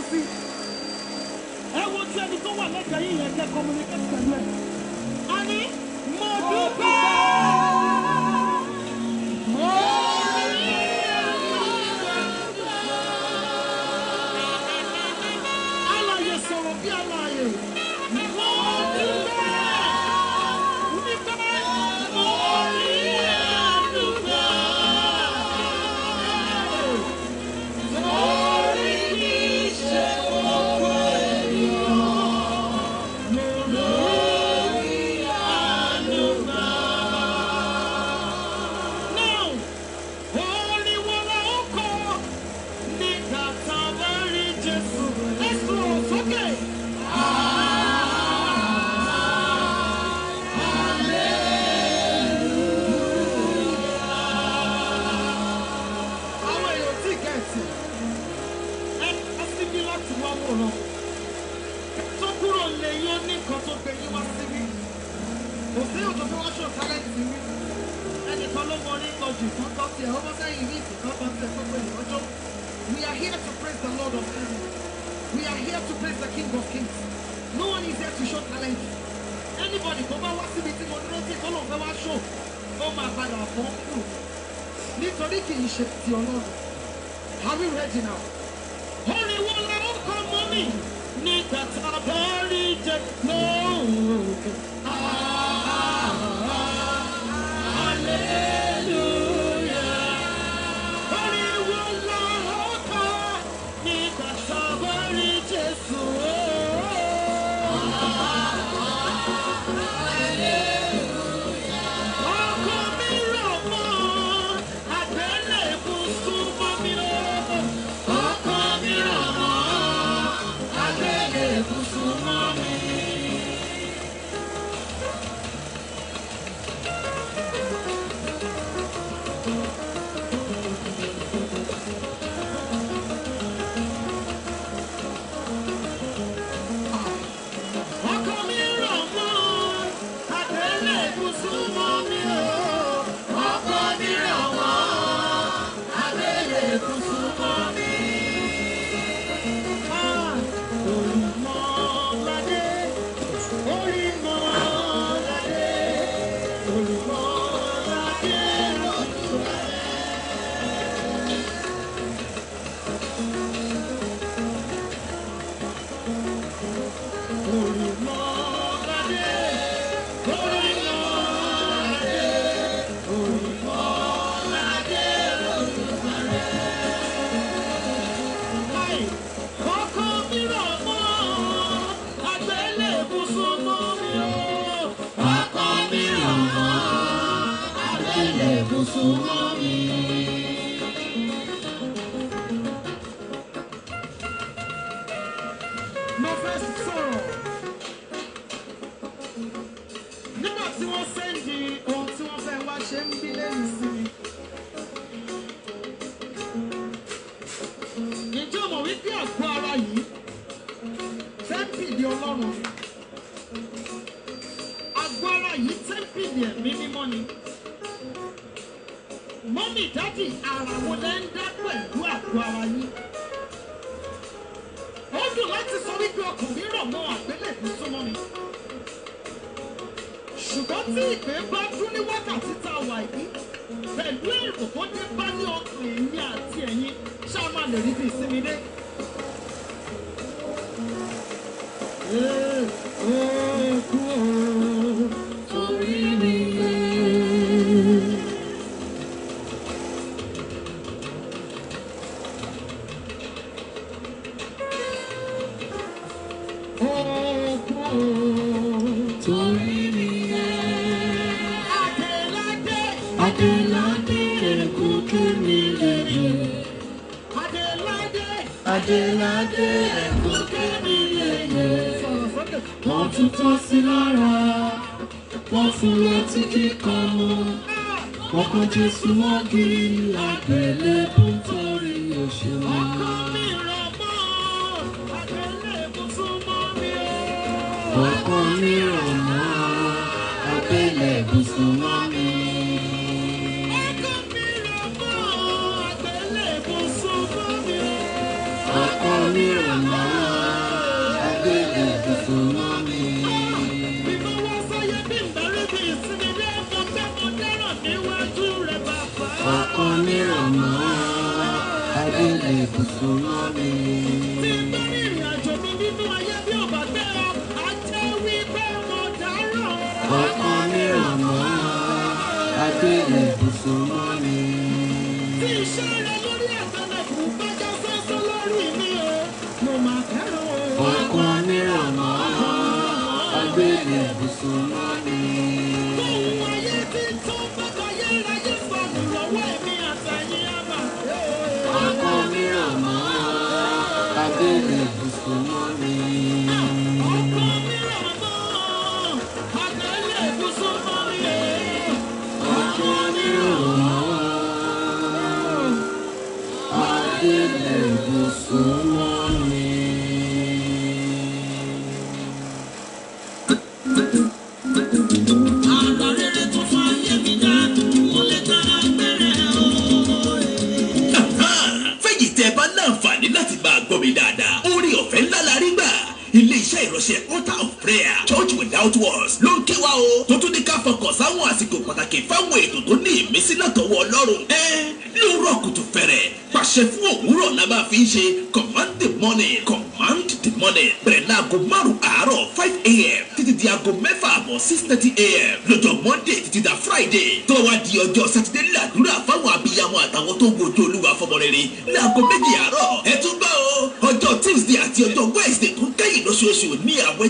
sí. Ẹ wo tí ẹni tó wà lẹ́gbẹ̀ẹ́ yìí yẹn kẹ́ communicate pẹ̀lú ẹ̀. A ní mo dúpẹ́. Alààyè sọ̀rọ̀ bí alààyè. Mo dúpẹ́. We are here to praise the Lord of heaven. We are here to praise the King of Kings. No one is here to show talent. Anybody come and watch me to show. Oh my father, are we ready now? Holy one, come mommy. Mommy, daddy, ara wo lẹ ń dá pẹ̀lú àgọ́ ara yín. Ó dùn láti sọ wípé ọkùnrin rọ̀ mọ́ àgbélébùú súnmọ́ mi. Ṣùgbọ́n tí ìpè bá dún ní wákàtí tá a wà yìí, pẹ̀lú èrò tó dé bá ní ọkàn èmi àti ẹ̀yin, ṣá máa lè rí bí ìsinmi dé. Torí mi Adéládé ẹ̀kọ́kẹ́ mi yẹ̀yẹ̀. Wọ́n tún tọ́ sí lára, wọ́n fún lọ́tí kíkan mọ́. Wọ́n kàn Jésù mọ́gì àgbélébùú nítorí òṣèlú. Ọkọ mi rọ̀ mọ́ àgbélébùú súnmọ́ mi o. Ọkọ mi rọ̀ mọ́ àgbélébùú súnmọ́ mi. Ọkọ mi rọ̀ mọ́ àgbélébùú súnmọ́ mi o. Ọkọ mi rọ̀ mọ́ Altar of Prayer Church Without Walls ló ń ké wá o tó tún ní ká fọkàn sáwọn àsìkò pàtàkì fáwọn ètò tó ní ìmísí látọwọ́ Ọlọ́run lóòrọ̀ kùtù fẹ̀rẹ̀ pàṣẹ fún òwúrọ̀ la máa fi ń ṣe command the morning bẹ̀rẹ̀ láago 5 àárọ̀ 5 a.m. títí di aago 6 àbọ̀ 6:30 a.m. lọ́jọ́ Monday títí da Friday tó wá di ọjọ́ Saturday làdúrà fáwọn abiyamọ àtàwọn tó ń wojú Olúwa fọmọ rere láago 2 àárọ̀ ẹ tún gbọ́ o ọjọ́ Tuesday àti ọjọ́ Wednesday tó kẹ́yìn lóṣooṣù ní àwẹ̀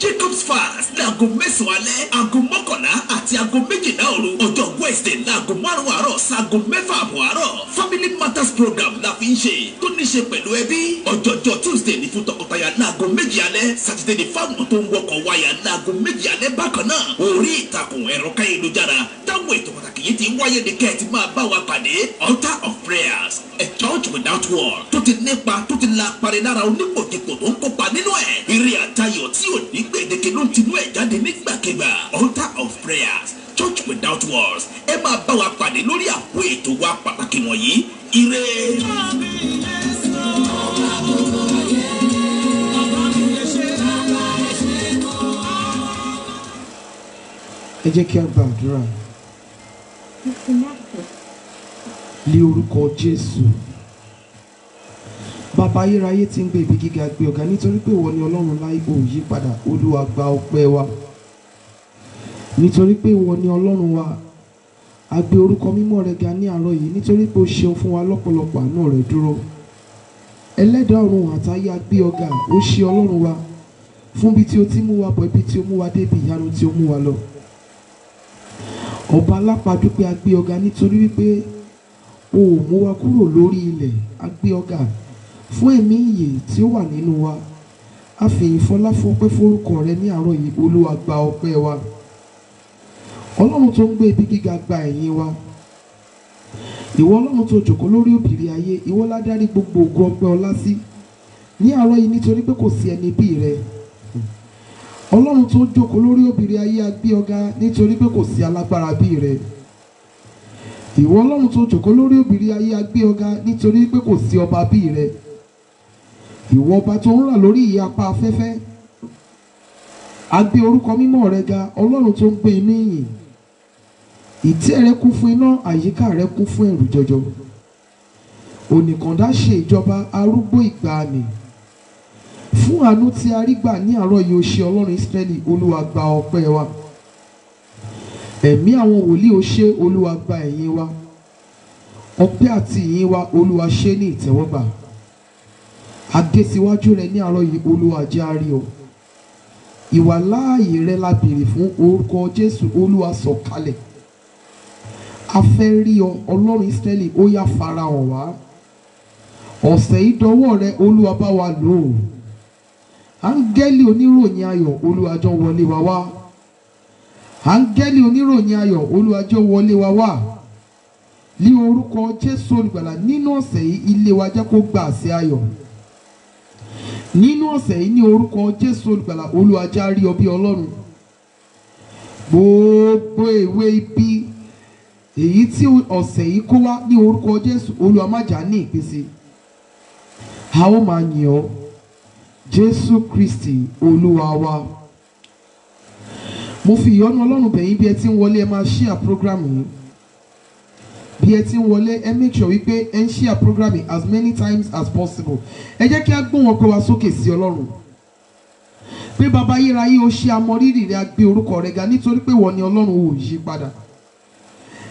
Jacob's fast láago 9 alẹ́ aago 11 àti aago 12 òru ọjọ́ Wednesday láago 5 àárọ̀ sáago 6 àbọ̀ àárọ̀ Family Matters program la fi ń ṣe tó ní ṣe pẹ̀lú ẹbí ọjọ́jọ́ Tuesday ní fún tọkọtaya láago 2 alẹ́ Saturday ní fáwọn tó ń wọkọ̀ wáyà láago 2 alẹ́ bákan náà orí ìtàkùn ẹ̀rọ káyélujára táwọn ètò pàtàkì yìí ti ń wáyé ní kẹ́ẹ̀tì máa bá wa pàdé Altar of Prayers a church without wall tó ti nípa tó ti la parí lára onípòkìpò tó ń kópa nínú ẹ̀ eré àtayọ̀ tí ò ní gbèdéke ló ń tinú ẹ̀ jáde nígbàkigbà Altar of Prayers church without walls ẹ máa bá wa pàdé lórí àpò ètò wa pàtàkì wọ̀nyí ire. ẹ jẹ́ kí a gbàdúrà ní orúkọ Jésù. Bàbá ayérayé tí ń gbé ibi gíga gbé ọ̀gá nítorí pé ìwọ ni Ọlọ́run láì ò yí padà. Olúwa gba ọpẹ́ wa nítorí pé ìwọ ni Ọlọ́run wa. A gbé orúkọ mímọ́ rẹ ga ní àárọ̀ yìí nítorí pé o ṣeun fún wa lọ́pọ̀lọpọ̀ àánú rẹ dúró. Ẹlẹ́dàá ọ̀run àtayé a gbé ọ̀gá ó ṣe Ọlọ́run wa fún ibi tí o ti mú wa bọ̀ ibi tí o mú wa dé ibi ìyanu tí o mú wa lọ. Ọba alápàdúpẹ́ a gbé ọ̀gá nítorí wípé o ò mú wa kúrò lórí ilẹ̀. A gbé ọ̀gá fún ẹ̀mí ìyè tí ó wà nínú wa. A fìyìn fọlá fọpẹ́ forúkọ rẹ ní àárọ̀ yìí. Olúwa gba ọpẹ́ wa. Ọlọ́run tó ń gbé ibi gíga gba ẹ̀yìn wa. Ìwọ Ọlọ́run tó jókòó lórí òbírí ayé, ìwọ ládárí gbogbo ògo ọpẹ́ ọlá sí ní àárọ̀ yìí nítorí pé kò sí ẹni bí rẹ. Ọlọ́run tó jókòó lórí òbírí ayé a gbé ọ̀gá nítorí pé kò sí alágbára bí rẹ. Ìwọ Ọlọ́run tó jókòó lórí òbírí ayé a gbé ọ̀gá nítorí pé kò sí ọba bí rẹ. Ìwọ ọba tó ń rà lórí ìyẹ́ apá afẹ́fẹ́ a gbé orúkọ mímọ́ rẹ ga. Ọlọ́run tó ń gbé inú ìyìn, ìtẹ́ rẹ kún fún iná, àyíká rẹ kún fún ẹ̀rù jọjọ. Onìkàndá ṣe ìjọba arúgbó ìgbàanì. Fún àánú tí a rí gbà ní àárọ̀ yìí o ṣe Ọlọ́run Ísírẹ́lì. Olúwa gba ọpẹ́ wa. Ẹ̀mí àwọn wòlíì o ṣe. Olúwa gba ẹ̀yìn wa. Ọpẹ́ àti ìyìn wa Olúwa ṣe ní ìtẹ́wọ́gbà. A dé síwájú rẹ ní àárọ̀ yìí. Olúwa jẹ́ a rí ọ. Ìwà láàyè rẹ la béèrè fún orúkọ Jésù. Olúwa sọ̀kalẹ̀. A fẹ́ rí ọ Ọlọ́run Ísírẹ́lì. Ó yá farahàn wá. Ọ̀sẹ̀ yìí dọwọ́ rẹ. Olúwa bá wa lò ó. Áńgẹ́lì oníròyìn ayọ̀ Olúwa jọ̀ọ́ wọlé wa wá. Áńgẹ́lì oníròyìn ayọ̀ Olúwa jọ̀ọ́ wọlé wa wá. Ní orúkọ Jésù olùgbàlà nínú ọ̀sẹ̀ yìí ilé wa jẹ́ kó gba àsè ayọ̀. Nínú ọ̀sẹ̀ yìí ní orúkọ Jésù olùgbàlà Olúwa jẹ́ a rí ọ bí Ọlọ́run. Gbogbo èwe ibi èyí tí ọ̀sẹ̀ yìí kó wá ní orúkọ Jésù Olúwa má jà ní ìpèsè. A ó máa yìn ọ́ Jésù Kristi Olúwa wa. Mo fi ìyọ́nú Ọlọ́run bẹ̀ yín bí ẹ ti ń wọlé ẹ máa share program yìí. bí ẹ ti ń wọlé ẹ make sure wípé ẹ ń share programming as many times as possible. Ẹ jẹ́ kí a gbóhùn ọpẹ́ wa sókè sí Ọlọ́run pé bàbá ayérayé o ṣe àmọrírì rẹ, a gbé orúkọ rẹ ga nítorí pé wọ́n ni Ọlọ́run ò yí padà.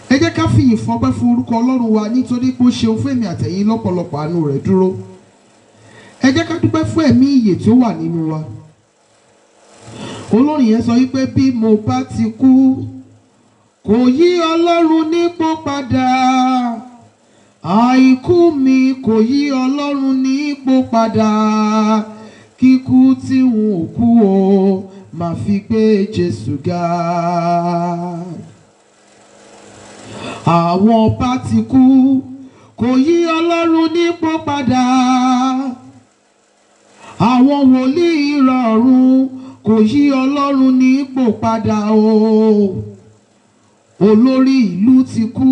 Ẹ jẹ́ ká fìyìn fọpẹ́ fún orúkọ Ọlọ́run wa nítorí pé ó ṣeun fún èmi àtẹ̀yin lọ́pọ̀lọpọ̀ àánú rẹ̀ dúró. Ẹ jẹ́ ká dúpẹ́ fún ẹ̀mí ìyè tí ó wà nínú wa. Olórin yẹn sọ wípé bí mo bá ti kú kò yí Ọlọ́run nípò padà, àìkú mi kò yí Ọlọ́run nípò padà, kíkú tí n ò kú o máa fi gbé Jésù ga. Àwọn ọba ti kú kò yí Ọlọ́run nípò padà, àwọn wòlíì ìrọ̀rùn kò yí Ọlọ́run nípò padà o. Olórí ìlú ti kú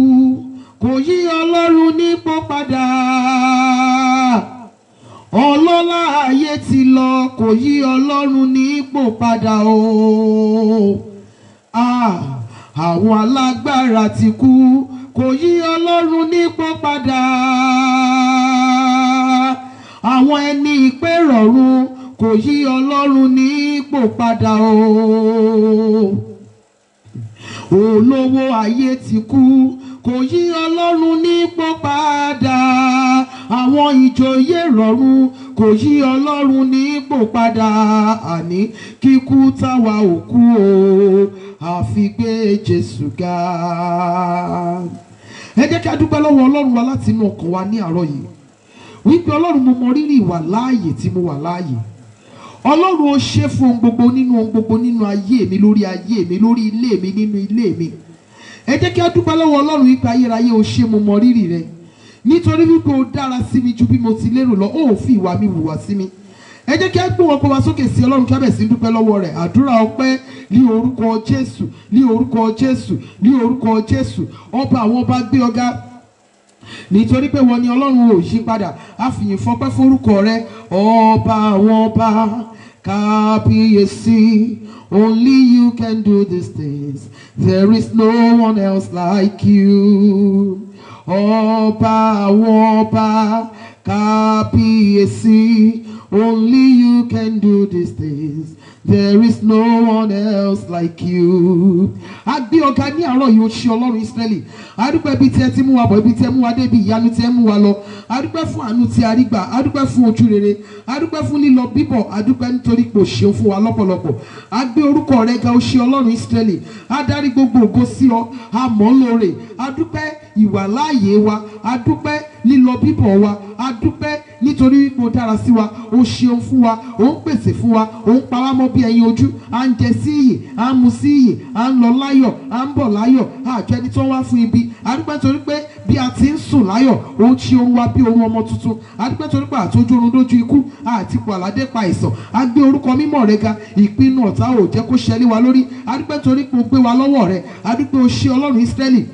kò yí Ọlọ́run nípò padà, ọlọ́lá ayé ti lọ kò yí Ọlọ́run nípò padà o. Àwọn alágbára ti kú kò yí Ọlọ́run nípò padà, àwọn ẹni ìpè rọ̀run kò yí Ọlọ́run nípò padà o. Olówó ayé ti kú kò yí Ọlọ́run nípò padà, àwọn ìjòyè rọ̀run kò yí Ọlọ́run nípò padà, àní kíkú táwa ò kú o àfi gbé Jésù ga. Ẹ jẹ́ kí a dúpẹ́ lọ́wọ́ Ọlọ́run wa láti inú ọkàn wa ní àárọ̀ yìí wípé Ọlọ́run mo mọ rírì ìwà láàyè tí mo wà láàyè. Ọlọ́run ó ṣe fún ohun gbogbo nínú ayé mi, lórí ayé mi, lórí ilé mi, nínú ilé mi. Ẹ jẹ́ kí a dúpẹ́ lọ́wọ́ Ọlọ́run wípé ayérayé ó ṣe mo mọ rírì rẹ nítorí wípé ó dára sí mi ju bí mo ti lérò lọ, ó fi ìwà mi hùwà sí mi. Ẹ jẹ́ kí a gbé ọpẹ́ wa sókè sí Ọlọ́run kí a bẹ̀rẹ̀ sí dúpẹ́ lọ́wọ́ rẹ̀. Àdúrà ọpẹ́ ní orúkọ Jésù, ní orúkọ Jésù, ní orúkọ Jésù. Ọba àwọn ọba gbé ọ̀gá nítorí pé wọ́n ní Ọlọ́run ò yí padà. A fìyìn fọpẹ́ forúkọ rẹ̀. Ọba àwọn ọba kábíyèsí, only you can do these things, there is no one else like you. Ọba àwọn ọba kábíyèsí, only you can do these things, there is no one else like you. A gbé ọ̀gá ní àárọ̀ yìí ó ṣe Ọlọ́run Ísírẹ́lì. A dúpẹ́ ibi tí ẹ ti mú wa bọ̀, ibi tí ẹ mú wa dé, ibi ìyanu tí ẹ mú wa lọ. A dúpẹ́ fún àánú tí a rí gbà, a dúpẹ́ fún ojú rere, a dúpẹ́ fún lílọ bíbọ̀, a dúpẹ́ nítorí pé o ṣeun fún wa lọ́pọ̀lọpọ̀. A gbé orúkọ rẹ ga, ó ṣe Ọlọ́run Ísírẹ́lì. A dárí gbogbo ògo sí ọ, a mọ̀ ọ́ lóore. A dúpẹ́ ìwà láàyè wa, a dúpẹ́ lílọ bíbọ̀ wa, a dúpẹ́ nítorí wípé o dára sí wa, o ṣeun fún wa, o ń pèsè fún wa, o ń pa wá mọ́ bí ẹyin ojú. À ń jẹ sí ìyè, à ń mu sí ìyè, à ń lọ láyọ̀, à ń bọ̀ láyọ̀, àjọ ẹni tó ń wá fún ibi. A dúpẹ́ nítorí pé bí a ti ń sùn láyọ̀, o ń ṣe orun wa bí orun ọmọ tuntun. A dúpẹ́ nítorí pé àtọ́jú orun lójú ikú, àti ipò àládé pa àìsàn. A gbé orúkọ mímọ́ rẹ ga, ìpinnu ọ̀tá ò jẹ́ kó ṣẹlẹ̀ wa lórí. A dúpẹ́ nítorí pé o gbé wa lọ́wọ́ rẹ. A dúpẹ́ o ṣe Ọlọ́run Ísírẹ́lì.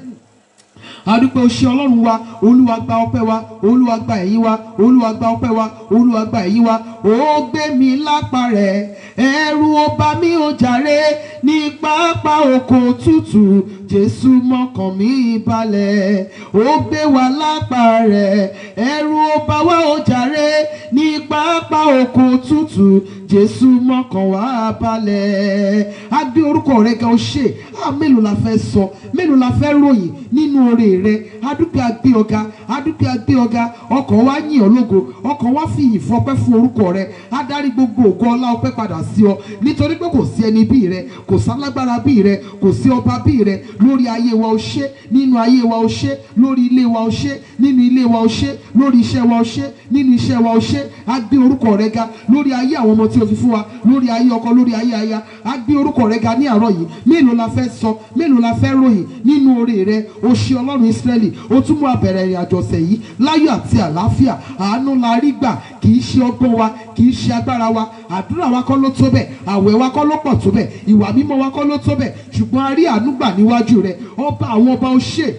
A dúpẹ́ o ṣe Ọlọ́run wa. Olúwa gba ọpẹ́ wa, Olúwa gba ẹ̀yìn wa, Olúwa gba ọpẹ́ wa, Olúwa gba ẹ̀yìn wa. Ó gbé mi lápá rẹ̀, ẹ̀rù ò bà mí ó jàre, ní pápá oko tútù Jésù mọ́kàn mi balẹ̀. Ó gbé wa lápá rẹ̀, ẹ̀rù ò bà wá ó jàre, ní pápá oko tútù Jésù mọ́kàn wá balẹ̀. A gbé orúkọ rẹ ga, ó ṣe. Mélòó la fẹ́ sọ, mélòó la fẹ́ ròyìn nínú oore rẹ. A dúpẹ́ a gbé ọ̀gá, a dúpẹ́ a gbé ọ̀gá. Ọkàn wa yìn ọ́ lógo, ọkàn wa fi ìyìn fọpẹ́ fún orúkọ rẹ. A dárí gbogbo ògo ọlá ọpẹ́ padà sí ọ nítorí pé kò sí ẹni bí rẹ, kò sálágbára bí rẹ, kò sí ọba bí rẹ. Lórí ayé wa ó ṣe, nínú ayé wa ó ṣe, lórí ilé wa ó ṣe, nínú ilé wa ó ṣe, lórí iṣẹ́ wa ó ṣe, nínú iṣẹ́ wa ó ṣe. A gbé orúkọ rẹ ga lórí ayé àwọn ọmọ tí o fi fún wa, lórí ayé ọkọ, lórí ayé aya. A gbé orúkọ rẹ ga ní àárọ̀ yìí. Mélòó la fẹ́ sọ, mélòó la fẹ́ ròyìn nínú oore rẹ. O ṣe Ọlọ́run Ísírẹ́lì. O tún mú abẹ̀rẹ̀ ìrìn àjò ọ̀sẹ̀ yìí láyọ̀ àti àlàáfíà. Àánú la rí gbà, kì í ṣe ọgbọ́n wa, kì í ṣe agbára wa. Àdúrà wa kọ́ ló tó bẹ̀, àwẹ̀ wa kọ́ ló pọ̀ tó bẹ̀, ìwà mímọ́ wa kọ́ ló tó bẹ̀, ṣùgbọ́n a rí àánú gbà níwájú rẹ. Ọba àwọn ọba ó ṣe.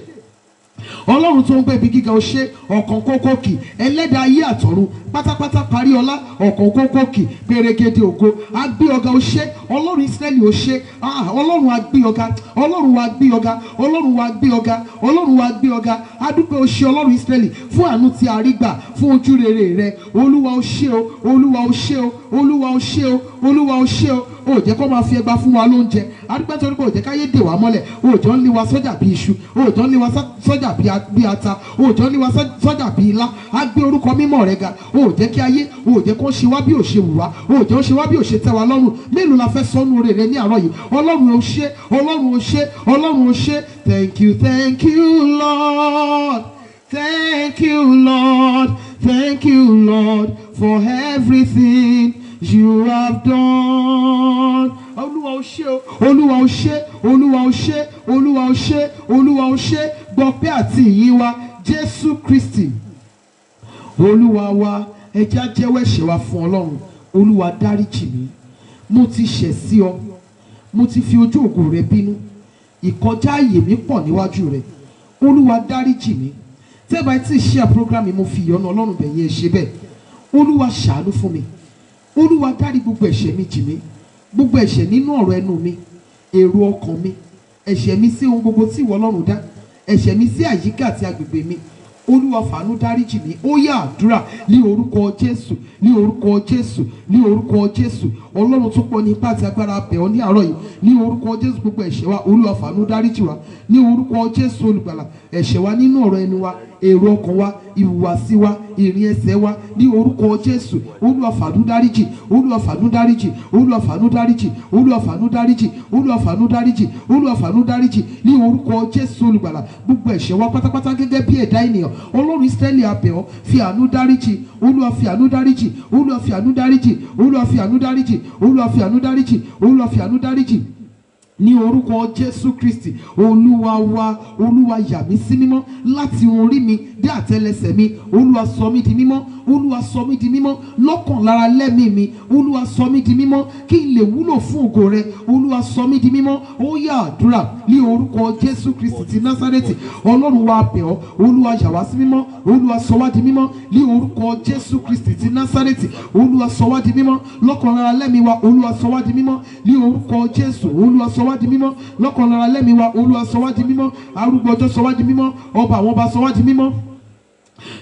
Ọlọ́run tó ń gbé ibi gíga ó ṣe ọ̀kan kókó kì ẹlẹ́dàá ayé àtọ̀run pátápátá parí ọlá ọ̀kan kókó kì pèrègede ògo agbé ọ̀gá ó ṣe Ọlọ́run Ísírẹ́lì ó ṣe Ọlọ́run agbé ọ̀gá Ọlọ́run wa gbé ọ̀gá Ọlọ́run wa gbé ọ̀gá Ọlọ́run wa gbé ọ̀gá adúpẹ́ ó ṣe Ọlọ́run Ísírẹ́lì fún àánú tí a rí gbà fún ojú rere rẹ Olúwa ó ṣe o Olúwa ó ṣe o Olúwa ó ṣe o Olúwa ó ṣe o ó jẹ́ kó máa fi ẹgbàá fún wa lóúnjẹ adúpẹ́ torí pé ó jẹ́ káyé dè wá mọ́lẹ̀ ó jọ ń lé wa sọ́jà bí iṣu ó jọ ń lé wa sọ́jà bí ata ó jọ ń lé wa sọ́jà bí ilá á gbé orúkọ mímọ́ rẹ ga ó jẹ́ kí ayé ó jẹ́ kó ṣe wá bí ó ṣe wù wá ó jẹ́ ó ṣe wá bí ó ṣe tẹ́ wa lọ́rùn mélòó la fẹ́ sọ́nù rere ní àárọ̀ yìí Ọlọ́run ó ṣe Ọlọ́run ó ṣe Ọlọ́run ó ṣe thank you Lord thank you Lord thank you Lord for everything you have done. Olúwa ó ṣé o Olúwa ó ṣé Olúwa ó ṣé Olúwa ó ṣé Olúwa ó ṣé gbọpẹ́ àti ìyìn wa Jésù Kristi Olúwa wa ẹ jẹ́ á jẹ́wọ́ ẹ̀ṣẹ̀ wa fún Ọlọ́run Olúwa dáríjì mí mo ti ṣẹ̀ sí ọ mo ti fi ojú ògo rẹ bínú ìkọjá àyè mi pọ̀ níwájú rẹ Olúwa dáríjì mí tẹ́bà tí ì ṣe program mi mo fi ìyọ́nú Ọlọ́run bẹ̀ yẹn ṣe bẹ́ẹ̀ Olúwa ṣàánú fún mi Olúwa dárí gbogbo ẹ̀ṣẹ̀ mi jì mí gbogbo ẹ̀ṣẹ̀ nínú ọ̀rọ̀ ẹnu mi èrò ọkàn mi ẹ̀ṣẹ̀ mi sí ohun gbogbo tí ìwọ Ọlọ́run dá ẹ̀ṣẹ̀ mi sí àyíká àti agbègbè mi Olúwa fàánú dáríjì mí ó yá àdúrà ní orúkọ Jésù ní orúkọ Jésù ní orúkọ Jésù Ọlọ́run tó pọ̀ ní ipá àti agbára bẹ̀ ọ́ ní àárọ̀ yìí ní orúkọ Jésù gbogbo ẹ̀ṣẹ̀ wa Olúwa fàánú dáríjì wa ní orúkọ Jésù olùgbàlà ẹ̀ṣẹ̀ wa nínú ọ̀rọ̀ ẹnu wa èrò ọkàn wa ìhùwàsí wa ìrìn ẹsẹ̀ wa ní orúkọ Jésù Olúwa fàánú dáríjì Olúwa fàánú dáríjì Olúwa fàánú dáríjì Olúwa fàánú dáríjì Olúwa fàánú dáríjì Olúwa fàánú dáríjì ní orúkọ Jésù olùgbàlà gbogbo ẹ̀ṣẹ̀ wa pátápátá gẹ́gẹ́ bí ẹ̀dá ènìyàn Ọlọ́run Ísírẹ́lì a bẹ̀ ọ́ fi àánú dáríjì Olúwa fi àánú dáríjì Olúwa fi àánú dáríjì Olúwa fi àánú dáríjì Olúwa fi àánú dáríjì Olúwa fi àánú dáríjì ní orúkọ Jésù Kristi Olúwa wa Olúwa yà mí sí mímọ́ láti orí mi dé àtẹ́lẹsẹ̀ mi Olúwa sọ mí di mímọ́ Olúwa sọ mí di mímọ́ lọ́kàn lára lẹ́mìí mi Olúwa sọ mí di mímọ́ kí n lè wúlò fún ògo rẹ Olúwa sọ mí di mímọ́ ó yá àdúrà ní orúkọ Jésù Kristi ti Násárẹ́tì Ọlọ́run wa bẹ̀ ọ́ Olúwa yà wá sí mímọ́ Olúwa sọ wá di mímọ́ ní orúkọ Jésù Kristi ti Násárẹ́tì Olúwa sọ wá di mímọ́ lọ́kàn lára lẹ́mìí wa Olúwa sọ wá di mímọ́ ní orúkọ Jésù Olúwa sọ wá di mímọ́ lọ́kàn lára lẹ́mìí wa Olúwa sọ wá di mímọ́ arúgbó ọjọ́ sọ wá di mímọ́ ọba àwọn ọba sọ wá di mímọ́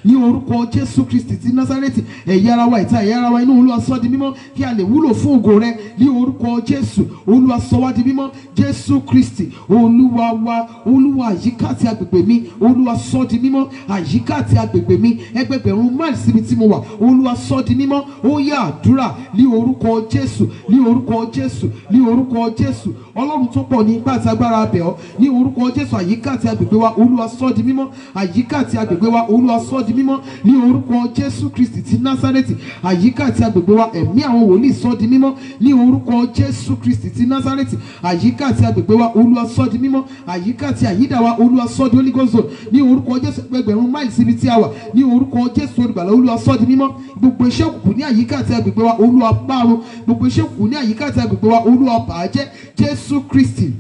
ní orúkọ Jésù Kristi ti Násárẹ́tì ẹ̀yà ara wa ìta ẹ̀yà ara wa inú Olúwa sọ di mímọ́ kí a lè wúlò fún ògo rẹ ní orúkọ Jésù Olúwa sọ wá di mímọ́ Jésù Kristi Olúwa wa Olúwa àyíká àti agbègbè mi Olúwa sọ di mímọ́ àyíká àti agbègbè mi ẹgbẹgbẹ̀rún máìlì síbi tí mo wà Olúwa sọ di mímọ́ ó yá àdúrà ní orúkọ Jésù ní orúkọ Jésù ní orúkọ Jésù Ọlọ́run tó pọ̀ ní ipá àti agbára bẹ̀ ọ́ ní orúkọ Jésù àyíká àti agbègbè wa Olúwa sọ di mímọ́ àyíká àti agbègbè wa Olúwa sọ di mímọ́ ní orúkọ Jésù Kristi ti Násárẹ́tì àyíká àti agbègbè wa ẹ̀mí àwọn wòlíì sọ di mímọ́ ní orúkọ Jésù Kristi ti Násárẹ́tì àyíká àti agbègbè wa Olúwa sọ di mímọ́ àyíká àti àyídà wa Olúwa sọ di Holy Ghost zone ní orúkọ Jésù ẹgbẹ̀rún máìlì síbi tí a wà ní orúkọ Jésù olùgbàlà Olúwa sọ di mímọ́ gbogbo iṣẹ́ òkùnkùn ní àyíká àti agbègbè wa Olúwa parun gbogbo iṣẹ́ òkùnkùn ní àyíká àti agbègbè wa Olúwa bàjẹ́ Jésù Kristi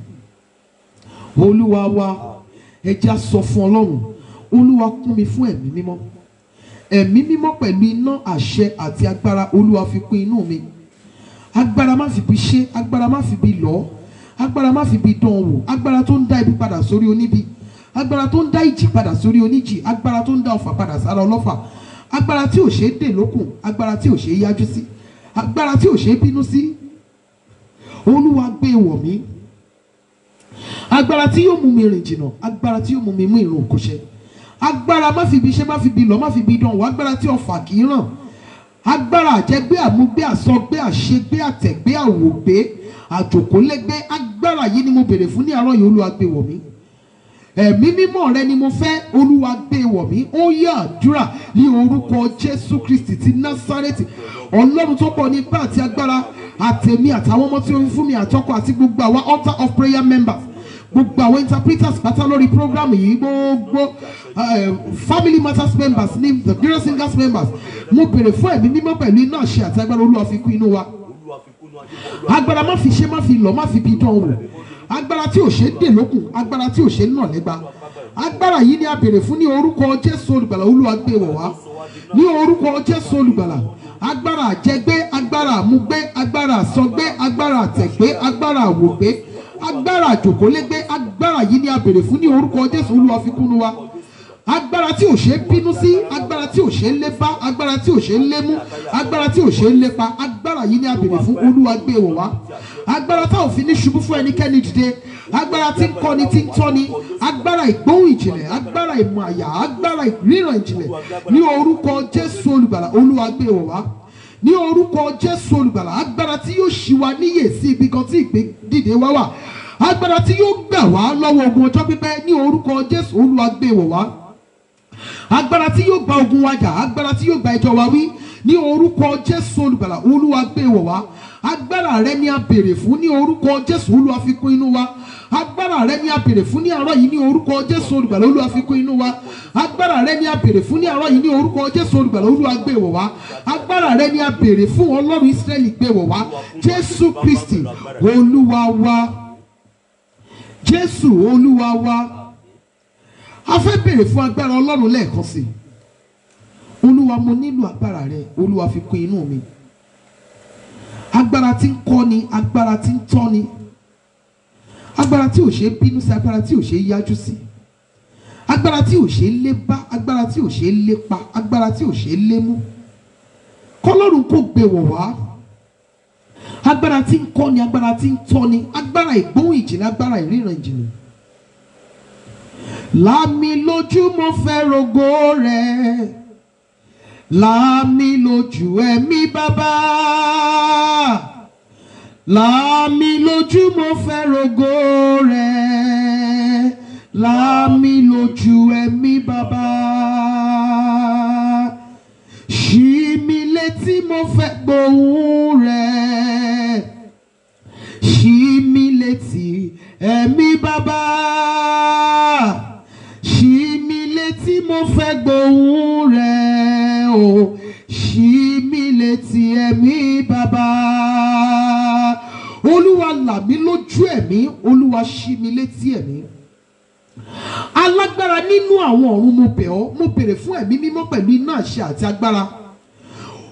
Olúwa wa ẹja sọ fún Ọlọ́run Olúwa kún mi fún ẹ̀mí mímọ́ ẹ̀mí mímọ́ pẹ̀lú iná àṣẹ àti agbára Olúwa fi kún inú mi agbára má fi bí ṣe agbára má fi bí lọ agbára má fi bí dán wò agbára tó ń dá ibi padà sórí oníbi agbára tó ń dá ìjì padà sórí oníjì agbára tó ń dá ọfà padà sára ọlọ́fà agbára tí ò ṣe é dè lókùn agbára tí ò ṣe é yájú sí agbára tí ò ṣe é bínú sí Olúwa gbé wọ̀ mí agbára tí yóò mú mi rìn jìnnà agbára tí yóò mú mi mú ìrun òkúṣẹ agbára má fi bí ṣe má fi bí lọ má fi bí dán wò agbára tí ọfà kì í ràn agbára àjẹgbé àmúgbé àsọgbé àṣegbé àtẹ̀gbé àwògbé àjòkólégbé agbára yìí ni mo béèrè fún ní àárọ̀ yìí Olúwa gbé wọ̀ mí ẹ̀mí mímọ́ rẹ ni mo fẹ́ Olúwa gbé wọ̀ mí ó yá àdúrà ní orúkọ Jésù Kristi ti Násárẹ́tì Ọlọ́run tó pọ̀ ní ipá àti agbára àtẹ̀mí àtàwọn ọmọ tí ó fi fún mi àtọ́kọ àti gbogbo àwọn altar of prayer members gbogbo àwọn interpreters pátá lórí program yìí gbogbo family matters members ní the glorious singers members mo béèrè fún ẹ̀mí mímọ́ pẹ̀lú iná àṣẹ àti agbára Olúwa fi kún inú wa agbára má fi ṣe má fi lọ má fi bí dán wò agbára tí ò ṣe dè lókun, agbára tí ò ṣe nà lẹ́gba. Agbára yìí ni a béèrè fún ní orúkọ Jésù olùgbàlà. Olúwa gbé wọ̀ wá ní orúkọ Jésù olùgbàlà. Agbára àjẹgbé, agbára àmúgbé, agbára àsọgbé, agbára àtẹ̀gbé, agbára àwògbé, agbára àjòkólégbé, agbára yìí ni a béèrè fún ní orúkọ Jésù. Olúwa fi kúnnú wa. Agbára tí ò ṣe bínú sí, agbára tí ò ṣe lé bá, agbára tí ò ṣe lé mú, agbára tí ò ṣe lépa, agbára yìí ni a béèrè fún. Olúwa gbé wọ̀ wá. Agbára tá ò fi ní ṣubú fún ẹnikẹ́ni dìde, agbára tí ń kọ́ni, tí ń tọ́ni, agbára ìgbóhùn ìjìnlẹ̀, agbára ìmọ̀ àyà, agbára ìríran ìjìnlẹ̀ ní orúkọ Jésù olùgbàlà. Olúwa gbé wọ̀ wá ní orúkọ Jésù olùgbàlà. Agbára tí yóò ṣí wa níyè sí ibi kan tí ìgbé dìde wá wà, agbára tí yóò gbà wá lọ́wọ́ ogun ọjọ́ pípẹ́ ní orúkọ Jésù. Olúwa gbé wọ̀ wá. Agbára tí yóò gba ogun wa jà, agbára tí yóò gba ẹjọ́ wa wí ní orúkọ Jésù olùgbàlà. Olúwa gbé wọ̀ wá. Agbára rẹ ni a béèrè fún ní orúkọ Jésù. Olúwa fi kún inú wa. Agbára rẹ ni a béèrè fún ní àárọ̀ yìí ní orúkọ Jésù olùgbàlà. Olúwa fi kún inú wa. Agbára rẹ ni a béèrè fún ní àárọ̀ yìí ní orúkọ Jésù olùgbàlà. Olúwa gbé wọ̀ wá. Agbára rẹ ni a béèrè fún, Ọlọ́run Ísírẹ́lì gbé wọ̀ wá. Jésù Kristi Olúwa wa. Jésù Olúwa wa. A fẹ́ béèrè fún agbára Ọlọ́run lẹ́ẹ̀kan sí. Olúwa, mo nílò agbára rẹ. Olúwa fi kún inú mi. Agbára tí ń kọ́ni, agbára tí ń tọ́ni, agbára tí ò ṣe bínú sí, agbára tí ò ṣe yájú sí, agbára tí ò ṣe lé bá, agbára tí ò ṣe lépa, agbára tí ò ṣe lé mú. Kọ́lọ́run kò gbé wọ̀ wá. Agbára tí ń kọ́ni, agbára tí ń tọ́ni, agbára ìgbóhùn ìjìnlẹ̀, agbára ìríran ìjìnlẹ̀. Lámi lójú, mo fẹ́ rògo rẹ̀. Lámi lójú ẹ̀mí bàbá. Lámi lójú, mo fẹ́ rògo rẹ̀. Lámi lójú ẹ̀mí bàbá. Ṣí mi létí, mo fẹ́ gbóhùn rẹ̀. Ṣí mi létí ẹ̀mí bàbá. Ṣí mi létí, mo fẹ́ gbóhùn rẹ̀ o. Ṣí mi létí ẹ̀mí bàbá. Olúwa là mí lójú ẹ̀mí. Olúwa ṣí mi létí ẹ̀mí. Alágbára nínú àwọn ọ̀run, mo bẹ̀ ọ́, mo béèrè fún ẹ̀mí mímọ́ pẹ̀lú iná àṣẹ àti agbára.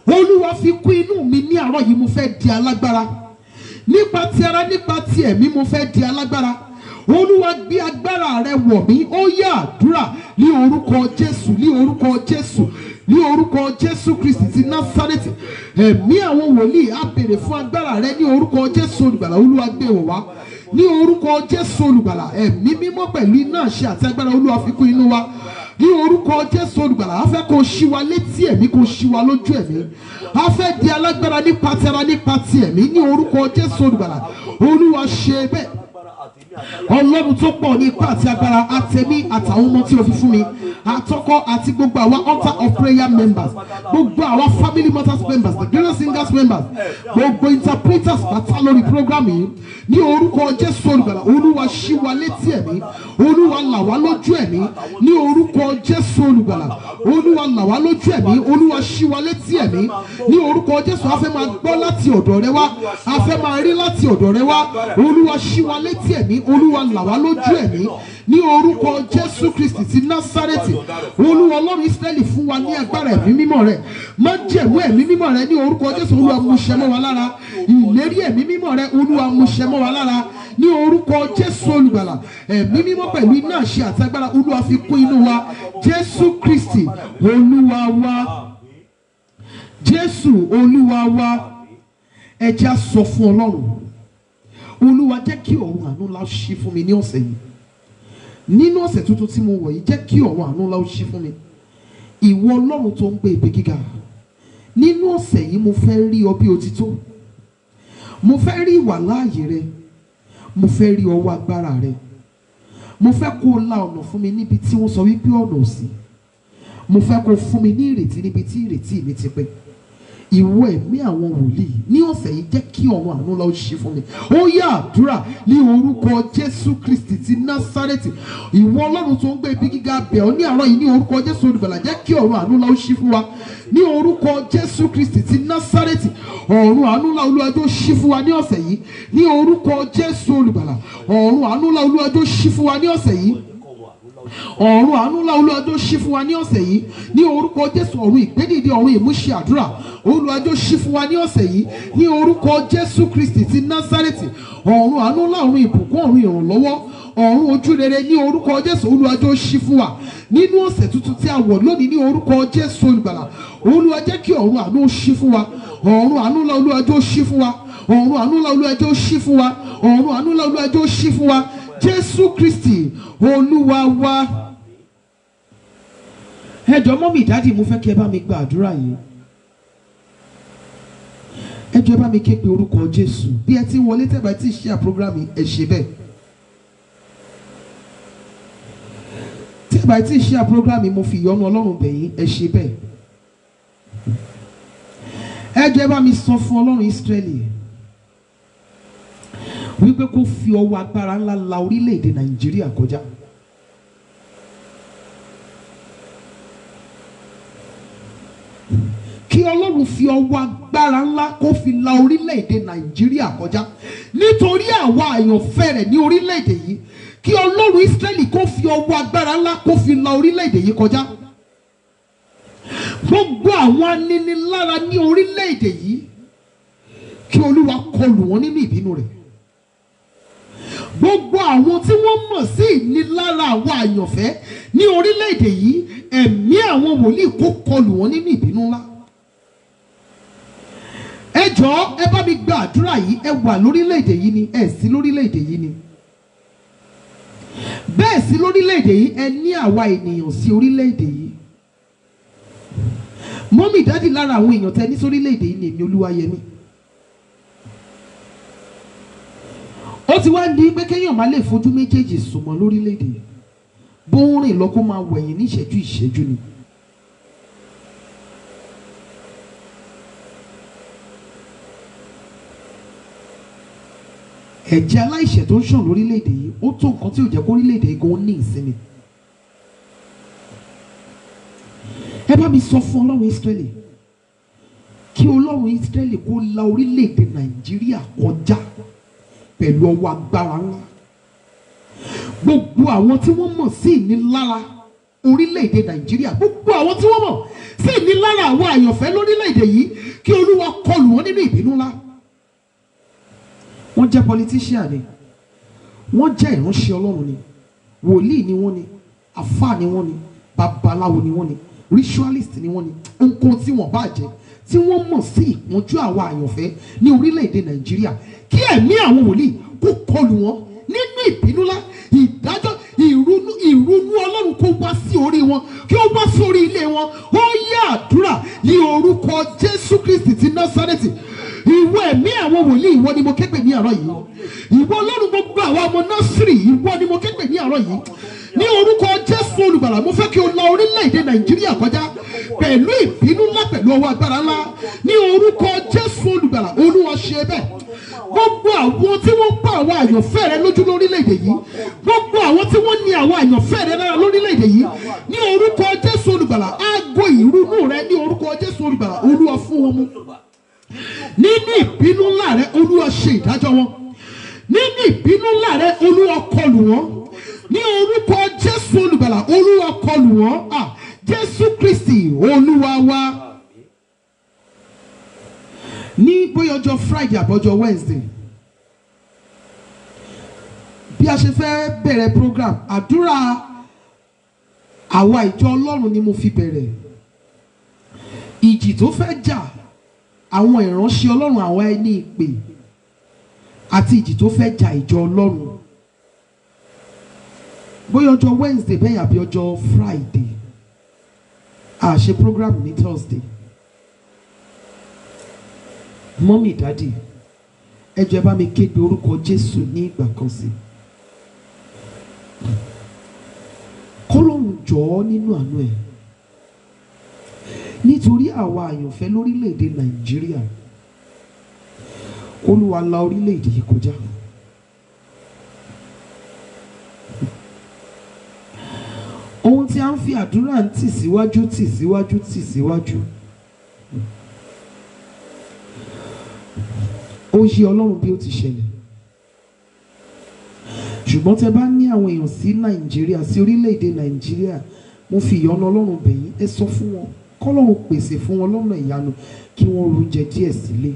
Olúwa fi kún inú mi ní àárọ̀ yìí. Mo fẹ́ di alágbára nípa ti ara, nípa ti ẹ̀mí. Mo fẹ́ di alágbára. Olúwa gbé agbára rẹ wọ̀ mí. Ó yá àdúrà ní orúkọ Jésù, ní orúkọ Jésù, ní orúkọ Jésù Kristi ti Násárẹ́tì. Ẹ̀mí àwọn wòlíì á béèrè fún agbára rẹ ní orúkọ Jésù olùgbàlà. Olúwa gbé wọ̀ wá ní orúkọ Jésù olùgbàlà. Ẹ̀mí mímọ́ pẹ̀lú iná àṣẹ àti agbára. Olúwa fi kún inú wa ní orúkọ Jésù olùgbàlà. A fẹ́ kó ṣí wa létí ẹ̀mí, kó ṣí wa lójú ẹ̀mí. A fẹ́ di alágbára nípa ti ara, nípa ti ẹ̀mí ní orúkọ Jésù olùgbàlà. Olúwa ṣe bẹ́ẹ̀. Ọlọ́run tó pọ̀ ní ipá àti agbára, àtẹ̀mí àtàwọn ọmọ tí o fi fún mi, àtọkọ àti gbogbo àwa altar of prayer members, gbogbo àwa family matters members, the glorious singers members, gbogbo interpreters pátá lórí program yìí ní orúkọ Jésù olùgbàlà. Olúwa ṣí wa létí ẹ̀mí. Olúwa là wá lójú ẹ̀mí ní orúkọ Jésù olùgbàlà. Olúwa là wá lójú ẹ̀mí. Olúwa ṣí wa létí ẹ̀mí ní orúkọ Jésù. A fẹ́ máa gbọ́ láti ọ̀dọ̀ rẹ wá, a fẹ́ máa rí láti ọ̀dọ̀ rẹ wá. Olúwa ṣí wa létí ẹ̀mí. Olúwa là wá lójú ẹ̀mí ní orúkọ Jésù Kristi ti Násárẹ́tì. Olúwa Ọlọ́run Ísírẹ́lì fún wa ní agbára ẹ̀mí mímọ́ rẹ̀. Májẹ̀mú ẹ̀mí mímọ́ rẹ̀ ní orúkọ Jésù. Olúwa mú ṣẹ mọ́ wa lára. Ìlérí ẹ̀mí mímọ́ rẹ̀, Olúwa mú ṣẹ mọ́ wa lára ní orúkọ Jésù olùgbàlà. Ẹ̀mí mímọ́ pẹ̀lú iná àṣẹ àti agbára. Olúwa fi kún inú wa. Jésù Kristi Olúwa wa. Jésù Olúwa wa. Ẹ jẹ́ á sọ fún Ọlọ́run. Olúwa, jẹ́ kí ọ̀run àánú ńlá ṣí fún mi ní ọ̀sẹ̀ yìí. Nínú ọ̀sẹ̀ tuntun tí mo wọ̀ yìí, jẹ́ kí ọ̀run àánú ńlá ṣí fún mi. Ìwọ Ọlọ́run tó ń gbé ibi gíga. Nínú ọ̀sẹ̀ yìí mo fẹ́ rí ọ bí o ti tó. Mo fẹ́ rí ìwà láàyè rẹ. Mo fẹ́ rí ọwọ́ agbára rẹ. Mo fẹ́ kó o la ọ̀nà fún mi níbi tí wọ́n sọ wípé ọ̀nà ò sí. Mo fẹ́ kó o fún mi ní ìrètí níbi tí ìrètí mi ti pẹ́. ìwọ ẹ̀mí àwọn wòlíì ní ọ̀sẹ̀ yìí jẹ́ kí ọ̀run àánú lọ ṣí fún mi. Ó yá àdúrà ní orúkọ Jésù Kristi ti Násárẹ́tì. Ìwọ Ọlọ́run tó ń gbé ibi gíga bẹ̀ ọ́ ní àárọ̀ yìí ní orúkọ Jésù olùgbàlà jẹ́ kí ọ̀run àánú lọ ṣí fún wa ní orúkọ Jésù Kristi ti Násárẹ́tì. ọ̀run àánú ńlá Olúwa jọ̀ọ́ ṣí fún wa ní ọ̀sẹ̀ yìí ní orúkọ Jésù olùgbàlà. ọ̀run àánú ńlá Olúwa jọ̀ọ́ ṣí fún wa ní ọ̀sẹ̀ yìí. ọ̀run àánú ńlá Olúwa jọ̀ọ́ ṣí fún wa ní ọ̀sẹ̀ yìí ní orúkọ Jésù. ọ̀run ìgbédìde, ọ̀run ìmúṣẹ àdúrà Olúwa jọ̀ọ́ ṣí fún wa ní ọ̀sẹ̀ yìí ní orúkọ Jésù Kristi ti Násárẹ́tì. ọ̀run àánú ńlá, ọ̀run ìbùkún, ọ̀run ìrànlọ́wọ́, ọ̀run ojú rere ní orúkọ Jésù Olúwa jọ̀ọ́ ṣí fún wa nínú ọ̀sẹ̀ tuntun tí a wọ̀ lónìí ní orúkọ Jésù olùgbàlà. Olúwa jẹ́ kí ọ̀run àánú ṣí fún wa. ọ̀run àánú ńlá Olúwa jọ̀ọ́ ṣí fún wa. ọ̀run àánú ńlá Olúwa jọ̀ọ́ ṣí fún wa. ọ̀run àánú ńlá Olúwa jọ̀ọ́ ṣí fún wa. Jésù Kristi Olúwa wa. Ẹ jọ̀ọ́ mọ́mì dádì, mo fẹ́ kí ẹ bá mi gba àdúrà yìí. Ẹ jọ̀ọ́ ẹ bá mi ké pe orúkọ Jésù. Bí ẹ ti wọlé tẹ́ bá ti share program ẹ ṣe bẹ́ẹ̀. Tẹ́ bá ti share program mo fi ìyọ́nú Ọlọ́run bẹ̀ yín, ẹ ṣe bẹ́ẹ̀. Ẹ jọ̀ọ́ ẹ bá mi sọ fún Ọlọ́run Ísírẹ́lì wípé kó fi ọwọ́ agbára ńlá la orílẹ̀-èdè Nàìjíríà kọjá. Kí Ọlọ́run fi ọwọ́ agbára ńlá kó fi la orílẹ̀-èdè Nàìjíríà kọjá nítorí àwa àyànfẹ́ rẹ̀ ní orílẹ̀-èdè yìí. Kí Ọlọ́run Ísírẹ́lì kó fi ọwọ́ agbára ńlá kó fi la orílẹ̀-èdè yìí kọjá. Gbogbo àwọn aninilára ní orílẹ̀-èdè yìí kí Olúwa kọlù wọn nínú ìbínú rẹ̀. Gbogbo àwọn tí wọ́n mọ̀ sí ìnilára àwọn àyànfẹ́ ní orílẹ̀-èdè yìí, ẹ̀mí àwọn wòlíì kó kọlù wọn nínú ìbínú ńlá. Ẹ jọ̀ọ́ ẹ bá mi gba àdúrà yìí. Ẹ wà lórílẹ̀-èdè yìí ni, ẹ sí lórílẹ̀-èdè yìí ni. Bẹ́ẹ̀ sí lórílẹ̀-èdè yìí, ẹ ní àwa ènìyàn sí orílẹ̀-èdè yìí. Mọ́mì dádì, lára àwọn èèyàn tẹ ní sórílẹ̀-èdè yìí ni èmi Olúwayẹmí. Ó ti wá ń di pé kéèyàn má lè fojú méjèèjì sùnmọ́ lórílẹ̀-èdè yìí. Bó ń rìn lọ kó máa wẹ̀yìn ní ìṣẹ́jú ìṣẹ́jú ni. Ẹ̀jẹ̀ aláìṣẹ̀ tó ń ṣàn lórílẹ̀-èdè yìí ó tó nǹkan tí ò jẹ́ kó orílẹ̀-èdè yìí gan ní ìsinmi. Ẹ bá mi sọ fún Ọlọ́run Ísírẹ́lì kí Ọlọ́run Ísírẹ́lì kó la orílẹ̀-èdè Nàìjíríà kọjá pẹ̀lú ọwọ́ agbára ńlá. Gbogbo àwọn tí wọ́n mọ̀ sí ìnilára orílẹ̀-èdè Nàìjíríà, gbogbo àwọn tí wọ́n mọ̀ sí ìnilára àwọn àyànfẹ́ lórílẹ̀-èdè yìí kí Olúwa kọlù wọn nínú ìbínú ńlá. Wọ́n jẹ́ politician ni, wọ́n jẹ́ ìránṣẹ́ Ọlọ́run ni, wòlíì ni wọ́n ni, àfáà ni wọ́n ni, babaláwo ni wọ́n ni, ritualist ni wọ́n ni, ohunkóhun tí wọ́n bá jẹ́ tí wọ́n mọ̀ sí ìpọ́njú àwọn àyànfẹ́ ní orílẹ̀-èdè Nàìjíríà kí ẹ̀mí àwọn wòlíì kó kọlù wọn nínú ìbínú ńlá. Ìdájọ́ ìrunú Ọlọ́run kó wá sí orí wọn, kí ó wá sórí ilé wọn. Ó yá àdúrà ní orúkọ Jésù Kristi ti Násárẹ́tì. Ìwọ ẹ̀mí àwọn wòlíì, ìwọ ni mo ké pè ní àárọ̀ yìí. Ìwọ Ọlọ́run gbogbo àwọn ọmọ Násírì, ìwọ ni mo ké pè ní àárọ̀ yìí. Ní orúkọ Jésù olùgbàlà, mo fẹ́ kí o la orílẹ̀-èdè Nàìjíríà kọjá pẹ̀lú ìbínú ńlá, pẹ̀lú ọwọ́ agbára ńlá. Ní orúkọ Jésù olùgbàlà, Olúwa ṣe bẹ́ẹ̀. Gbogbo àwọn tí wọ́n pa àwọn àyànfẹ́ rẹ lójú lórílẹ̀-èdè yìí, gbogbo àwọn tí wọ́n ní àwọn àyànfẹ́ rẹ lára lórílẹ̀-èdè yìí, ní orúkọ Jésù olùgbàlà, aago ìrunú rẹ ní orúkọ Jésù olùgbàlà, Olúwa fún wọn mú. Nínú ìbínú ńlá rẹ, Olúwa ṣe ìdájọ́ wọn. Nínú ìbínú ńlá rẹ, Olúwa kọlù wọn. Ní orúkọ Jésù olùgbàlà, Olúwa kọlù wọn. Jésù Kristi Olúwa wa. Ní bóyá ọjọ́ Friday àbọ̀jọ́ Wednesday, bí a ṣe fẹ́ bẹ̀rẹ̀ program, àdúrà àwa ìjọ Ọlọ́run ni mo fi bẹ̀rẹ̀. Ìjì tó fẹ́ jà àwọn ìránṣẹ́ Ọlọ́run, àwọn ẹni ìpè, àti ìjì tó fẹ́ jà ìjọ Ọlọ́run. Bóyá ọjọ́ Wednesday bẹ́ẹ̀ àbí ọjọ́ Friday, a ṣe program ní Thursday. Mọ́mì dádì, ẹ jọ̀ọ́ ẹ bá mi ké pe orúkọ Jésù ní ìgbà kan sí. Kọ́lọ́run jọ̀ọ́ nínú àánú ẹ̀ nítorí àwa àyànfẹ́ lórílẹ̀‐èdè Nàìjíríà, Olúwa la orílẹ̀‐èdè yìí kọjá. Ohun tí a ń fi àdúrà ń tì síwájú ó yé Ọlọ́run bí ó ti ṣẹlẹ̀. Ṣùgbọ́n tẹ́ bá ní àwọn èèyàn sí Nàìjíríà, sí orílẹ̀‐èdè Nàìjíríà, mo fi ìyọ́nú Ọlọ́run bẹ̀ yín, ẹ sọ fún wọn k'Ọlọ́run pèsè fún wọn lọ́nà ìyanu kí wọ́n ro oúnjẹ díẹ̀ sílé.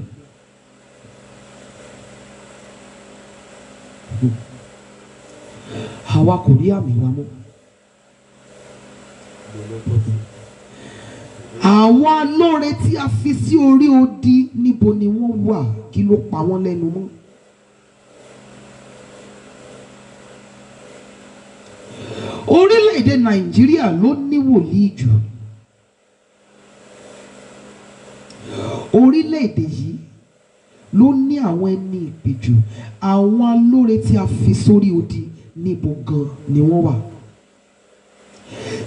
Àwa kò rí àmì wa mọ́. Àwọn alóore tí a fi sí orí odi, níbo ni wọ́n wà? Kí ló pa wọ́n lẹ́nu mọ́? Orílẹ̀-èdè Nàìjíríà ló ní wòlíì jù. Orílẹ̀-èdè yìí ló ní àwọn ẹni ìpè jù. Àwọn alóore tí a fi sórí odi, níbo gan ni wọ́n wà?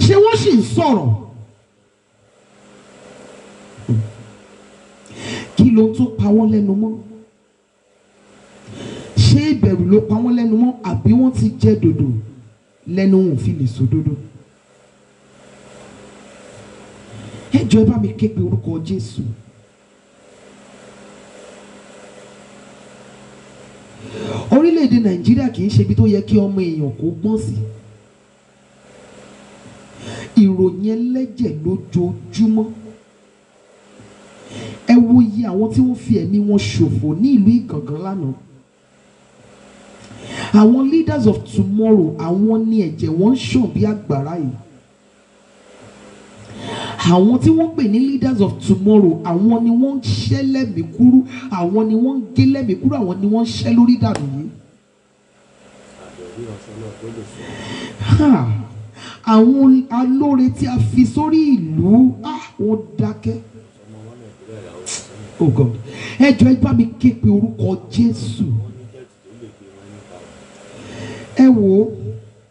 Ṣé wọ́n sì ń sọ̀rọ̀? Kí ló tó pa wọ́n lẹ́nu mọ́? Ṣé ìbẹ̀rù ló pa wọ́n lẹ́nu mọ́, àbí wọ́n ti jẹ́ dòdò lẹ́nu wọn ò fi lè sòdodo? Ẹ jọ̀ọ́ ẹ bá mi ké pe orúkọ Jésù. Orílẹ̀-èdè Nàìjíríà kì í ṣe ibi tó yẹ kí ọmọ èèyàn kó gbọ́n sí. Ìròyìn ẹlẹ́jẹ̀ lójoojúmọ́. Ẹ wo iye àwọn tí wọ́n fi ẹ̀mí wọn ṣòfò ní ìlú Ìgàngán lánàá. Àwọn leaders of tomorrow, àwọn ni ẹ̀jẹ̀ wọn ń ṣàn bí àgbàrá yìí. Àwọn tí wọ́n pè ní leaders of tomorrow, àwọn ni wọ́n ń ṣẹ́ lẹ́mìí kúrú, àwọn ni wọ́n ń gé lẹ́mìí kúrú, àwọn ni wọ́n ń ṣẹ́ lórí dànù yìí. Àwọn alóore tí a fi sórí ìlú, wọ́n dákẹ́. Oh God, ẹ jọ̀ọ́ ẹ bá mi ké pe orúkọ Jésù. Ẹ wò ó,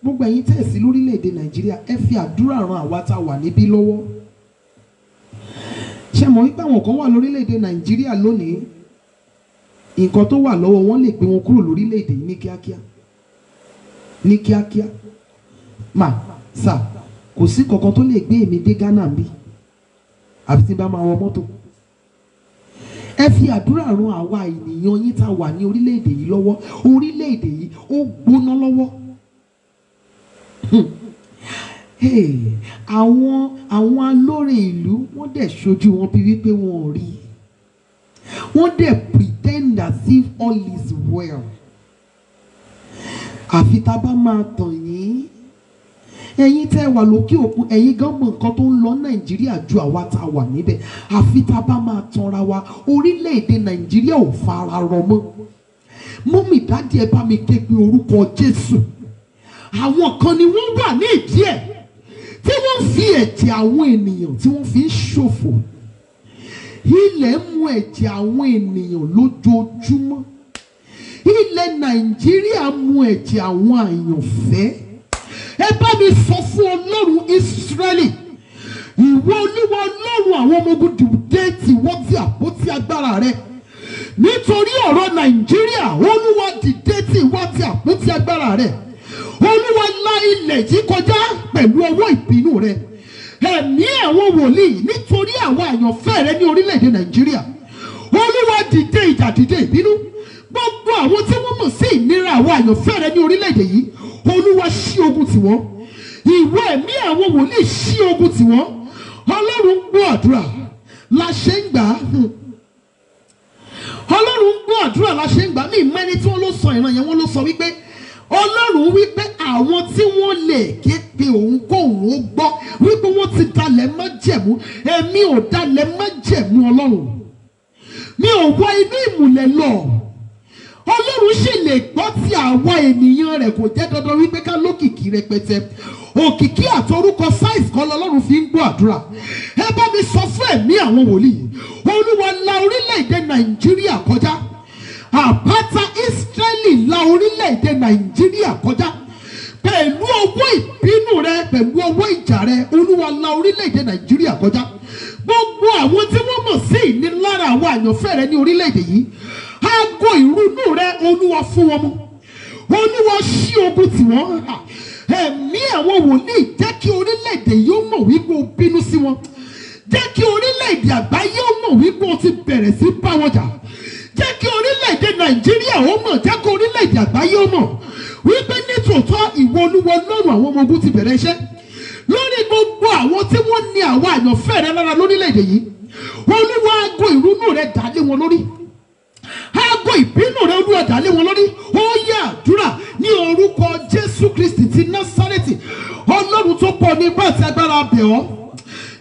gbogbo ẹ̀yin tẹ́ sí lórílẹ̀‐èdè Nàìjíríà, ẹ fi àdúrà ran àwa tá a wà níbí lọ́wọ́. Ṣé mọ̀ wípé àwọn kan wà lórílẹ̀‐èdè Nàìjíríà lónìí, nǹkan tó wà lọ́wọ́ wọn lè gbé wọn kúrò lórílẹ̀‐èdè yìí ní kíákíá. Kò sí kankan tó lè gbé èmi dé Ghana bí, àbí tí bá máa wọ mọ́tò. Ẹ fi àdúrà ran àwa ènìyàn yín tá a wà ní orílẹ̀-èdè yìí lọ́wọ́. Orílẹ̀-èdè yìí ó gbóná lọ́wọ́. Àwọn alóore ìlú wọ́n dẹ̀ ṣojú wọn bí wípé wọn ò rí. Wọ́n dẹ̀ pretend as if all is well. Àfi tá a bá máa tàn yín. Ẹ̀yin tẹ́ wà lókè òkun, ẹ̀yin gan mọ̀ nǹkan tó ń lọ Nàìjíríà ju àwa tá a wà níbẹ̀. Àfi tá a bá máa tanra wa, orílẹ̀-èdè Nàìjíríà ò fara rọ mọ́. Mọ́mì dádì ẹ bá mi ké pe orúkọ Jésù. Àwọn kan ni wọ́n wà ní ìdí ẹ̀, tí wọ́n fi ẹ̀jẹ̀ àwọn ènìyàn tí wọ́n fi ń ṣòfò. Ilẹ̀ mu ẹ̀jẹ̀ àwọn ènìyàn lójoojúmọ́. Ilẹ̀ Nàìjíríà mu ẹ̀jẹ̀ àwọn àyànfẹ́. Ẹ bá mi sọ fún Ọlọ́run Ísírẹ́lì, ìwọ Olúwa Ọlọ́run àwọn ọmọ ogun dìde tìwọ́ tí àpótí agbára rẹ. Nítorí ọ̀rọ̀ Nàìjíríà, Olúwa dìde tìwọ́ tí àpótí agbára rẹ. Olúwa la ilẹ̀ yìí kọjá pẹ̀lú ọwọ́ ìbínú rẹ. Ẹ̀mí àwọn wòlíì, nítorí àwọn àyànfẹ́ rẹ ní orílẹ̀-èdè Nàìjíríà. Olúwa dìde ìjà, dìde ìbínú. Gbogbo àwọn tí wọ́n mọ̀ sí ìnira àwọn àyànfẹ́ rẹ ní orílẹ̀-èdè yìí, Olúwa ṣí ogun tì wọ́n. Ìwọ ẹ̀mí àwọn wòlíì ṣí ogun tì wọ́n. Ọlọ́run gbọ́ àdúrà la ṣe ń gbà. Ọlọ́run gbọ́ àdúrà la ṣe ń gbà. Ní ìmẹ́ni tí wọ́n ló sọ ìran yẹn, wọ́n ló sọ wípé Ọlọ́run wípé àwọn tí wọ́n lè ké pe òun kó òun ó gbọ́, wípé wọ́n ti dalẹ̀ májẹ̀mú. Èmi ò dalẹ̀ májẹ̀mú Ọlọ́run. Mi ò wọ inú ìmùlẹ̀ lọ. Ọlọ́run sì lè gbọ́ tí àwa ènìyàn rẹ̀, kò jẹ́ dandan wípé ká lókìkí rẹpẹtẹ. Òkìkí àtorúkọ sáìsì kan lọ́lọ́run fi ń gbọ́ àdúrà. Ẹ bá mi sọ fún ẹ̀mí àwọn wòlíì, Olúwa la orílẹ̀-èdè Nàìjíríà kọjá. Àpáta Ísírẹ́lì la orílẹ̀-èdè Nàìjíríà kọjá pẹ̀lú ọwọ́ ìbínú rẹ, pẹ̀lú ọwọ́ ìjà rẹ, Olúwa la orílẹ̀-èdè Nàìjíríà kọjá. Gbogbo àwọn tí wọ́n mọ̀ sí ìnilára àwọn àyànfẹ́ rẹ ní orílẹ̀-èdè yìí, aago ìrunú rẹ Olúwa fún wọn mú. Olúwa ṣí ogun tì wọ́n. Ẹ̀mí àwọn wòlíì jẹ́ kí orílẹ̀-èdè yìí ó mọ̀ wípé o bínú sí wọn. Jẹ́ kí orílẹ̀-èdè àgbáyé ó mọ̀ wípé o ti bẹ̀rẹ̀ sí bá wọn jà. Jẹ́ kí orílẹ̀-èdè Nàìjíríà ó mọ̀, jẹ́ kí orílẹ̀-èdè àgbáyé ó mọ̀ wípé nítòótọ́ ìwọ Olúwa Ọlọ́run àwọn ọmọ ogun ti bẹ̀rẹ̀ iṣẹ́ lórí gbogbo àwọn tí wọ́n ní àwọn àyànfẹ́ rẹ lára lórílẹ̀-èdè yìí. Olúwa aago ìrunú rẹ dà lé wọn lórí, aago ìbínú rẹ Olúwa dà lé wọn lórí. Ó yá àdúrà ní orúkọ Jésù Kristi ti Násárẹ́tì, Ọlọ́run tó pọ̀ ní ipá àti agbára bẹ̀ ọ́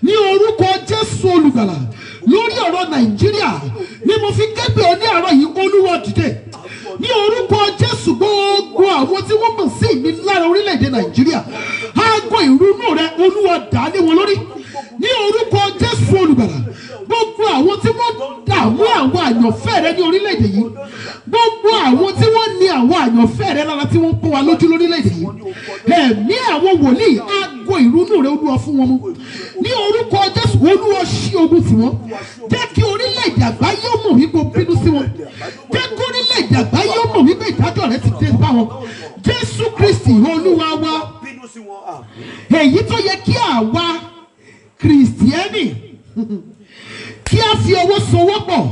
ní orúkọ Jésù olùgbàlà. Lórí ọ̀rọ̀ Nàìjíríà ni mo fi kẹ́pẹ́ ọ ní àárọ̀ yìí, Olúwa dìde ní orúkọ Jésù. Gbogbo àwọn tí wọ́n mọ̀ sí ìnilára orílẹ̀-èdè Nàìjíríà, aago ìrunú rẹ Olúwa dà lé wọn lórí ní orúkọ Jésù olùgbàlà. Gbogbo àwọn tí wọ́n dààmú àwọn àyànfẹ́ rẹ ní orílẹ̀-èdè yìí, gbogbo àwọn tí wọ́n ní àwọn àyànfẹ́ rẹ lára tí wọ́n kó wa lójú lórílẹ̀-èdè yìí, ẹ̀mí àwọn wòlíì aago ìrunú rẹ Olúwa fún wọn mú ní orúkọ Jésù. Olúwa ṣí ogun tì wọ́n. Jẹ́ kí orílẹ̀-èdè àgbáyé ó mọ̀ wípé o bínú sí wọn. Jẹ́ kí orílẹ̀-èdè àgbáyé ó mọ̀ wípé ìdájọ́ rẹ ti dé bá wọn. Jésù Kristi Olúwa wa. Èyí tó yẹ kí àwa Kìrìsìtẹ́nì kí a fi ọwọ́ sowọ́pọ̀,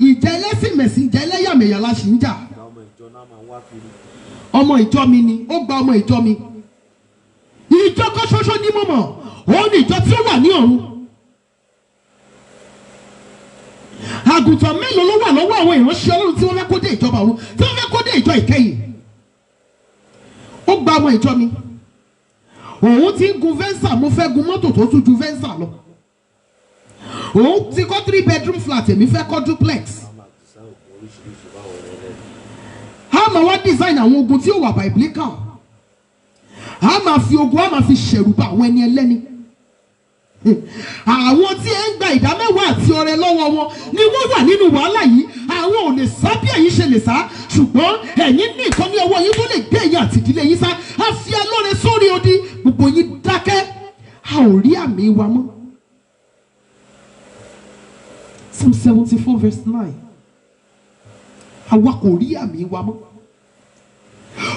ìjà ẹlẹ́sìn mẹ̀sìn, ìjà ẹlẹ́yàmẹ̀yà la ṣì ń jà. Ọmọ ìjọ mi ni, ó gba ọmọ ìjọ mi. Ìjọ kan ṣoṣo ní mo mọ̀, òun ni ìjọ tí ó wà ní ọ̀run. Àgùntàn mélòó ló wà lọ́wọ́ àwọn ìránṣẹ́ Ọlọ́run tí wọ́n fẹ́ kó dé ìjọba ọ̀run, tí wọ́n fẹ́ kó dé ìjọ ìkẹyìn? Ó gba ọmọ ìjọ mi. Òun ti ń gun Venza, mo fẹ́ gun mọ́tò tó tún ju Venza lọ. Òun ti kọ́ 3 bedroom flat, èmi fẹ́ kọ́ duplex. A máa wá design àwọn ogun tí ó wà biblical. A máa fi ogun, a máa fi ṣẹ̀rù bà àwọn ẹni ẹlẹ́ni. Àwọn tí ẹ ń gba ìdámẹ́wàá àti ọrẹ lọ́wọ́ wọn ni wọ́n wà nínú wàhálà yìí. Àwọn ò lè sá bí ẹ̀yin ṣe lè sá, ṣùgbọ́n ẹ̀yin ní nǹkan ní ọwọ́ yín tó lè gbé ẹ̀yin àti ìdílé yín sá. A fi alóore sórí odi, gbogbo yín dákẹ́, a ò rí àmì wa mọ́. Psalm 74 verse 9. Àwa kò rí àmì wa mọ́.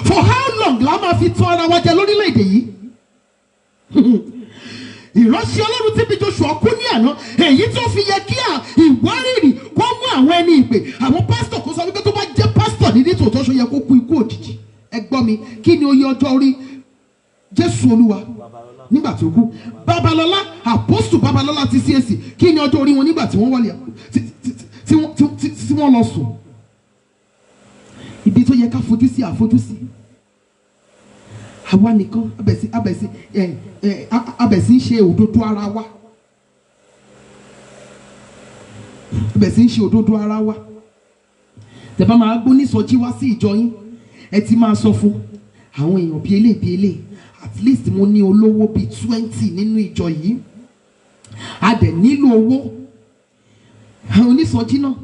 For how long la máa fi tọ́ ara wa jẹ lórílẹ̀‐èdè yìí? Ìránṣẹ́ Ọlọ́run tí bí Joshua kú ní àná, èyí tó fi yẹ kí ìwárìrì kó mú àwọn ẹni ìpè, àwọn pásítọ̀ kó sọ wípé tó bá jẹ́ pásítọ̀ ní nítòótọ́ ṣó yẹ kó kú ikú òjijì. Ẹ gbọ́ mi, kí ni oyè ọjọ́ orí Jésù Olúwa nígbà tí ó kú? Babalọ́lá, àpọ́sù Babalọ́lá ti CAC, kí ni ọjọ́ orí wọn nígbà tí wọ́n wọlé tí wọ́n lọ sùn? Ibi tó yẹ ká fojú sí àfojú sí. Àwa nìkan abẹ̀sí ń ṣe òdodo ara wa. Abẹ̀sí ń ṣe òdodo ara wa. Tẹ́ bá máa gbó nísọjí wá sí ìjọ yín, ẹ ti máa sọ fún àwọn èèyàn bíi eléyìí, at least mo ní olówó bíi 20 nínú ìjọ yìí. A dẹ̀ nílò owó. Àwọn onísọjí náà,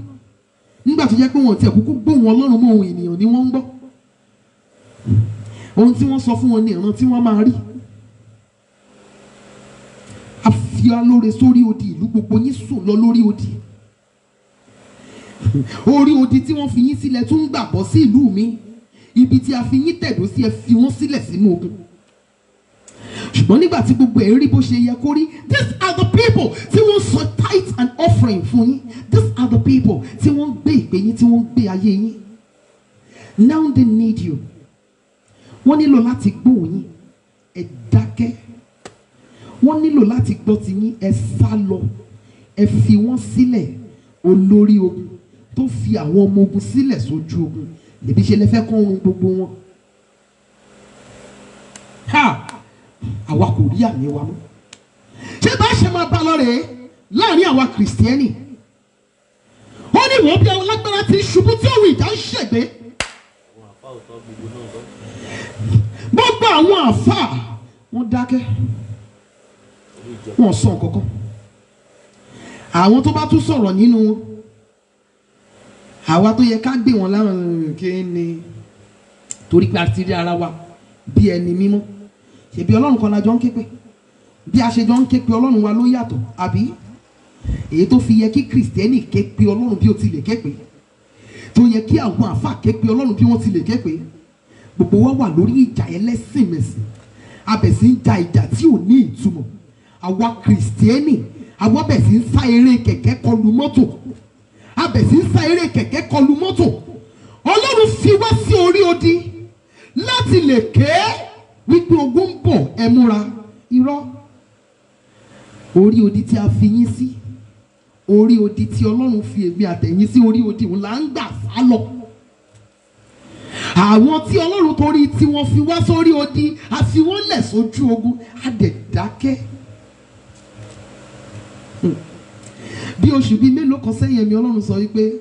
nígbà tó jẹ́ pé wọn ti ẹ̀kúkú gbóhùn Ọlọ́run mọ́ ohun ènìyàn ni wọ́n ń gbọ́. Ohun tí wọ́n sọ fún wọn ní ìran tí wọ́n máa rí. A fi alóore sórí odi, ìlú gbogbo yín sùn lọ lórí odi. Orí odi tí wọ́n fi yín sílẹ̀ tún ń gbàbọ́ sí ìlú mi. Ibi tí a fi yín tẹ̀dó sí, ẹ fi wọ́n sílẹ̀ sínú ogun. Ṣùgbọ́n nígbà tí gbogbo ẹ̀ rí bó ṣe yẹ kó rí, these are the people tí wọ́n sọ tithe and offering fún yín. These are the people tí wọ́n gbé ìpè yín, tí wọ́n gbé ayé yín. Now they need you. Wọ́n nílò láti gbọ́ yín, ẹ dákẹ́. Wọ́n nílò láti gbọ́ ti yín, ẹ sá lọ. Ẹ fi wọ́n sílẹ̀. Olórí ogun tó fi àwọn ọmọ ogun sílẹ̀ sójú ogun, lèbi ṣe lè fẹ́ kọ́ ohun gbogbo wọn. Àwa kò rí àmì wa mọ́. Ṣé bá ṣe máa bá lọ rèé láàrin àwa Kìrìsìtẹ́nì? Ó ní ìwọ̀n bí àwọn lágbára ti ṣubú tí òun ìjà ń ṣègbé. Gbogbo àwọn àfáà wọ́n dákẹ́, wọ́n sọ nǹkan kan. Àwọn tó bá tún sọ̀rọ̀ nínú wọn, àwa tó yẹ ká gbé wọn láwọn kéènì torí pé a ti rí ara wa bí ẹni mímọ́. Ṣebí Ọlọ́run kan la jọ ń ké pè, bí a ṣe jọ ń ké pè Ọlọ́run wa ló yàtọ̀, àbí? Èyí tó fi yẹ kí Kristẹni ké pè Ọlọ́run bí ó ti lè ké pè, tó yẹ kí àwọn àfáà ké pè Ọlọ́run bí wọ́n ti lè ké pè, gbogbo wa wà lórí ìjà ẹlẹ́sìn mẹ̀sìn, abẹ̀sí ń ja ìjà tí ò ní ìtumọ̀. Àwa Kristẹni, àwa bẹ̀sí ń sá eré kẹ̀kẹ́ kọlù mọ́tò, abẹ̀sí ń sá eré kẹ̀kẹ́ kọlù mọ́tò. Ọlọ́run fi wá sí orí odi láti lè ké wípé ogun ń bọ̀, ẹ múra. Irọ́. Orí odi tí a fi yín sí, orí odi tí Ọlọ́run fi èmi àtẹ̀yìn sí, orí odi òun là ń gbà sá lọ. Àwọn tí Ọlọ́run torí tí wọ́n fi wá sórí odi, a fi wọ́n lẹ̀ sójú ogun, a dẹ̀ dákẹ́. Bí oṣù bíi mélòó kan sẹ́yìn ẹ̀mí Ọlọ́run sọ wípé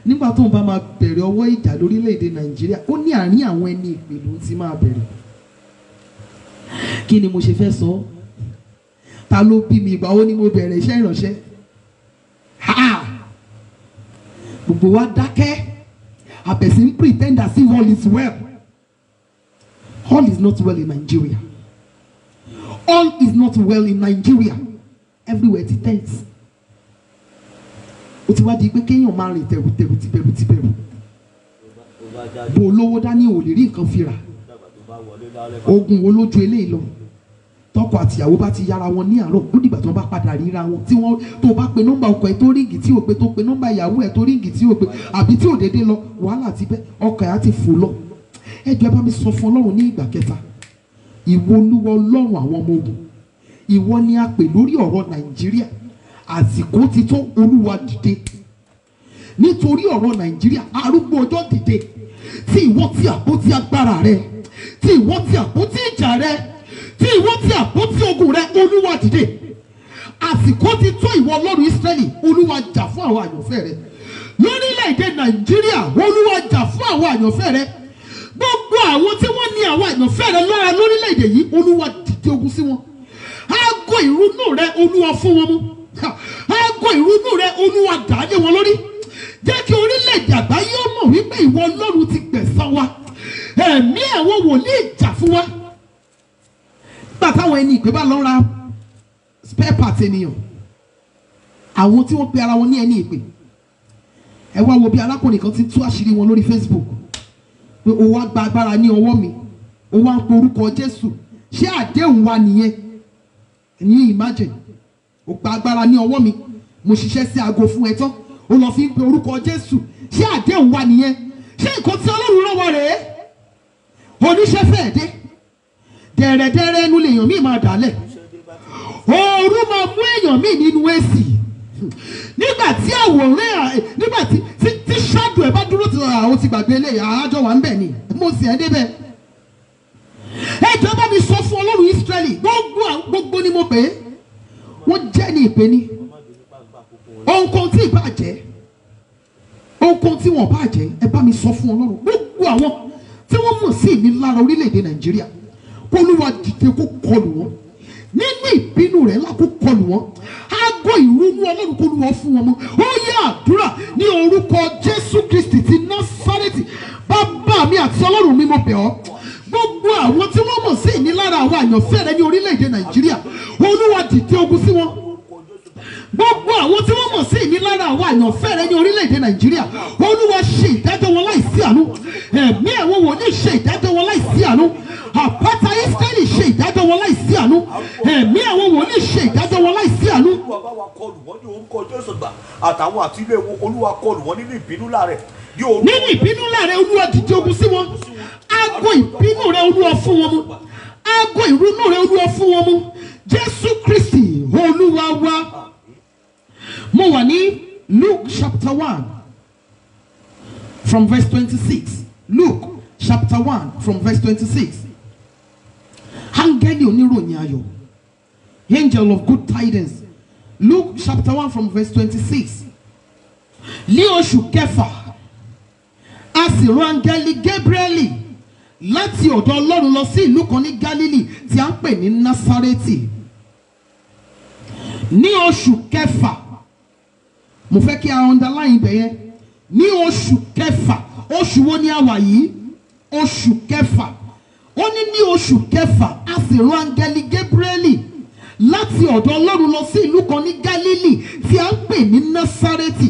nígbà tó ń bá máa bẹ̀rẹ̀ ọwọ́ ìjà lórílẹ̀‐èdè Nàìjíríà, ó ní àárín àwọn ẹni ìpè ló ti máa bẹ̀rẹ̀. Kí ni mo ṣe fẹ́ sọ? Ta ló bí mi? Ìgbà wo ni mo bẹ̀rẹ̀ iṣẹ́ ìránṣẹ́? Gbogbo wa dákẹ́, àbẹ̀sí ń pretend as if all is well. All is not well in Nigeria. All is not well in Nigeria. Everywhere ti tense. Ó ti wá di pé kéèyàn máa rìn tẹ̀rù tìbẹ̀rù. Bó olówó dání ò lè rí nǹkan fi rà. Ogun wo lójú eléyìí lọ? Tọkọ àtìyàwó bá ti yára wọn ní àárọ̀, ó dìgbà tí wọ́n bá padà ríra wọn, tí wọ́n tó bá pe nọ́mbà ọkọ ẹ̀ tó ríǹgì tí ò pé, tó pe nọ́mbà ìyàwó ẹ̀ tó ríǹgì tí ò pé, àbí tí ò dédé lọ, wàhálà ti bẹ́, ọkọ ẹ̀ á ti fò lọ. Ẹ jọ̀ọ́ ẹ bá mi sọ fún Ọlọ́run ní ìgbà kẹta, ìwọ Olúwa Ọlọ́run àwọn ọmọ ogun, ìwọ ni a pè lórí ọ̀rọ̀ Nàìjíríà. Àsìkò ti tó, Olúwa dìde nítorí ọ̀rọ̀ Nàìjíríà. Arúgbó ọjọ́ dìde, tí ìwọ ti àpótí agbára rẹ, tí ìwọ ti àpótí ìjà rẹ, tí ìwọ ti àpótí ogun rẹ, Olúwa dìde. Àsìkò ti tó, ìwọ Ọlọ́run Ísírẹ́lì, Olúwa jà fún àwọn àyànfẹ́ rẹ lórílẹ̀‐èdè Nàìjíríà. Olúwa jà fún àwọn àyànfẹ́ rẹ. Gbogbo àwọn tí wọ́n ní àwọn àyànfẹ́ rẹ lára lórílẹ̀‐èdè yìí, Olúwa dìde ogun sí wọn. Aago ìrunú rẹ, Olúwa fún wọn mú. Aago ìrunú rẹ, Olúwa dà lé wọn lórí. Jẹ́ kí orílẹ̀‐èdè àgbáyé ó mọ̀ wípé ìwọ Ọlọ́run ti gbẹ̀san wa. Ẹ̀mí àwọn wòlíì jà fún wa. Nígbà táwọn ẹni ìpè bá lọ ra spare part ènìyàn, àwọn tí wọ́n pe ara wọn ní ẹni ìpè, ẹ wá wo bí arákùnrin kan ti tú àṣírí wọn lórí Facebook pé ó wá gba agbára ní ọwọ́ mi, ó wá ń pe orúkọ Jésù. Ṣé àdéhùn wa nìyẹn? Ẹ̀yin imagine, ó gba agbára ní ọwọ́ mi, mo ṣiṣẹ́ sí aago fún ẹ tán, ó lọ fi ń pe orúkọ Jésù. Ṣé àdéhùn wa nìyẹn? Ṣé nǹkan tí Ọlọ́run rán wa rèé? Oníṣẹ́ fẹ́ẹ̀ dé, dẹ̀rẹ̀dẹ̀rẹ̀ ẹnu lèèyàn míì máa dálẹ̀, ooru máa mú èèyàn míì nínú èsì. Nígbà tí àwòrán, nígbà tí ṣáàdù ẹ bá dúró ti àwọn ti gbàgbé eléyìí, àájọ wà ń bẹ̀ ni, mo sì ẹ́ débẹ̀. Ẹ jọ̀ọ́ bá mi sọ fún Ọlọ́run Ísírẹ́lì, gbogbo ni mo pè é, wọ́n jẹ́ ní ìpè ní. Ohunkóhun tí ìbá jẹ́, ohunkóhun tí wọ́n bá jẹ́, ẹ bá mi sọ fún Ọlọ́run. Gbogbo àwọn tí wọ́n mọ̀ sí ìnilára orílẹ̀-èdè Nàìjíríà, kó Olúwa dìde kó kọlù wọn. Nínú ìbínú rẹ̀ ńlá kó kọlù wọn. Aago ìrunú Ọlọ́run kó Olúwa fún wọn mú. Ó yẹ àdúrà ní orúkọ Jésù Kristi ti Násárẹ́tì. Bàbá mi àti Ọlọ́run mi, mo bẹ̀ ọ́. Gbogbo àwọn tí wọ́n mọ̀ sí ìnilára àwọn àyànfẹ́ rẹ ní orílẹ̀-èdè Nàìjíríà, Olúwa dìde ogun sí wọn. Gbogbo àwọn tí wọ́n mọ̀ sí ìnilára àwọn àyànfẹ́ rẹ ní orílẹ̀-èdè Nàìjíríà, Olúwa ṣe ìdájọ́ wọn láìsí àánú. Ẹ̀mí àwọn wòlíì ṣe ìdájọ́ wọn láìsí àánú. Àpáta Ísírẹ́lì ṣe ìdájọ́ wọn láìsí àánú. Ẹ̀mí àwọn wòlíì ṣe ìdájọ́ wọn láìsí àánú. Olúwa bá wa kọlù wọ́n ní orúkọ Jésù gbà, àtàwọn àtìlé wọn, Olúwa kọlù wọ́n nínú ìbínú láàrẹ̀. Nínú ìbínú láàrẹ̀, Olúwa dìde ogun sí wọn. Aago ìbínú rẹ, Olúwa fún wọn mú. Aago ìrunú rẹ, Olúwa fún wọn mú. Jésù Kristi Olúwa wa. Mo wà ní Luke chapter 1 from verse 26. Luke chapter 1 from verse 26. Áńgẹ́lì oníròyìn ayọ̀, angel of good tidings. Luke chapter 1 from verse 26. Ní oṣù kẹfà, a sì rán áńgẹ́lì Gabrieli láti ọ̀dọ̀ Ọlọ́run lọ sí ìlú kan ní Gálílì tí a ń pè ní Násárẹ́tì. Ní oṣù kẹfà, mo fẹ́ kí a underline ibẹ̀ yẹn. Ní oṣù kẹfà, oṣù wo ni a wà yìí? Oṣù kẹfà, ó ní oṣù kẹfà a sì rán áńgẹ́lì Gabrieli láti ọ̀dọ̀ Ọlọ́run lọ sí ìlú kan ní Gálílì tí a ń pè ní Násárẹ́tì,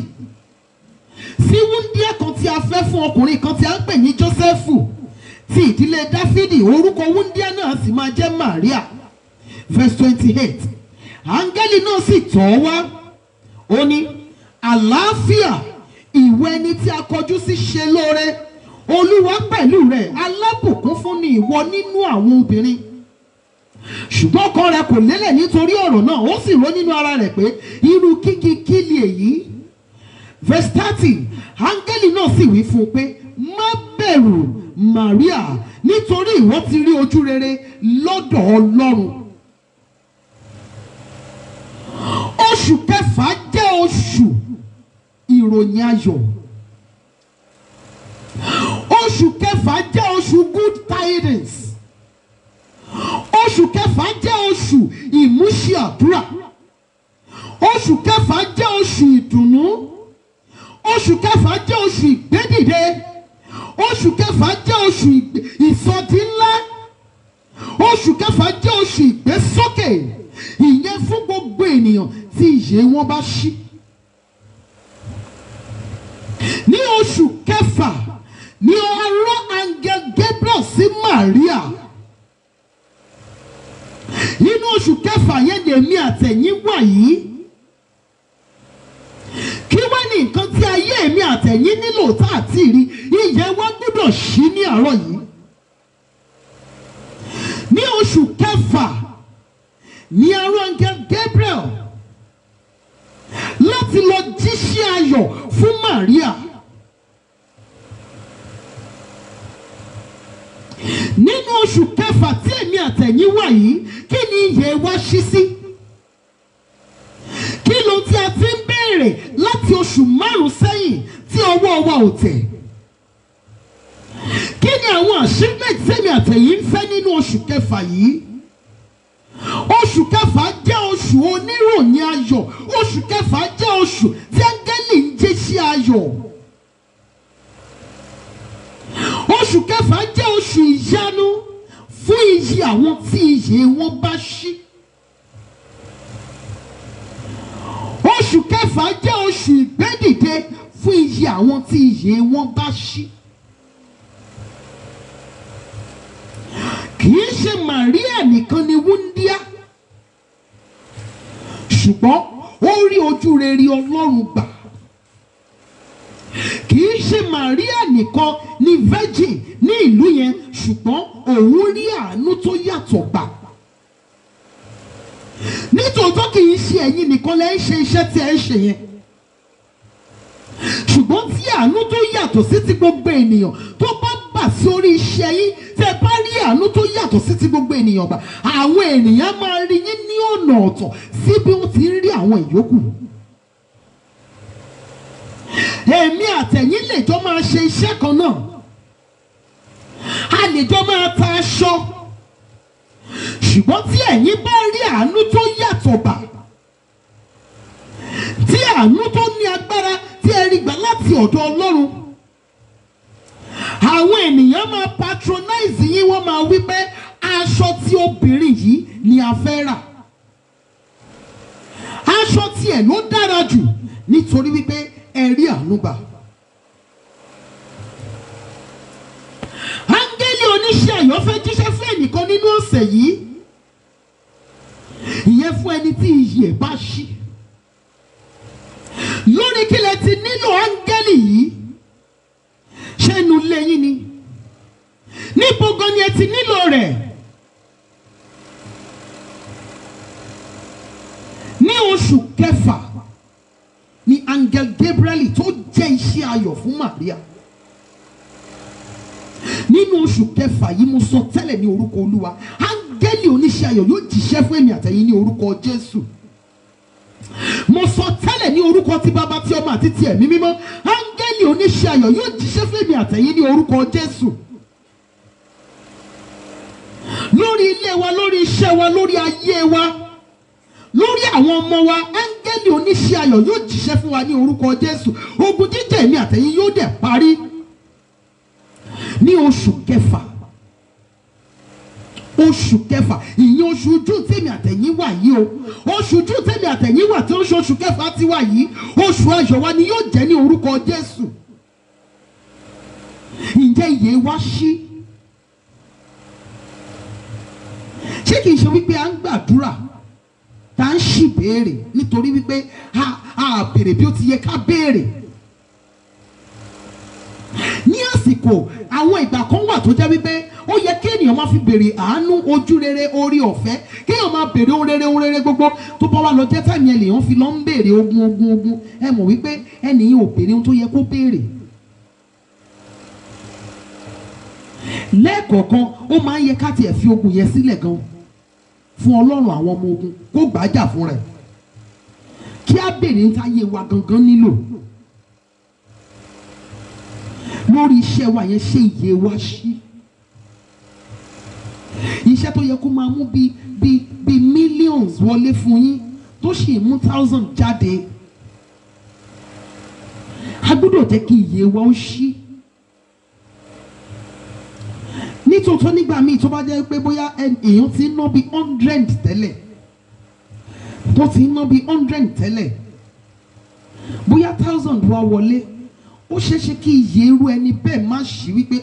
sí wúndíá kan tí a fẹ́ fún ọkùnrin kan tí a ń pè ní Jósẹ́fù ti ìdílé Dáfídì, orúkọ wúndíá náà sì máa jẹ́ Màríà. Verse 28, áńgẹ́lì náà sì tọ̀ wá, ó ní, àlàáfíà ìwọ ẹni tí a kọjú sí ṣe lóore, Olúwa pẹ̀lú rẹ̀, alábùkún fún ni ìwọ nínú àwọn obìnrin. Ṣùgbọ́n ọkọ rẹ̀ kò lélẹ̀ nítorí ọ̀rọ̀ náà, ó sì rò nínú ara rẹ̀ pé irú kíkí kí ni èyí. Verse 30, áńgẹ́lì náà sì wí fún un pé má bẹ̀rù Màríà, nítorí ìwọ ti rí ojú rere lọ́dọ̀ Ọlọ́run. Oṣù kẹfà jẹ́ oṣù ìròyìn ayọ̀. Oṣù kẹfà jẹ́ oṣù good tidings. Oṣù kẹfà jẹ́ oṣù ìmúṣẹ àdúrà. Oṣù kẹfà jẹ́ oṣù ìdùnnú. Oṣù kẹfà jẹ́ oṣù ìgbédìde. Oṣù kẹfà jẹ́ oṣù ìsọdi ńlá. Oṣù kẹfà jẹ́ oṣù ìgbésókè. Ìyẹn fún gbogbo ènìyàn tí ìyè wọn bá ṣí. Ní oṣù kẹfà ni ọ̀rọ̀ angel Gabriel sí Màríà. Nínú oṣù kẹfà yẹn lèmi àtẹ̀yìn wà yìí. Kí wá ní nǹkan tí ayé èmi àtẹ̀yìn nílò tá àti rí, ìyè wa gbọ́dọ̀ ṣí ní àárọ̀ yìí. Ní oṣù kẹfà ni ọ̀rọ̀ angel Gabriel láti lọ jíṣẹ́ ayọ̀ fún Màríà. Nínú oṣù kẹfà tí èmi àtẹ̀yìn wà yìí, kí ni ìyè wa ṣí sí? Kí ló tí a ti ń béèrè láti oṣù 5 sẹ́yìn tí ọwọ́ wa ò tẹ̀? Kí ni àwọn achievement tí èmi àtẹ̀yìn ń fẹ́ nínú oṣù kẹfà yìí? Oṣù kẹfà jẹ́ oṣù oníròyìn ayọ̀. Oṣù kẹfà jẹ́ oṣù tí áńgẹ́lì ń jíṣẹ́ ayọ̀. Oṣù kẹfà jẹ́ oṣù ìyanu fún iyì àwọn tí iyè wọn bá ṣí. Oṣù kẹfà jẹ́ oṣù ìgbédìde fún iyì àwọn tí iyè wọn bá ṣí. Kì í ṣe Màríà nìkan ni wúndíá, ṣùgbọ́n ó rí ojú rere Ọlọ́run gbà. Kì í ṣe Màríà nìkan ni virgin ní ìlú yẹn, ṣùgbọ́n òun rí àánú tó yàtọ̀ gbà. Nítòótọ́ kì í ṣe ẹ̀yin nìkan lẹ́ ń ṣe iṣẹ́ tí ẹ ń ṣe yẹn, ṣùgbọ́n tí àánú tó yàtọ̀ sí ti gbogbo ènìyàn tó bá bà sí orí iṣẹ́ yín, tẹ́ bá rí àánú tó yàtọ̀ sí ti gbogbo ènìyàn gbà, àwọn ènìyàn máa rí yín ní ọ̀nà ọ̀tọ̀ sí bí wọ́n ti ń rí àwọn ìyókù. Èmi àtẹ̀yìn lè jọ máa ṣe iṣẹ́ kan náà, a lè jọ máa ta aṣọ, ṣùgbọ́n tí ẹ̀yin bá rí àánú tó yàtọ̀ gbà, tí àánú tó ní agbára tí ẹ rí gbà láti ọ̀dọ̀ Ọlọ́run, àwọn ènìyàn máa patronize yín, wọ́n máa wí pé aṣọ tí obìnrin yìí ni a fẹ́ rà, aṣọ tiẹ̀ ló dára jù, nítorí wípé ẹ rí àánú gbà. Áńgẹ́lì oníṣẹ́ ayọ̀ fẹ́ jíṣẹ́ fún ẹnìkan nínú ọ̀sẹ̀ yìí, ìyẹn fún ẹni tí iyì ẹ̀ bá ṣí. Lórí kí lẹ ti nílò áńgẹ́lì yìí? Ṣé inú ilé yín ni? Níbo gan ni ẹ ti nílò rẹ̀? Ní oṣù kẹfà ni angel Gabriel tó jẹ́ iṣẹ́ ayọ̀ fún Màríà. Nínú oṣù kẹfà yìí mo sọ tẹ́lẹ̀ ní orúkọ Olúwa, áńgẹ́lì oníṣẹ́ ayọ̀ yóò jíṣẹ́ fún èmi àtẹ̀yin ní orúkọ Jésù. Mo sọ tẹ́lẹ̀ ní orúkọ ti Bàbá, ti Ọmọ àti ti Ẹ̀mí Mímọ́, áńgẹ́lì oníṣẹ́ ayọ̀ yóò jíṣẹ́ fún èmi àtẹ̀yin ní orúkọ Jésù. Lórí ilé wa, lórí iṣẹ́ wa, lórí ayé wa, lórí àwọn ọmọ wa, áńgẹ́lì oníṣẹ́ ayọ̀ yóò jíṣẹ́ fún wa ní orúkọ Jésù. Ogun jíjà èmi àtẹ̀yin yóò dẹ̀ parí ní oṣù kẹfà. oṣù kẹfà, ìyẹn oṣù Júù tèmi àtẹ̀yìn wà yìí o. Oṣù Júù tèmi àtẹ̀yìn wà tí ó ṣe oṣù kẹfà ti wà yìí, oṣù ayọ̀ wa ni yóò jẹ́ ní orúkọ Jésù. Ǹjẹ́ ìyè wa ṣí? Ṣé kìí ṣe wípé à ń gbàdúrà tá à ń ṣì béèrè nítorí wípé a béèrè bí ó ti yẹ ká béèrè? Ní àsìkò àwọn ìgbà kan wà tó jẹ́ wípé ó yẹ kí ènìyàn máa fi béèrè àánú, ojú rere, orí ọ̀fẹ́, kí èèyàn máa béèrè ohun rere gbogbo. Tó bá wà lọ jẹ́ táìmì ẹ̀ lèèyàn fi lọ ń béèrè ogun. Ẹ mọ̀ wípé ẹnìyàn ò béèrè ohun tó yẹ kó béèrè. Lẹ́ẹ̀kọ̀ọ̀kan ó máa ń yẹ ká tiẹ̀ fi ogun yẹn sílẹ̀ gan fún Ọlọ́run àwọn ọmọ ogun kó gbàjà fún rẹ̀, kí á béèrè ní táyé wa gangan nílò lórí iṣẹ́ wa yẹn. Ṣé ìyè wa ṣí? Iṣẹ́ tó yẹ kó máa mú bí millions wọlé fún yín tó sì mú 1000 jáde, a gbọ́dọ̀ jẹ́ kí ìyè wa ó ṣí. Nítòótọ́ nígbà míì tó bá jẹ́ pé bóyá èèyàn ti ń ná bí 100 tẹ́lẹ̀, tó ti ń ná bí 100 tẹ́lẹ̀, bóyá 1000 wá wọlé, ó ṣeéṣe kí iye irú ẹni bẹ́ẹ̀ má ṣí wípé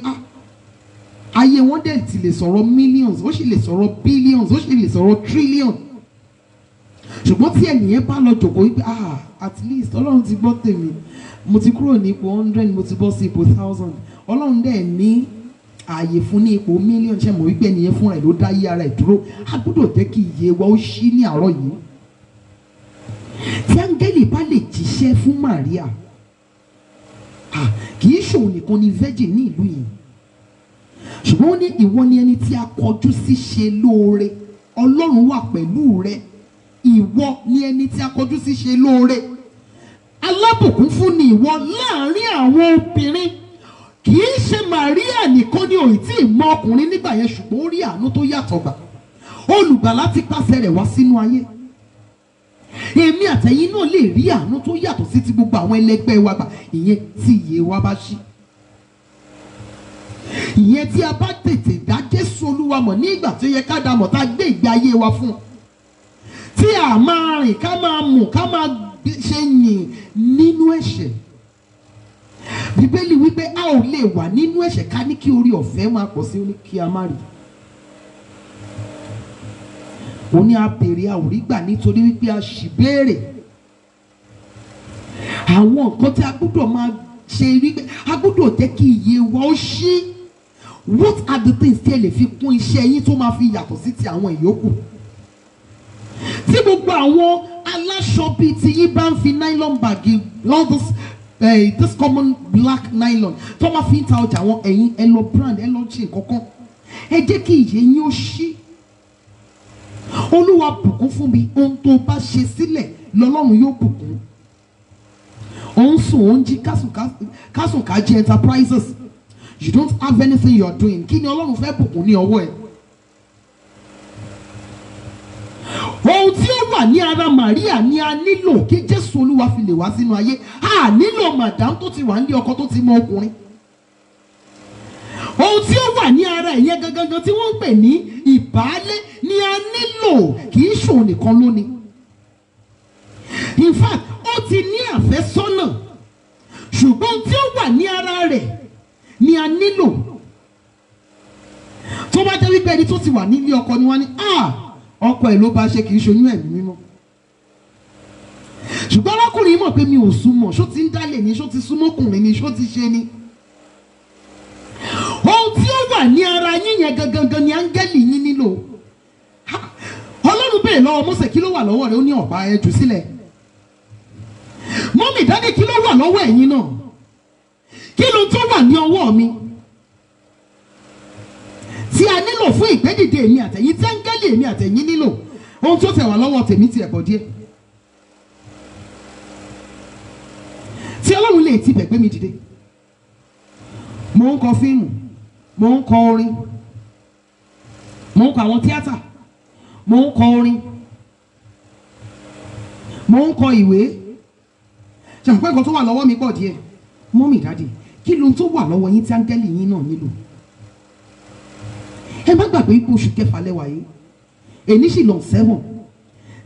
ayé wọn dẹ̀ ti lè sọ̀rọ̀ millions, ó sì lè sọ̀rọ̀ billions, ó sì lè sọ̀rọ̀ trillions. Ṣùgbọ́n tí ẹnìyẹn bá lọ jòkó wípé at least Ọlọ́run ti gbọ́ tèmi, mo ti kúrò ní ipò 100, mo ti bọ́ sí ipò 1000, Ọlọ́run dẹ̀ ní ààyè fún ní ipò million. Ṣe mọ̀ wípé ẹnìyẹn fúnra ẹ̀ ló dá yé ara ẹ̀ dúró. A gbọ́dọ̀ jẹ́ kí iye wa ó ṣí ní àárọ̀ yìí. Tí áńgẹ́lì bá lè jíṣẹ́ fún Màríà, kì í ṣòun nìkan ni virgin ní ìlú yìí, ṣùgbọ́n ó ní ìwọ ni ẹni tí a kọjú sí ṣe lóore, Ọlọ́run wà pẹ̀lú rẹ, ìwọ ni ẹni tí a kọjú sí ṣe lóore, alábùkún fún ni ìwọ láàrin àwọn obìnrin. Kì í ṣe Màríà nìkan ni òyì tí ì mọ ọkùnrin nígbà yẹn, ṣùgbọ́n ó rí àánú tó yàtọ̀ gbà. Olùgbàlà ti pàṣẹ rẹ̀ wá sínú ayé. Èmi àtẹ̀yin náà lè rí àánú tó yàtọ̀ sí ti gbogbo àwọn ẹlẹgbẹ́ wa gbà, ìyẹn tí ìyè wa bá ṣí. Ìyẹn tí a bá tètè dá Jésù Olúwa mọ̀ ní ìgbà tó yẹ ká dá mọ̀, tá a gbé ìgbé ayé wa fún un. Tí a máa rìn, ká máa mú, ká máa ṣe yìn nínú ẹ̀ṣẹ̀. Bíbélì wípé a ò lè wà nínú ẹ̀ṣẹ̀ ká ní kí orí ọ̀fẹ́ máa pọ̀ sí, ó ní kí a má rí. Ó ní a béèrè a ò rí gbà nítorí wípé a ṣì béèrè. Àwọn nǹkan tí a gbọ́dọ̀ máa ṣe rí pé a gbọ́dọ̀ jẹ́ kí iye wa ó ṣí. What are the things tí ẹ lè fi kún iṣẹ́ yín tó máa fi yàtọ̀ sí ti àwọn ìyókù? Tí gbogbo àwọn aláṣọ bíi ti yín bá ń fi nylon bag, all this common black nylon tó máa fi ń ta ọjà wọn, ẹ̀yin ẹ lọ brand, ẹ lọ ṣe nǹkankan, ẹ jẹ́ kí iye yín ó ṣí. Olúwa bùkún fún mi, ohun tó bá ṣe sílẹ̀ lọ́lọ́run yóò bùkún. Òun sùn, òun jí kásùnkájí enterprises, you don't have anything you are doing. Kí ni Ọlọ́run fẹ́ bùkún ní ọwọ́ ẹ̀? Ohun tí ó wà ní ara Màríà ni a nílò kí Jésù Olúwa fi lè wá sínú ayé. A nílò màdám tó ti wà nílé ọkọ tó ti mọ ọkùnrin. Ohun tí ó wà ní ara ẹ̀yẹ gangan tí wọ́n ń pè ní ìbálé ni a nílò, kì í ṣòun nìkan lónìí. In fact, ó ti ní àfẹ́sọ́nà, ṣùgbọ́n tí ó wà ní ara rẹ̀ ni a nílò. Tó bá jẹ́ wípé ẹni tó ti wà nílé ọkọ ni wọ́n ní ọkọ ẹ̀ ló bá ṣe, kì í ṣoyún ẹ̀mí mímọ́. Ṣùgbọ́n arákùnrin mọ̀ pé mi ò súnmọ́, ṣó ti ń dálé ni, ṣó ti súnmọ́kùnrin ni, ṣó ti ṣe ni. Ohun tí ó wà ní ara yín yẹn gangan ni áńgẹ́lì yín nílò. Ọlọ́run béèrè lọ́wọ́ Mósè kí ló wà lọ́wọ́ rẹ̀, ó ní ọ̀pá, ẹ jù sílẹ̀. Mọ́mì dádì kí ló wà lọ́wọ́ ẹ̀yin náà? Kí ló tó wà ní ọwọ́ mi tí a nílò fún ìgbédìde èmi àtẹ̀yin, tí áńgẹ́lì èmi àtẹ̀yin nílò? Ohun tó tẹ̀ wá lọ́wọ́ tèmi ti ẹ̀bọ̀ díẹ̀. Tí Ọlọ́run lè ti bẹ̀ gbé mi dìde, mo ń kọ fíìmù, mo ń kọ orin, mo ń kọ àwọn tíátà, mo ń kọ orin, mo ń kọ ìwé. Ṣé mo pé nǹkan tó wà lọ́wọ́ mi pọ̀ díẹ̀? Mọ́mì dádì, kí ló tó wà lọ́wọ́ yín tí áńgẹ́lì yín náà nílò? ẹ má gbàgbé ipò oṣù kẹfà lẹ́wà yìí èní sì lọ 7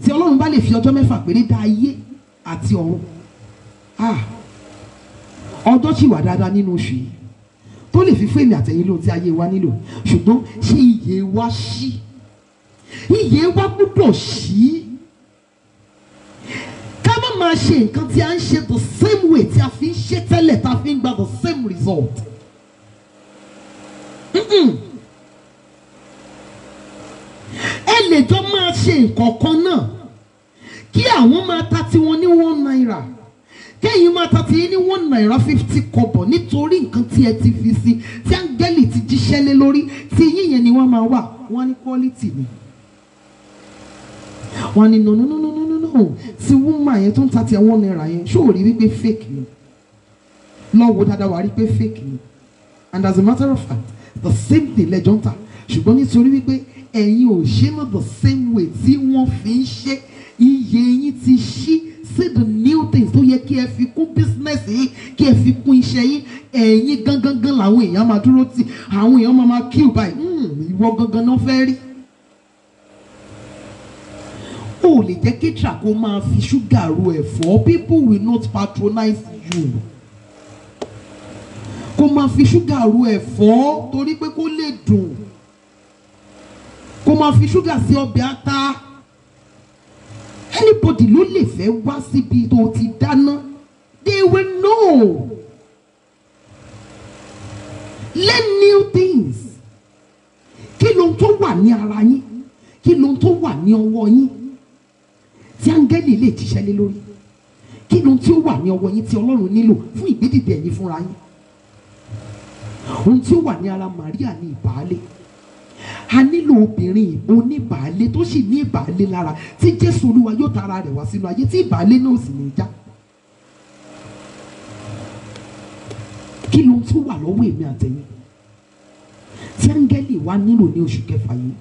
tí Ọlọ́run bá lè fi ọjọ́ mẹ́fà péré dá ayé àti ọ̀run ọjọ́ sì wà dáadáa nínú oṣù yìí tó lè fi fún èmi àtẹ̀yìn lóhun tí ayé wa nílò ṣùgbọ́n ṣé ìyè wa ṣí ìyè wa gbọ́dọ̀ ṣí ká má máa ṣe nǹkan tí a ń ṣe the same way tí a fi ń ṣe tẹ́lẹ̀ tá a fi ń gba the same result. Ẹ lè jọ máa ṣe nǹkan kan náà kí àwọn máa ta tiwọn ní £1 kẹ́yìn máa ta tiyín ní £1.50 nítorí nǹkan tí ẹ ti fi sí tí áńgẹ́lì ti jíṣẹ́ lé lórí tí yín yẹn ni wọ́n máa wà wọ́n ní quality ni wọ́n ní no tí woman yẹn tó ń ta tiẹ̀ £1 yẹn ṣó ò rí wípé fake ni lọ́wọ́ dáadáa wà rí pé fake ni and as a matter of fact the same thing lẹ́jọ́ ń tà ṣùgbọ́n nítorí wípé ẹ̀yin ò ṣe mọ́ the same way tí wọ́n fi ń ṣe iye yín ti ṣí see the new things tó yẹ kí ẹ fi kún business yìí kí ẹ fi kún iṣẹ́ yín ẹ̀yin gangan làwọn èèyàn máa dúró tì àwọn èèyàn máa kill báyìí ìwọ gangan náà fẹ́ rí. O lè jẹ́ kí trako máa fi ṣúgà ro ẹ̀fọ́ people will not patronize you. Kó máa fi ṣúgà ro ẹ̀fọ́ torí pé kó lè dùn. Kó máa fi ṣúgà sí ọbẹ̀ ata. Anybody ló lè fẹ́ wá síbi tó ti dáná. They will know. Learn new things. Kí ló ń tó wà ní ara yín? Kí ló ń tó wà ní ọwọ́ yín? Tí áńgẹ́lì lè jíṣẹ́ lé lórí. Kí ló ń tí ó wà ní ọwọ́ yín tí Ọlọ́run nílò fún ìgbédìde ẹ̀yin fúnra yín? Ohun tí ó wà ní ara Màríà ní ìbálé. A nílò obìnrin oníbàálé tó sì ní ìbálé lára tí Jésù Olúwa yóò tara rẹ̀ wá sínú ayé tí ìbálé náà sì ní já. Kí ló ń tí ó wà lọ́wọ́ èmi àtẹ̀yìn tí áńgẹ́lì wa nílò ní oṣù kẹfà yìí?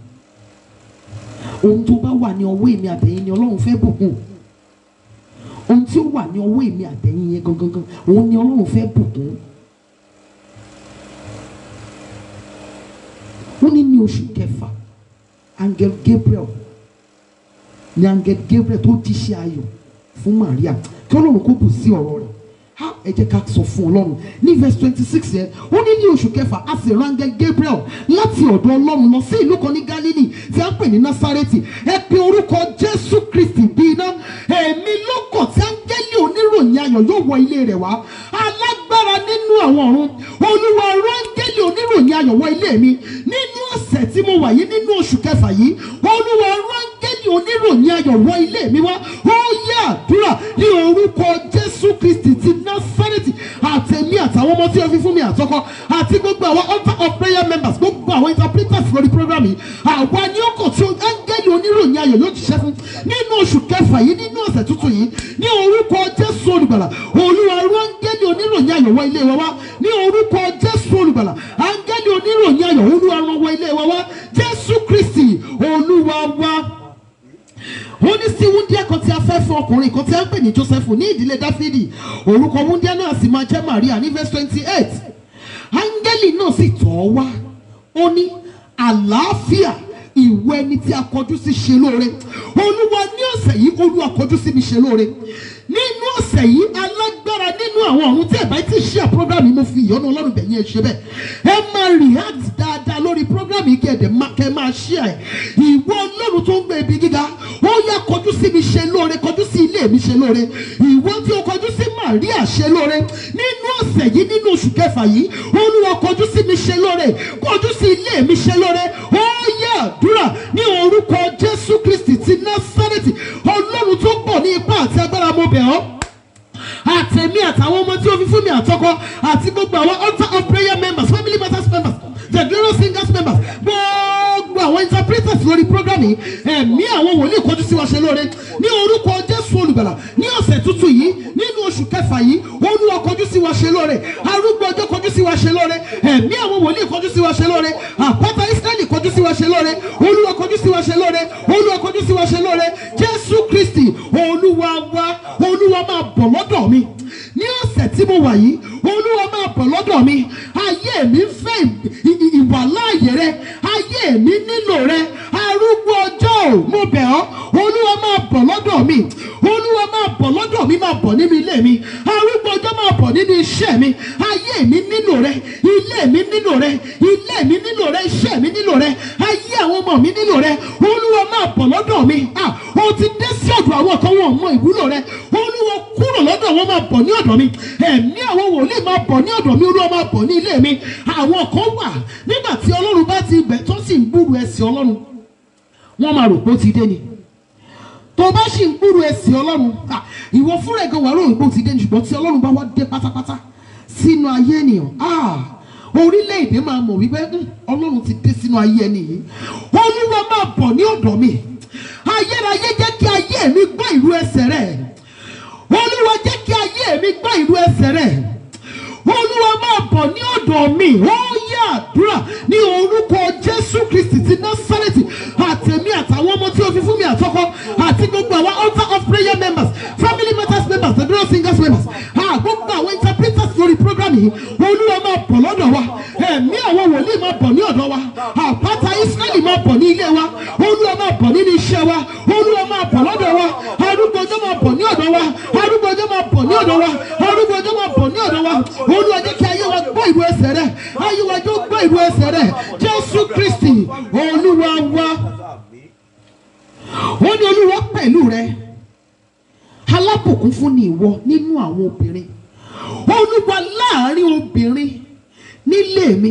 Ohun tó bá wà ní ọwọ́ èmi àtẹ̀yìn ni Ọlọ́run fẹ́ bùkún. Ohun tí ó wà ní ọwọ́ èmi àtẹ̀yìn yẹn gangan òun ni Ọlọ́run fẹ́ bùkún. Wọ́n ní oṣù kẹfà Angel Gabriel ni Angel Gabriel tó jíṣẹ́ ayọ̀ fún Maria kí Ọlọ́run kó bù sí ọ̀rọ̀ rẹ̀. Ẹ jẹ́ ká sọ fún Ọlọ́run ní verse 26 yẹn ó ní oṣù kẹfà a sì rán Angel Gabriel láti ọ̀dọ̀ Ọlọ́run lọ sí ìlú kan ní Galilee tí a ń pè ní Násárẹ́tì. Ẹ pe orúkọ Jésù Kristi bí iná ẹ̀mí lọ́kàn tí áńgẹ́lì oníròyìn ayọ̀ yóò wọ ilé rẹ̀ wá. Alágbára nínú àwọn ọ̀run Olúwa rán áńgẹ́lì oníròyìn ayọ̀ wọ ilé mi nínú ọ̀sẹ̀ tí mo wà yìí nínú oṣù kẹfà yìí. Olúwa rán áńgẹ́lì oníròyìn ayọ̀ wọ ilé mi wá. Ó yá àdúrà ní orúkọ Jésù Kristi ti Násárẹ́tì àtẹ̀mí àtàwọn ọmọ tí ó fi fún mi àtọkọ àti gbogbo àwọn altar of prayer members gbogbo àwọn interpreters lórí program yìí àwa ni ó kàn tí áńgẹ́lì oníròyìn ayọ̀ yóò jíṣẹ́ fún nínú oṣù kẹfà yìí nínú ọ̀sẹ̀ tuntun yìí ní orúkọ Jésù olùgbàlà. Olúwa rán áńgẹ́lì oníròyìn ayọ̀ wọ ilé wa wá ní orúkọ Jésù olùgbàlà. Áńgẹ́lì oníròyìn ayọ̀ Olúwa rán wọ ilé wa wá Jésù Kristi Olúwa wa. Ó ní sí wúndíá kan tí a fẹ́ fún ọkùnrin kan tí a ń pè ní Jósẹ́fù ní ìdílé Dáfídì orúkọ wúndíá náà sì máa jẹ́ Màríà ní verse 28. Áńgẹ́lì náà sì tọ̀ ọ́ wá ó ní àlàáfíà ìwọ ẹni tí a kọjú sí ṣe lóore. Olúwa ní ọ̀sẹ̀ yìí Olúwa kọjú sí mi ṣe lóore. Nínú ọ̀sẹ̀ yìí alágbára nínú àwọn ọ̀run tí ẹ̀ bá ti ṣe program yìí mo fi ìyọ́nú Ọlọ́run bẹ̀yìn ẹ̀ ṣe bẹ́ẹ̀. Ẹ máa react dáadáa lórí program yìí kẹ́ máa share ẹ̀. Ìwọ Ọlọ́run tó ń gbé ibi gíga ó yá kọjú sí mi ṣe lóore kọjú sí ilé mi ṣe lóore. Ìwọ tí ó kọjú sí Màríà ṣe lóore nínú ọ̀sẹ̀ yìí nínú oṣù kẹfà yìí Olúwa kọjú sí mi ṣe lóore kọjú sí ilé mi ṣe lóore. Ó yá àdúrà ní orúkọ Jésù Kristi ti Násárẹ́tì Ọlọ́run tó pọ̀ ní ipá àti agbára mo bẹ̀ ọ́ àtẹ̀mí àtàwọn ọmọ tí ó fi fún mi àtọkọ àti gbogbo àwọn altar of prayer members family matters members the glorious singers members gbogbo àwọn interpreters lórí program yìí ẹ̀mí àwọn wòlíì kọjú sí wa ṣe lóore ní orúkọ Jésù olùgbàlà. Ní ọ̀sẹ̀ tuntun yìí nínú oṣù kẹfà yìí Olúwa kọjú sí wa ṣe lóore arúgbó ọjọ́ kọjú sí wa ṣe lóore ẹ̀mí àwọn wòlíì kọjú sí wa ṣe lóore àpáta Ísírẹ́lì kọjú sí wa ṣe lóore Olúwa kọjú sí wa ṣe lóore Olúwa kọjú sí wa ṣe lóore. Jésù Kristi Olúwa wa. Olúwa máa bọ̀ lọ́dọ̀ mi ní ọ̀sẹ̀ tí mo wà yìí Olúwa máa bọ̀ lọ́dọ̀ mi. Ayé mi ń fẹ́ ìwà láàyè rẹ ayé máa bọ̀ nínú ilé mi, arúgbó ọjọ́ máa bọ̀ nínú iṣẹ́ mi. Ayé mi nílò rẹ, ilé mi nílò rẹ, ilé mi nílò rẹ, iṣẹ́ mi nílò rẹ, ayé àwọn ọmọ mi nílò rẹ. Olúwa máa bọ̀ lọ́dọ̀ mi. O ti dé sí ọ̀dọ̀ àwọn kan, wọn mọ ìwúlò rẹ. Olúwa kúrò lọ́dọ̀ wọn, máa bọ̀ ní ọ̀dọ̀ mi. Ẹ̀mí àwọn wòlíì máa bọ̀ ní ọ̀dọ̀ mi. Olúwa máa bọ̀ ní ilé mi. Àwọn kan wà nígbà tí Ọlọ́run bá ti bẹ̀ tó sì ń gbúrú ẹsẹ̀ Ọlọ́run, wọ́n máa rò pé ó ti dé ni. Tó bá sì ń gbúrú ẹsẹ̀ Ọlọ́run, ìwọ fúnra ẹ̀gàn wà rò pé ó ti dé ni. Ṣùgbọ́n tí Ọlọ́run bá wá dé pátápátá sínú ayé ènìyàn, orílẹ̀-èdè máa mọ̀ wípé Ọlọ́run ti dé sínú ayé ẹni yìí. Olúwa máa bọ̀ ní ọ̀dọ̀ mi. Ayérayé jẹ́ kí ayé mi gbọ́ ìrú ẹsẹ̀ rẹ̀. Olúwa jẹ́ kí ayé mi gbọ́ ìrú ẹsẹ̀ rẹ̀. Olúwa máa bọ̀ ní ọ̀dọ̀ mi. Ó yá àdúrà ní orúkọ Jésù Kristi ti Násárẹ́tì. Àtẹ̀mí àtàwọn ọmọ tí o fi fún mi àtọkọ àti gbogbo àwọn altar of prayer members, family matters members, the Duro Singers members, gbogbo àwọn interpreters lórí program yìí. Olúwa máa bọ̀ lọ́dọ̀ wa. Ẹ̀mí àwọn wòlíì máa bọ̀ ní ọ̀dọ̀ wa. Àpáta Ísírẹ́lì máa bọ̀ ní ilé wa. Olúwa máa bọ̀ nínú iṣẹ́ wa. Olúwa máa bọ̀ lọ́dọ̀ wa. Arúgbó ọjọ́ máa bọ̀ ní ọ̀dọ̀ wa. Arúgbó ọjọ́ máa bọ̀ ní ọ̀dọ̀ wa. Arúgbó ọjọ́ máa bọ̀ ní ọ̀dọ̀ wa. Olúwa jẹ́ kí ayé wa gbọ́ ìrú ẹsẹ̀ rẹ̀. Ayé wa jọ gbọ́ ìrú ẹsẹ̀ rẹ̀. Jésù Kristi Olúwa wa. Ó ní Olúwa pẹ̀lú rẹ. Alábùkún fún ni ìwọ nínú àwọn obìnrin. Olúwa láàrin obìnrin nílé mi,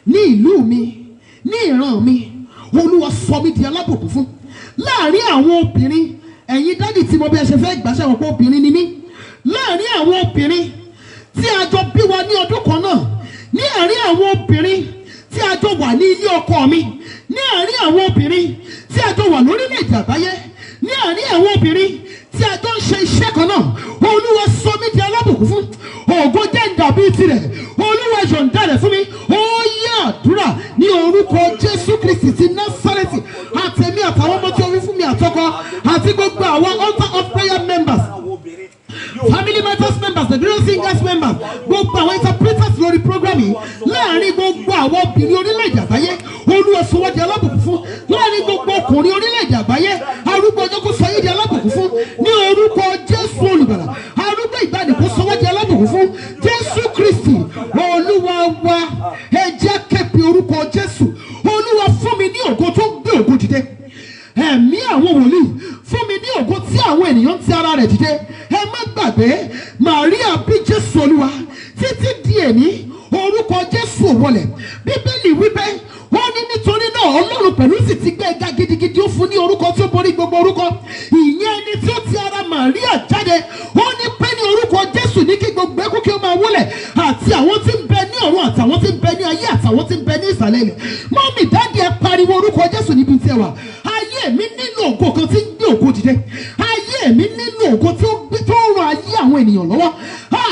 ní ìlú mi, ní ìran mi. Olúwa sọ mí di alábùkún fún. Láàrin àwọn obìnrin, ẹ̀yin dádì tí mo bí ẹ ṣe fẹ́ gbàṣẹ wọn pé obìnrin ni mí. Láàrin àwọn obìnrin tí a jọ bí wa ní ọdún kan náà, ní àárín àwọn obìnrin tí a jọ wà ní ilé ọkọ mi, ní àárín àwọn obìnrin tí a jọ wà lórílẹ̀-èdè àgbáyé, ní àárín àwọn obìnrin tí a jọ ń ṣe iṣẹ́ kan náà. Olúwa sọ mí di alábùkún fún. Ògo jẹ́ ń dàbí tirẹ̀. Olúwa yọ̀ǹda rẹ̀ fún mi. Ó yá àdúrà ní orúkọ Jésù Kristi ti Násárẹ́tì. Àtẹ̀mí àtàwọn ọmọ tí o rí fún mi àtọkọ àti gbogbo àwọn altar of prayer members, family matters members, the Duro Singers members, gbogbo àwọn interpreters lórí program yìí. Láàrin gbogbo àwọn obìnrin orílẹ̀-èdè àgbáyé, Olúwa sọ wọ́n di alábùkún fún. Láàrin gbogbo ọkùnrin orílẹ̀-èdè àgbáyé, arúgbó ọjọ́ kó sọ yín di alábùkún fún. Ní orúkọ Jésù Olùgbàlà, arúgbó ìgbàanì kó sọ wọ́n di alábùkún fún. Jésù Kristi Olúwa wa. Ẹ jẹ́ képe orúkọ Jésù. Olúwa fún mi ní ògo tó gbé ògo dìde. Ẹ̀mí àwọn wòlíì fún mi ní ògo tí àwọn ènìyàn ti ara rẹ̀ dìde. Ẹ má gbàgbé Màríà bí Jésù Olúwa títí di èní. Orúkọ Jésù wọlẹ̀. Bíbélì wípé wọ́n ní nítorí náà Ọlọ́run pẹ̀lú sì ti gbé ga gidigidi. Ó fún ní orúkọ tí ó borí gbogbo orúkọ. Ìyẹn ẹni tí ó ti ara Màríà jáde. Ó ní pé ní orúkọ Jésù ní kí gbogbo ẹkún kí ó máa wólẹ̀. Àti àwọn tí ń bẹ ní ọ̀run, àtàwọn tí ń bẹ ní ayé, àtàwọn tí ń bẹ ní ìsàlẹ̀ ilẹ̀. Mọ́mì dáàdì ẹ pariwo orúkọ Jésù níbi tí ẹ wà. Ayé mi nílò ògo kan tí ń gbé ògo dìde. Ayé mi nílò ògo tí ó ràn ayé àwọn ènìyàn lọ́wọ́.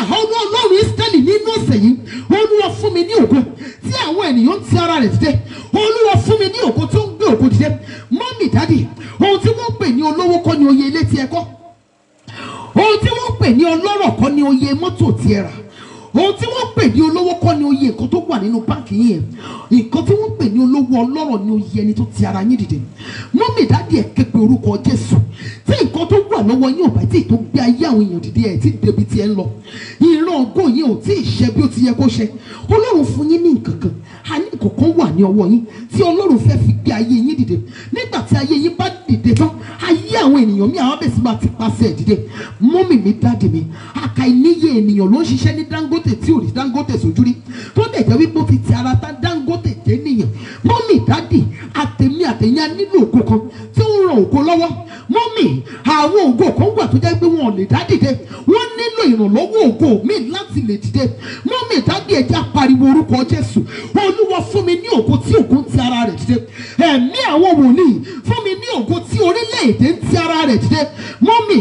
Ọlọ́run Ísírẹ́lì nínú ọ̀sẹ̀ yìí, Olúwa fún mi ní ògo tí àwọn ènìyàn ti ara rẹ̀ dìde. Olúwa fún mi ní ògo tí ó ń gbé ògo dìde. Mọ́mì dádì, ohun tí wọ́n pè ní olówó kọ́ ni oyè ilé tí ẹ kọ́. Ohun tí wọ́n pè ní ọlọ́rọ̀ kọ́ ni oyè mọ́tò tí ẹ rà. Ohun tí wọ́n pè ní olówó kọ́ ni oyè nǹkan tó wà nínú báńkì yìí. Nǹkan tí wọ́n pè ní olówó ọlọ́rọ̀ ni oyè ẹni tó ti ara yín dìde. Mọ́mì dádì ẹ̀ képe orúkọ Jésù. Tí nǹkan tó wà lọ́wọ́ yín ò bá tí ì tó gbé ayé àwọn èèyàn dìde ẹ̀ tí débi tí ẹ ń lọ. Ìran ògo yín ò tí ì ṣe bí ó ti yẹ kó ṣe. Ọlọ́run fún yín ní nǹkan kan. A ní nǹkan wà ní ọwọ́ yín tí Ọlọ́run fẹ́ fi gbé ayé yín dìde. Nígbà tí ayé yín bá dìde tán, ayé àwọn ènìyàn mi àwọn bẹ̀sí máa ti pàṣẹ dìde. Mọ́mì mi dádì mi, àkàìníye ènìyàn ló ń ṣiṣẹ́ ní Dangote tí ò rí Dangote sójú rí. Tó dẹ̀ jẹ́ wípé ó fi ti ara ta Dangote jẹ́ nìyàn. Mọ́mì dádì, àtẹ̀mí àtẹ̀yìn á nílò ògo kan tí ó ń ran ògo lọ́wọ́. Mọ́mì, àwọn ògo kan wà tó jẹ́ pé wọn ò lè dá dìde. Wọ́n nílò ìrànlọ́wọ́ ògo mi láti lè dìde. Mọ́mì dádì, ẹ jẹ́ á pariwo orúkọ Jésù. Olúwa fún mi ní ògo tí ògo ń ti ara rẹ̀ dìde. Ẹ̀mí àwọn wòlíì fún mi ní ògo tí orílẹ̀-èdè ń ti ara rẹ̀ dìde. Mọ́mì,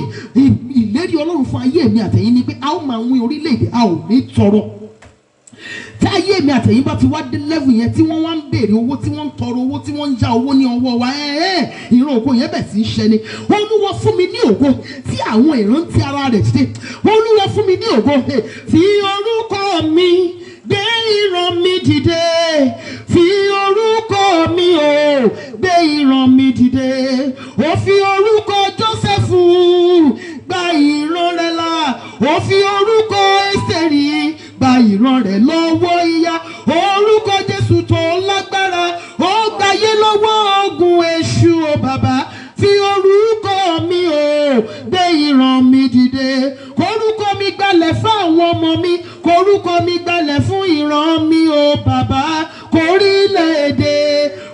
ìlérí Ọlọ́run fún ayé mi àtẹ̀yìn ni pé a ó máa wín orílẹ̀-èdè, a ò ní tọrọ. Tí ayé mi àtẹ̀yìn bá ti wá dé level yẹn tí wọ́n wá ń béèrè owó, tí wọ́n ń tọrọ owó, tí wọ́n ń já owó ní ọwọ́ wa, ìran ògo yẹn bẹ̀ sí í ṣẹ ni. Olúwa fún mi ní ògo tí àwọn ìran ti ara rẹ̀ dìde. Olúwa fún mi ní ògo fi orúkọ mi gbé ìran mi dìde. Fi orúkọ mi gbé ìran mi dìde. Ó fi orúkọ Jósẹ́fù gba ìran rẹ̀ là. ó fi orúkọ Ẹ́sítérì gba ìran rẹ̀ lọ́wọ́ ìyà. Orúkọ Jésù tó lágbára ó gbáyé lọ́wọ́ ogun èṣù o bàbá. Fi orúkọ mi o gbé ìran mi dìde. Korúkọ mi gbalẹ̀ fún àwọn ọmọ mi. Korúkọ mi gbalẹ̀ fún ìran mi o bàbá. Kórílẹ̀-èdè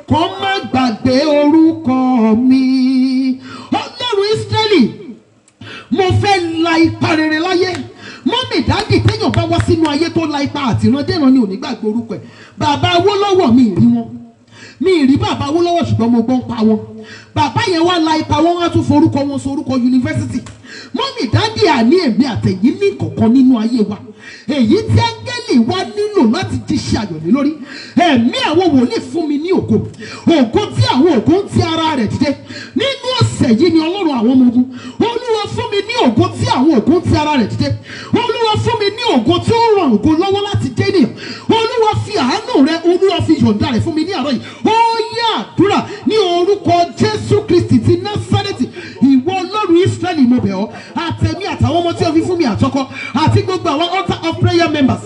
kó má gbàgbé orúkọ mi. Ọlọ́run Ísírẹ́lì, mo fẹ́ la ipa rere láyé. Mọ́mì dáàdì téèyàn bá wá sínú ayé tó la ipa àtìrandéran ni ò ní gbàgbé orúkọ ẹ̀. Bàbá Awólọ́wọ̀ mi ì rí wọn. Mi ì rí bàbá Awólọ́wọ̀ ṣùgbọ́n mo gbọ́ ń pa wọn. Bàbá yẹn wá la ipa wọn, wá tún forúkọ wọn sorúkọ yunifásitì. Mọ́mì dáàdì àní èmi àtẹ̀yìn ní kọ̀ọ̀kan nínú ayé wa. Èyí tí áńgẹ́lì wá nílò láti jíṣẹ́ ayọ̀ lé lórí. Ẹ̀mí àwọn wòlíì fún mi ní ògo. Ògo tí àwọn ògo ń ti ara rẹ̀ dìde. Nínú ọ̀sẹ̀ yìí ni Ọlọ́run àwọn ọmọ ogun. Olúwa fún mi ní ògo tí àwọn ògo ń ti ara rẹ̀ dìde. Olúwa fún mi ní ògo tí ó ràn ògo lọ́wọ́ láti dé ènìyàn. Olúwa fi àánú rẹ̀, Olúwa fi yọ̀ǹda rẹ̀ fún mi ní àárọ̀ yìí. Ó yá àdúrà ní orúkọ Jésù Kristi ti Násárẹ́tì. Ìwọ Ọlọ́run Ísírẹ́lì mo bẹ̀ ọ́. Àtẹ̀mí àtàwọn ọmọ tí o fi fún mi àtọkọ àti gbogbo àwọn altar of prayer members,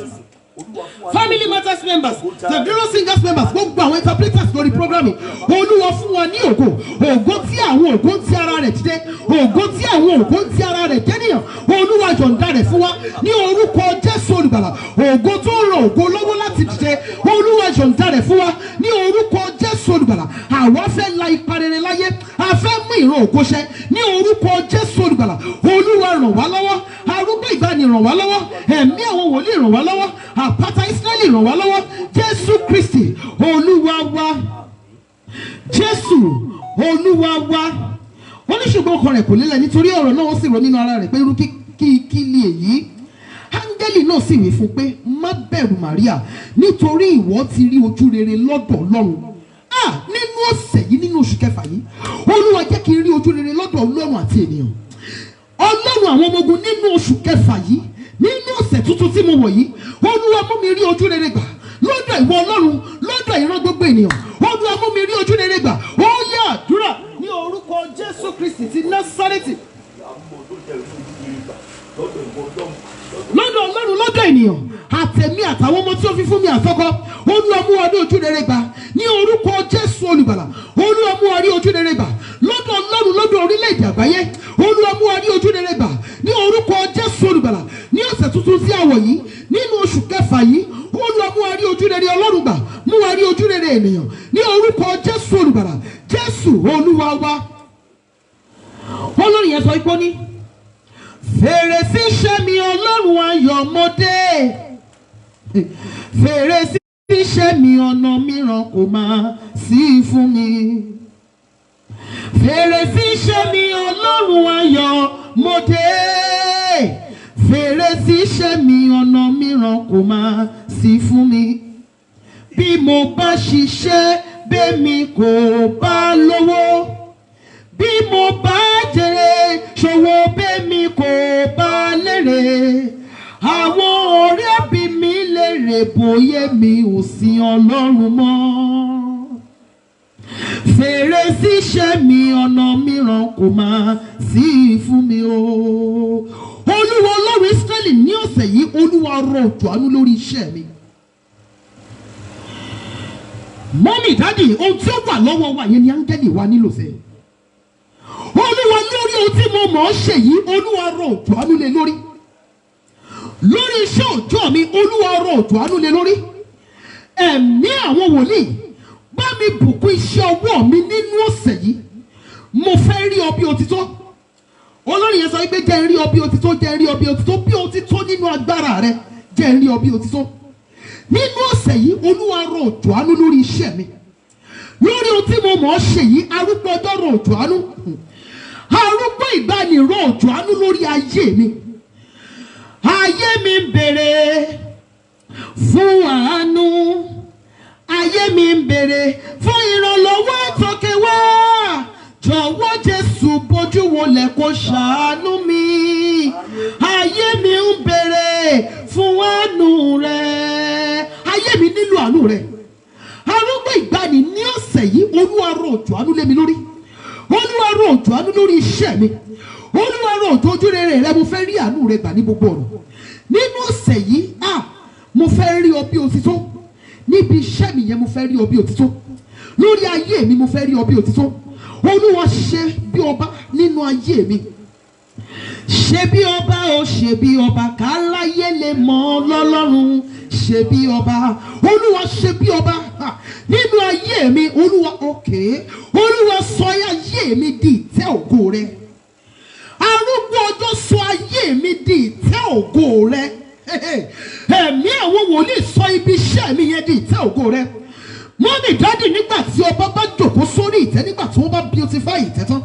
family matters members, the glorious singers members, gbogbo àwọn interpreters lórí programming. Olúwa fún wa ní ògo. Ògo tí àwọn ògo ń ti ara rẹ̀ dìde. Ògo tí àwọn ògo ń ti ara rẹ̀ jẹ́nìyàn. Olúwa yọ̀ǹda rẹ̀ fún wa ní orúkọ Jésù olùgbàlà. Ògo tó ràn ògo lọ́wọ́ láti dìde. Olúwa yọ̀ǹda rẹ̀ fún wa ní orúkọ Jésù olùgbàlà. Àwa fẹ́ la ipa rere láyé. A fẹ́ mú ìran ògo ṣẹ ní orúkọ Jésù olùgbàlà. Olúwa ràn wá lọ́wọ́. Arúgbó ìgbàanì ràn wá lọ́wọ́. Ẹ̀mí àwọn wòlíì ràn wá lọ́wọ́. Àpáta Ísírẹ́lì ràn wá lọ́wọ́. Jésù Kristi Olúwa wa. Jésù Olúwa wa. Wọ́n ní ṣùgbọ́n ọkàn rẹ̀ kò lélẹ̀ nítorí ọ̀rọ̀ náà ó sì rọ nínú ara rẹ̀ pé irú kí ni èyí. Áńgẹ́lì náà sì wí fún pé má bẹ̀rù Màríà nítorí ìwọ ti rí ojú rere lọ́dọ̀ Ọlọ́run. Nínú ọ̀sẹ̀ yìí, nínú oṣù kẹfà yìí, Olúwa jẹ́ kí n rí ojú rere lọ́dọ̀ Ọlọ́run àti ènìyàn. Ọlọ́run àwọn ọmọ ogun nínú oṣù kẹfà yìí, nínú ọ̀sẹ̀ tuntun tí mo wọ̀ yìí, Olúwa mú mi rí ojú rere gbà lọ́dọ̀ ìwọ Ọlọ́run, lọ́dọ̀ ìran gbogbo ènìyàn. Olúwa mú mi rí ojú rere gbà. Ó yá àdúrà ní orúkọ Jésù Kristi ti Násárẹ́tì. Lọ́dọ̀ Ọlọ́run, lọ́dọ̀ ènìyàn, àtẹ̀mí àtàwọn ọmọ tí ó fi fún mi àtọkọ. Olúwa mú wa ní ojú rere gbà ní orúkọ Jésù olùgbàlà. Olúwa mú wa rí ojú rere gbà lọ́dọ̀ Ọlọ́run, lọ́dọ̀ orílẹ̀-èdè àgbáyé. Olúwa mú wa rí ojú rere gbà ní orúkọ Jésù olùgbàlà. Ní ọ̀sẹ̀ tuntun tí a wọ̀ yìí, nínú oṣù kẹfà yìí, Olúwa mú wa rí ojú rere Ọlọ́run gbà. Mú wa rí ojú rere ènìyàn ní orúkọ Jésù olùgbàlà. Jésù Olúwa wa. Olórin yẹn sọ ipò ní fèrèsé iṣẹ́ mi Ọlọ́run ayọ̀ mo dé. Fèrèsé iṣẹ́ mi ọ̀nà mìíràn kò máa sí fún mi. Fèrèsé iṣẹ́ mi Ọlọ́run ayọ̀ mo dé. Fèrèsé iṣẹ́ mi ọ̀nà mìíràn kò máa sí fún mi. Bí mo bá ṣiṣẹ́ bẹ́mi kò bá lówó. Bí mo bá jèrè ṣòwò bẹ́mi kò bá lérè. Àwọn ọ̀rẹ́ bí mi lérè bóyá mi ò sin Ọlọ́run mọ́. Fèrèsé iṣẹ́ mi ọ̀nà mìíràn kò máa sí fún mi o. Olúwa Ọlọ́run Ísírẹ́lì, ní ọ̀sẹ̀ yìí, Olúwa rọ òjò àánú lórí iṣẹ́ mi. Mọ́mì dáàdì, ohun tí ó wà lọ́wọ́ wa yẹn ni áńgẹ́lì wa nílò sẹ́yìn. Olúwa lórí ohun tí mo mọ̀ ọ́ ṣe yìí, Olúwa rọ òjò àánú lé lórí. Lórí iṣẹ́ òjò mi, Olúwa rọ òjò àánú lé lórí. Ẹ̀mí àwọn wòlíì, bá mi bùkún iṣẹ́ ọwọ́ mi nínú ọ̀sẹ̀ yìí. Mo fẹ́ rí ọ bí òtítọ́. Olórin yẹn sọ pé jẹ́ n rí ọ bí òtítọ́, jẹ́ n rí ọ bí òtítọ́, bí òtítọ́ nínú agbára rẹ, jẹ́ n rí ọ bí òtítọ́. Nínú ọ̀sẹ̀ yìí, Olúwa rọ òjò àánú lórí iṣẹ́ mi. Lórí ohun tí mo mọ̀ ọ́ ṣe yìí, arúgbó ọjọ́ rọ òjò àánú. Arúgbó ìgbàanì rọ òjò àánú lórí ayé mi. Ayé mi ń bèrè fún àánú. Ayé mi ń bèrè fún ìrànlọ́wọ́ tókè wá. Jọ̀wọ́ Jésù bójú wọlé kó ṣàánú mi. Ayé mi ń bèrè fún àánú rẹ. Ayé mi nílò àánú rẹ. Arúgbó ìgbàanì ní ọ̀sẹ̀ yìí, Olúwa rọ òjò àánú lé mi lórí. Olúwa rọ òjò àánú lórí iṣẹ́ mi. Olúwa rọ̀ òjò ojú rere rẹ, mo fẹ́ rí àánú rẹ gbà ní gbogbo ọ̀nà. Nínú ọ̀sẹ̀ yìí, mo fẹ́ rí ọ bí òtítọ́. Níbi iṣẹ́ mi yẹn mo fẹ́ rí ọ bí òtítọ́. Lórí ayé mi mo fẹ́ rí ọ bí òtítọ́. Olúwa ṣe bí ọba nínú ayé mi. Ṣe bí ọba o, ṣe bí ọba, káláyé lè mọ̀ lọ́lọ́run. Ṣe bí ọba, Olúwa ṣe bí ọba nínú ayé mi. Olúwa Olúwa sọ ayé mi di ìtẹ́ ògo rẹ. Arúgbó ọjọ́ sọ ayé mi di ìtẹ́ ògo rẹ. Ẹ̀mí àwọn wòlíì sọ ibi iṣẹ́ mi yẹn di ìtẹ́ ògo rẹ. Mọ́mì dádì, nígbà tí ọba bá jókòó sórí ìtẹ́, nígbà tí wọ́n bá beautify ìtẹ́ tán,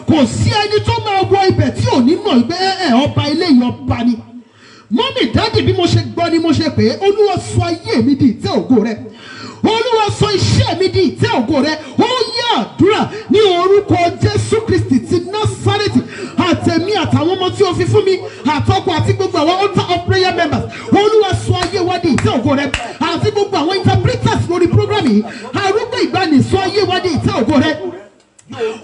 kò sí ẹni tó máa wọ ibẹ̀ tí ò ní mọ̀ pé ọba eléyìí ọba ni. Mọ́mì dádì, bí mo ṣe gbọ́ ni mo ṣe pé Olúwa sọ ayé mi di ìtẹ́ ògo rẹ. Olúwa sọ iṣẹ́ mi di ìtẹ́ ògo rẹ. Ó yẹ àdúrà ní orúkọ Jésù Kristi ti Násárẹ́tì. Àtẹ̀mí àtàwọn ọmọ tí o fi fún mi, àtọkọ àti gbogbo àwọn altar of prayer members, Olúwa sọ ayé wa di ìtẹ́ ògo rẹ. Àti gbogbo àwọn interpreters lórí program yìí, arúgbó ìgbàanì sọ ayé wa di ìtẹ́ ògo rẹ.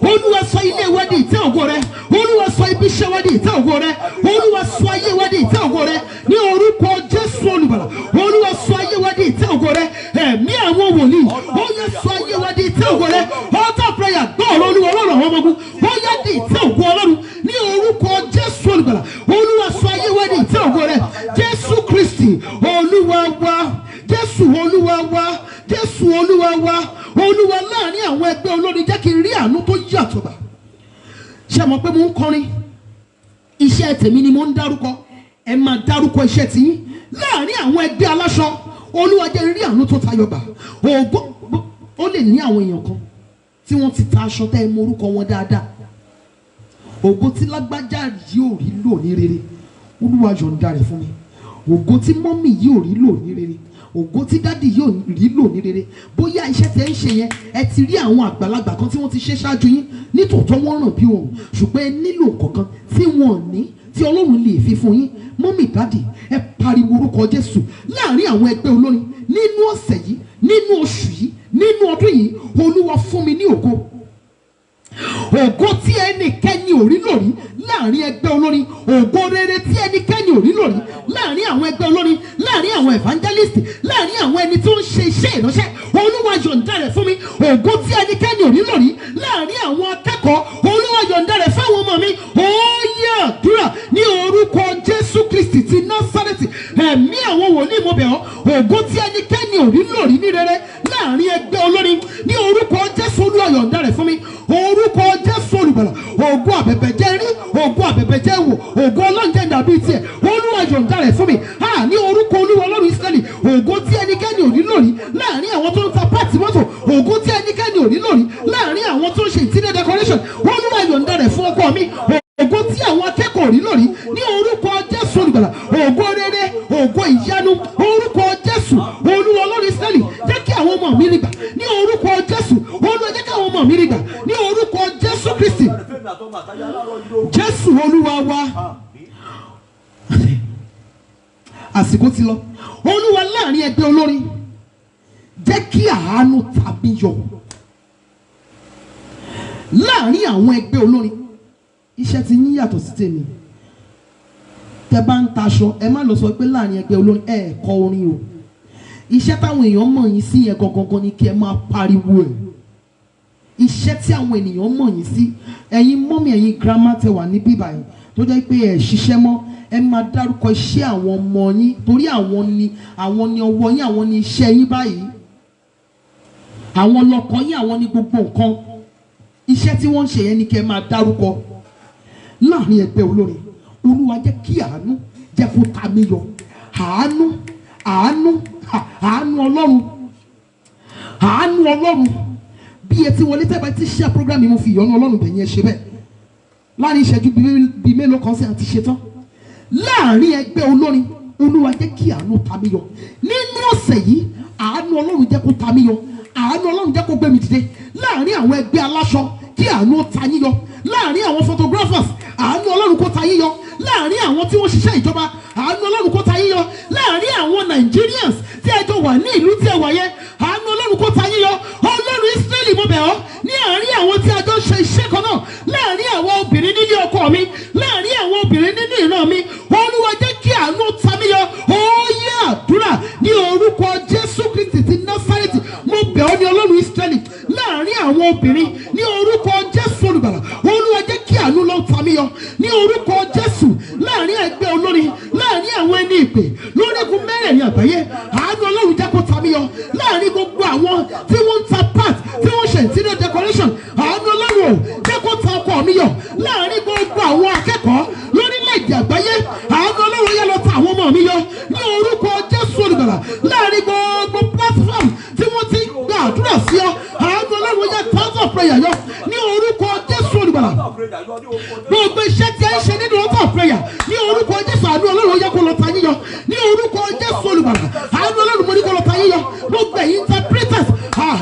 Olúwa sọ ilé wa di ìtẹ́ ògo rẹ. Olúwa sọ ibi iṣẹ́ wa di ìtẹ́ ògo rẹ. Olúwa sọ ayé wa di ìtẹ́ ògo rẹ ní orúkọ Jésù Olùgbàlà. Olúwa sọ ayé wa di ìtẹ́ ògo rẹ. Ẹ̀mí àwọn wòlíì, ó yẹ sọ ayé wa di ìtẹ́ ògo rẹ. Altar prayer, gbọ́ ọ̀rọ̀ Olúwa, ọlọ́run àwọn ọmọ ogun, ó yẹ di ìtẹ́ ògo Ọlọ́run ní orúkọ Jésù Olùgbàlà. Olúwa sọ ayé wa di ìtẹ́ ògo rẹ. Jésù Kristi Olúwa wa, Jésù Olúwa wa, Jésù Olúwa wa. Olúwa, láàrin àwọn ẹgbẹ́ olórin jẹ́ kí n rí àánú tó yàtọ̀ bá. Ṣé mọ̀ pé mo ń kọrin? Iṣẹ́ tèmi ni mo ń dárúkọ. Ẹ máa dárúkọ iṣẹ́ tiyín. Láàrin àwọn ẹgbẹ́ aláṣọ, Olúwa jẹ́ rí àánú tó tayọ bá. Ó lè ní àwọn èèyàn kan tí wọ́n ti ta aṣọ tẹ́ ẹ mọ orúkọ wọn dáadáa. Ògo tí lágbájá yóò rí lò ní rere, Olúwa yọ̀ǹda rẹ̀ fún mi. Ògo tí mọ́mì yóò rí lò ní rere, ògo tí dádì yóò rí lò ní rere. Bóyá iṣẹ́ tẹ́ ń ṣe yẹn, ẹ ti rí àwọn àgbàlagbà kan tí wọ́n ti ṣe ṣáájú yín, nítòótọ́ wọ́n ràn bí òun, ṣùgbọ́n ẹ nílò kankan tí wọ́n ní, tí Ọlọ́run lè fi fún yín. Mọ́mì dádì, ẹ pariwo orúkọ Jésù láàrin àwọn ẹgbẹ́ olórin nínú ọ̀sẹ̀ yìí, nínú oṣù yìí, nínú ọdún yìí. Olúwa fún mi ní ògo. Ògo tí ẹnikẹ́ni ò rí lórí láàrin ẹgbẹ́ olórin. Ògo rere tí ẹnikẹ́ni ò rí lórí láàrin àwọn ẹgbẹ́ olórin, láàrin àwọn evangelist, láàrin àwọn ẹni tó ń ṣe iṣẹ́ ìránṣẹ́. Olúwa yọ̀ǹda rẹ̀ fún mi. Ògo tí ẹnikẹ́ni ò rí lórí láàrin àwọn akẹ́kọ̀ọ́. Olúwa yọ̀ǹda rẹ̀ fáwọn ọmọ mi. Ó yẹ àdúrà ní orúkọ Jésù Kristi ti Násárẹ́tì. Ẹ̀mí àwọn wòlíì, mo bẹ̀ ọ́. Ògo tí ẹnikẹ́ni ò rí lórí ní rere láàrin ẹgbẹ́ olórin, ní orúkọ Jésù, Olúwa yọ̀ǹda rẹ̀ fún mi. Orúkọ Jésù Olùgbàlà. Ògo àbẹ̀bẹ̀ jẹ́ rí, ògo àbẹ̀bẹ̀ jẹ́ wò, ògo ọlọ́njẹ́ dàbí tiẹ̀. Olúwa yọ̀ǹda rẹ̀ fún mi. Ní orúkọ Olúwa Ọlọ́run Ísírẹ́lì. Ògo tí ẹnikẹ́ni ò ní lórí láàrin àwọn tó ń ta pàtì mọ́tò. Ògo tí ẹnikẹ́ni ò ní lórí láàrin àwọn tó ń ṣe interior decoration. Olúwa yọ̀ǹda rẹ̀ fún ọkọ mi. Ògo tí àwọn akẹ́kọ̀ọ́ rí lórí ní orúkọ Jésù Olùgbàlà. Ògo rere, ògo ìyanu, orúkọ Jésù Olúwa Ọlọ́run Ísírẹ́lì. Jẹ́ kí àwọn ọmọ mi rí gbà ní orúkọ Jésù. Olúwa, jẹ́ kí àwọn ọmọ mi rí gbà ní orúkọ Jésù Kristi. Jésù Olúwa wa. Àsìkò ti lọ. Olúwa, láàrin ẹgbẹ́ olórin jẹ́ kí àánú tàbí yọ. Láàrin àwọn ẹgbẹ́ olórin, iṣẹ́ ti yín yàtọ̀ sí tèmi. Tẹ́ bá ń taṣọ, ẹ má lọ sọ pé láàrin ẹgbẹ́ olórin ẹ kọ orin o. Iṣẹ́ táwọn èèyàn mọ̀ yín sí yẹn gangan ni kí ẹ máa pariwo ẹ̀. Iṣẹ́ tí àwọn ènìyàn mọ̀ yín sí, ẹ̀yin mọ́mì, ẹ̀yin grandma tẹ́ wà ní bíbá yìí tó jẹ́ pé ẹ ṣiṣẹ́ mọ́, ẹ máa dárúkọ iṣẹ́ àwọn ọmọ yín, torí àwọn ni ọwọ́ yín, àwọn ni iṣẹ́ yín báyìí. Àwọn lọ́kọ yín, àwọn ni gbogbo nǹkan. Iṣẹ́ tí wọ́n ń ṣe yẹn ni kí ẹ máa dárúkọ. Láàrin ẹgbẹ́ olórin, Olúwa jẹ́ kí àánú jẹ́ kó ta mí yọ. Àánú, àánú, àánú Ọlọ́run, àánú Ọlọ́run. Bí ẹ ti wọlé tẹ́ bá ti ṣe program yìí, mo fi ìyọ́nú Ọlọ́run bẹ̀ yẹn ṣe bẹ́ẹ̀. Láàrin ìṣẹ́jú bíi mélòó kan sí àti ṣetán. Láàrin ẹgbẹ́ olórin, Olúwa jẹ́ kí àánú ta mí yọ. Nínú ọ̀sẹ̀ yìí, àánú Ọlọ́run jẹ́ kó ta mí yọ. Àánú Ọlọ́run jẹ́ kó gbé mi dìde. Láàrin àwọn ẹgbẹ́ aláṣọ, kí àánú ta yín yọ. Láàrin àwọn photographers, àánú Ọlọ́run kó ta yín yọ. Láàrin àwọn tí wọ́n ṣiṣẹ́ ìjọba, àánú Ọlọ́run kó ta yín yọ. Láàrin àwọn Nigerians tí ẹ jọ wà ní ìlú tí ẹ wà yẹn, àánú Ọlọ́run kó ta yín yọ. Ọlọ́run Ísírẹ́lì, mo bẹ̀ ọ́, ní àárín àwọn tí a jọ ṣe iṣẹ́ kan náà, láàrin àwọn obìnrin nílé ọkọ mi, obìnrin ní orúkọ Jésù olùgbàlà. Olúwa jẹ́ kí àánú lọ ta mí yọ ní orúkọ Jésù. Láàrin ẹgbẹ́ olórin, láàrin àwọn ẹni ìpè lórígun mẹ́rẹ̀ẹ̀rin àgbáyé, àánú Ọlọ́run jẹ́ kó ta mí yọ. Láàrin gbogbo àwọn tí wọ́n ń ta part, tí wọ́n ṣe interior decoration, àánú Ọlọ́run ò jẹ́ kó ta ọkọ mi yọ. Láàrin gbogbo àwọn akẹ́kọ̀ọ́ lórílẹ̀-èdè àgbáyé, àánú Ọlọ́run yẹ lọ ta àwọn ọmọ mi yọ ní orúkọ Jésù olùgbàlà. Láàrin gbogbo platform tí wọ́n ti gba àdúrà sí ọ, àánú Ọlọ́run yẹ thousand of prayer yọ ní orúkọ Jésù olùgbàlà. Gbogbo iṣẹ́ tí a ń ṣe nínú altar of prayer ní orúkọ Jésù, àánú Ọlọ́run yẹ kó lọ ta yín yọ ní orúkọ Jésù olùgbàlà. Àánú Ọlọ́run mo ní kó lọ ta yín yọ. Gbogbo ẹ̀yin interpreters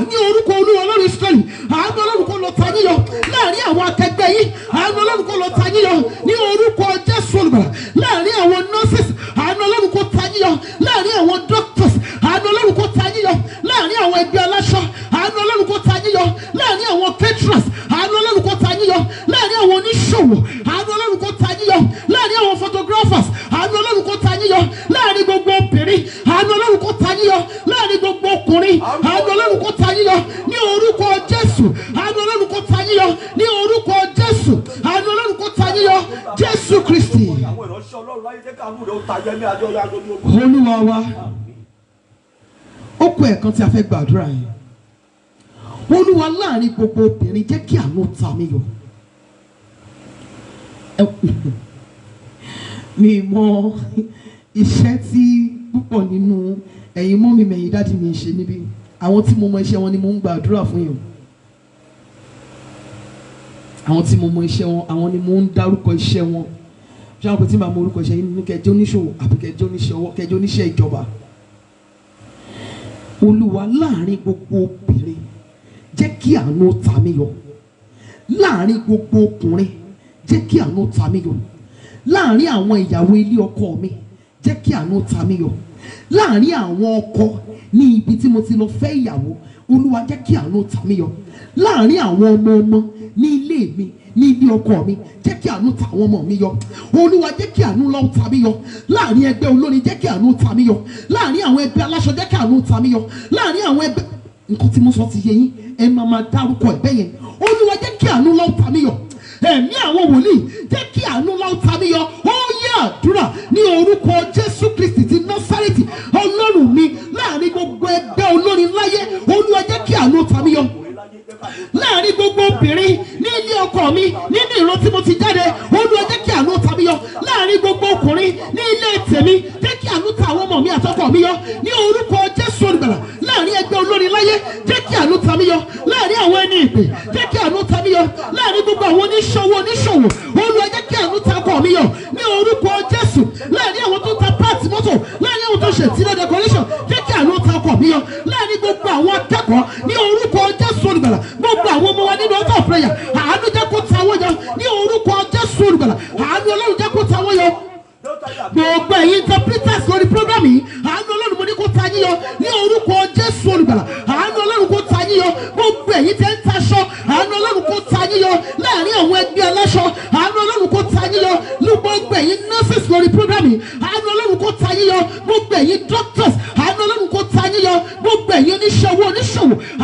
ní orúkọ Olúwa Ọlọ́run Ísírẹ́lì, àánú Ọlọ́run kó lọ ta yín yọ. Láàrin àwọn akẹgbẹ́ yín, àánú Ọlọ́run kó lọ ta yín yọ ní orúkọ Jésù olùgbàlà. Láàrin àwọn nurses, àánú Ọlọ́run kó ta yín yọ. Láàrin àwọn doctors, àánú Ọlọ́run kó ta yín yọ. Láàrin àwọn ẹgbẹ́ aláṣọ, àánú Ọlọ́run kó ta yín yọ. Láàrin àwọn caterers, àánú Ọlọ́run kó ta yín yọ. Láàrin àwọn oníṣòwò, àánú Ọlọ́run kó ta yín yọ. Láàrin àwọn photographers, àánú Ọlọ́run kó ta yín yọ. Láàrin gbogbo obìnrin, àánú Ọlọ́run kó ta yín yọ. Láàrin gbogbo ọkùnrin, àánú Ọlọ́run kó ta yín yọ ní orúkọ Jésù. Àánú Ọlọ́run kó ta yín yọ ní orúkọ Jésù. Àánú Ọlọ́run kó ta yín yọ Jésù Kristi. Olúwa wa, ó kù ẹ̀kan tí a fẹ́ gbàdúrà yẹn. Olúwa, láàrin gbogbo obìnrin jẹ́ kí àánú ta mí yọ. Mi mọ iṣẹ́ tí púpọ̀ nínú ẹ̀yin mọ́ mi mẹ̀yìn dáàdì mi ṣe níbí. Àwọn tí mo mọ iṣẹ́ wọn ni mo ń gbàdúrà fún yín. Àwọn tí mo mọ iṣẹ́ wọn, àwọn ni mo ń dárúkọ iṣẹ́ wọn. Ṣé àwọn kò tí màá mọ orúkọ iṣẹ́ yín ní kẹjọ oníṣòwò àbí kẹjọ oníṣẹ́ ọwọ́, kẹjọ oníṣẹ́ ìjọba. Olúwa, láàrin gbogbo obìnrin jẹ́ kí àánú ta mí yọ. Láàrin gbogbo ọkùnrin jẹ́ kí àánú ta mí yọ. Láàrin àwọn ìyàwó ilé ọkọ mi jẹ́ kí àánú ta mí yọ. Láàrin àwọn ọkọ ní ibi tí mo ti lọ fẹ́ ìyàwó, Olúwa jẹ́ kí àánú ta mí yọ. Láàrin àwọn ọmọ ní ilé mi, ní ilé ọkọ mi, jẹ́ kí àánú ta àwọn ọmọ mi yọ. Olúwa, jẹ́ kí àánú lọ ta mí yọ. Láàrin ẹgbẹ́ olórin jẹ́ kí àánú ta mí yọ. Láàrin àwọn ẹgbẹ́ aláṣọ jẹ́ kí àánú ta mí yọ. Láàrin àwọn ẹgbẹ́, nǹkan tí mo sọ ti yé yín, ẹ máa dárúkọ ẹ̀bẹ̀ yẹn. Olúwa, jẹ́ kí àánú lọ ta mí yọ. Ẹ̀mí àwọn wòlíì, jẹ́ kí àánú lọ ta mí yọ. Ó yẹ àdúrà ní orúkọ Jésù Kristi ti Násárẹ́tì. Ọlọ́run mi, láàrin gbogbo ẹgbẹ́ olórin láyé, Olúwa, jẹ́ kí àánú ta mí yọ. Láàrin gbogbo obìnrin ní ilé ọkọ mi, nínú ìran tí mo ti jáde, Olúwa, jẹ́ kí àánú ta mí yọ. Láàrin gbogbo ọkùnrin ní ilé tèmi, jẹ́ kí àánú ta àwọn ọmọ mi àtọkọ mi yọ ní orúkọ Jésù olùgbàlà. Láàrin ẹgbẹ́ olórin láyé, jẹ́ kí àánú ta mí yọ. Láàrin àwọn ẹni ìpè, jẹ́ kí àánú ta mí yọ. Láàrin gbogbo àwọn oníṣòwò, Olúwa, jẹ́ kí àánú ta ọkọ mi yọ ní orúkọ Jésù. Láàrin àwọn tó ń ta páàtì mọ́tò, láàrin àwọn tó ṣe interior decoration, jẹ́ kí àánú ta ọkọ mi yọ. Láàrin gbogbo àwọn akẹ́kọ̀ọ́ ní orúkọ Jésù olùgbàlà. Gbogbo àwọn ọmọ wa nínú altar of prayer, àánú jẹ́ kó ta wọ́n yọ ní orúkọ Jésù olùgbàlà. Àánú Ọlọ́run jẹ́ kó ta wọ́n yọ. Gbogbo ẹ̀yin interpreters lórí program yìí, àánú Ọlọ́run mo ní kó ta yín yọ ní orúkọ Jésù olùgbàlà. Àánú Ọlọ́run kó ta yín yọ. Gbogbo ẹ̀yin tẹ́ ń taṣọ, àánú Ọlọ́run kó ta yín yọ. Láàrin àwọn ẹgbẹ́ aláṣọ, àánú Ọlọ́run kó ta yín yọ. Ní gbogbo ẹ̀yin nurses lórí program yìí, àánú Ọlọ́run kó ta yín yọ. Gbogbo ẹ̀yin doctors, àánú Ọlọ́run kó ta yín yọ. Gbogbo ẹ̀yin oníṣòwò,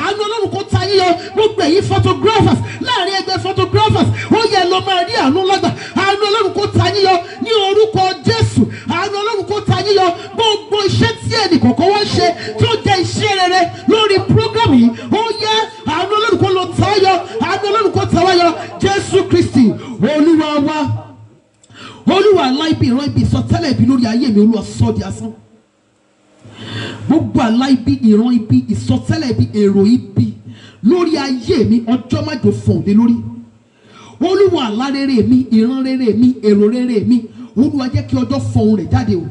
àánú Ọlọ́run kó ta yín yọ. Gbogbo ẹ̀yin photographers, láàrin ẹgbẹ́ photographers, ó yẹ lọ máa rí àánú lágbà. Àánú Ọlọ́run kó ta yín yọ ní orúkọ Jésù. Àánú Ọlọ́run kó ta yín yọ. Gbogbo iṣẹ́ tí ẹnì kọ̀ọ̀kan wá ṣe tó jẹ́ iṣẹ́ rere lórí program yìí, ó yẹ àánú Ọlọ́run kó lọ ta yọ. Àánú Ọlọ́run kó ta wá yọ. Jésù Kristi Olúwa wa. Olúwa, aláìbí ìran ibi ìsọtẹ́lẹ̀ ibi lórí ayé mi, Olúwa sọ di asán. Gbogbo aláìbí ìran ibi ìsọtẹ́lẹ̀ ibi èrò ibi lórí ayé mi, ọjọ́ májò fọ̀n lé lórí. Olúwa, àlá rere mi, ìran rere mi, èrò rere mi, Olúwa, jẹ́ kí ọjọ́ fọ̀n rẹ̀ jáde o.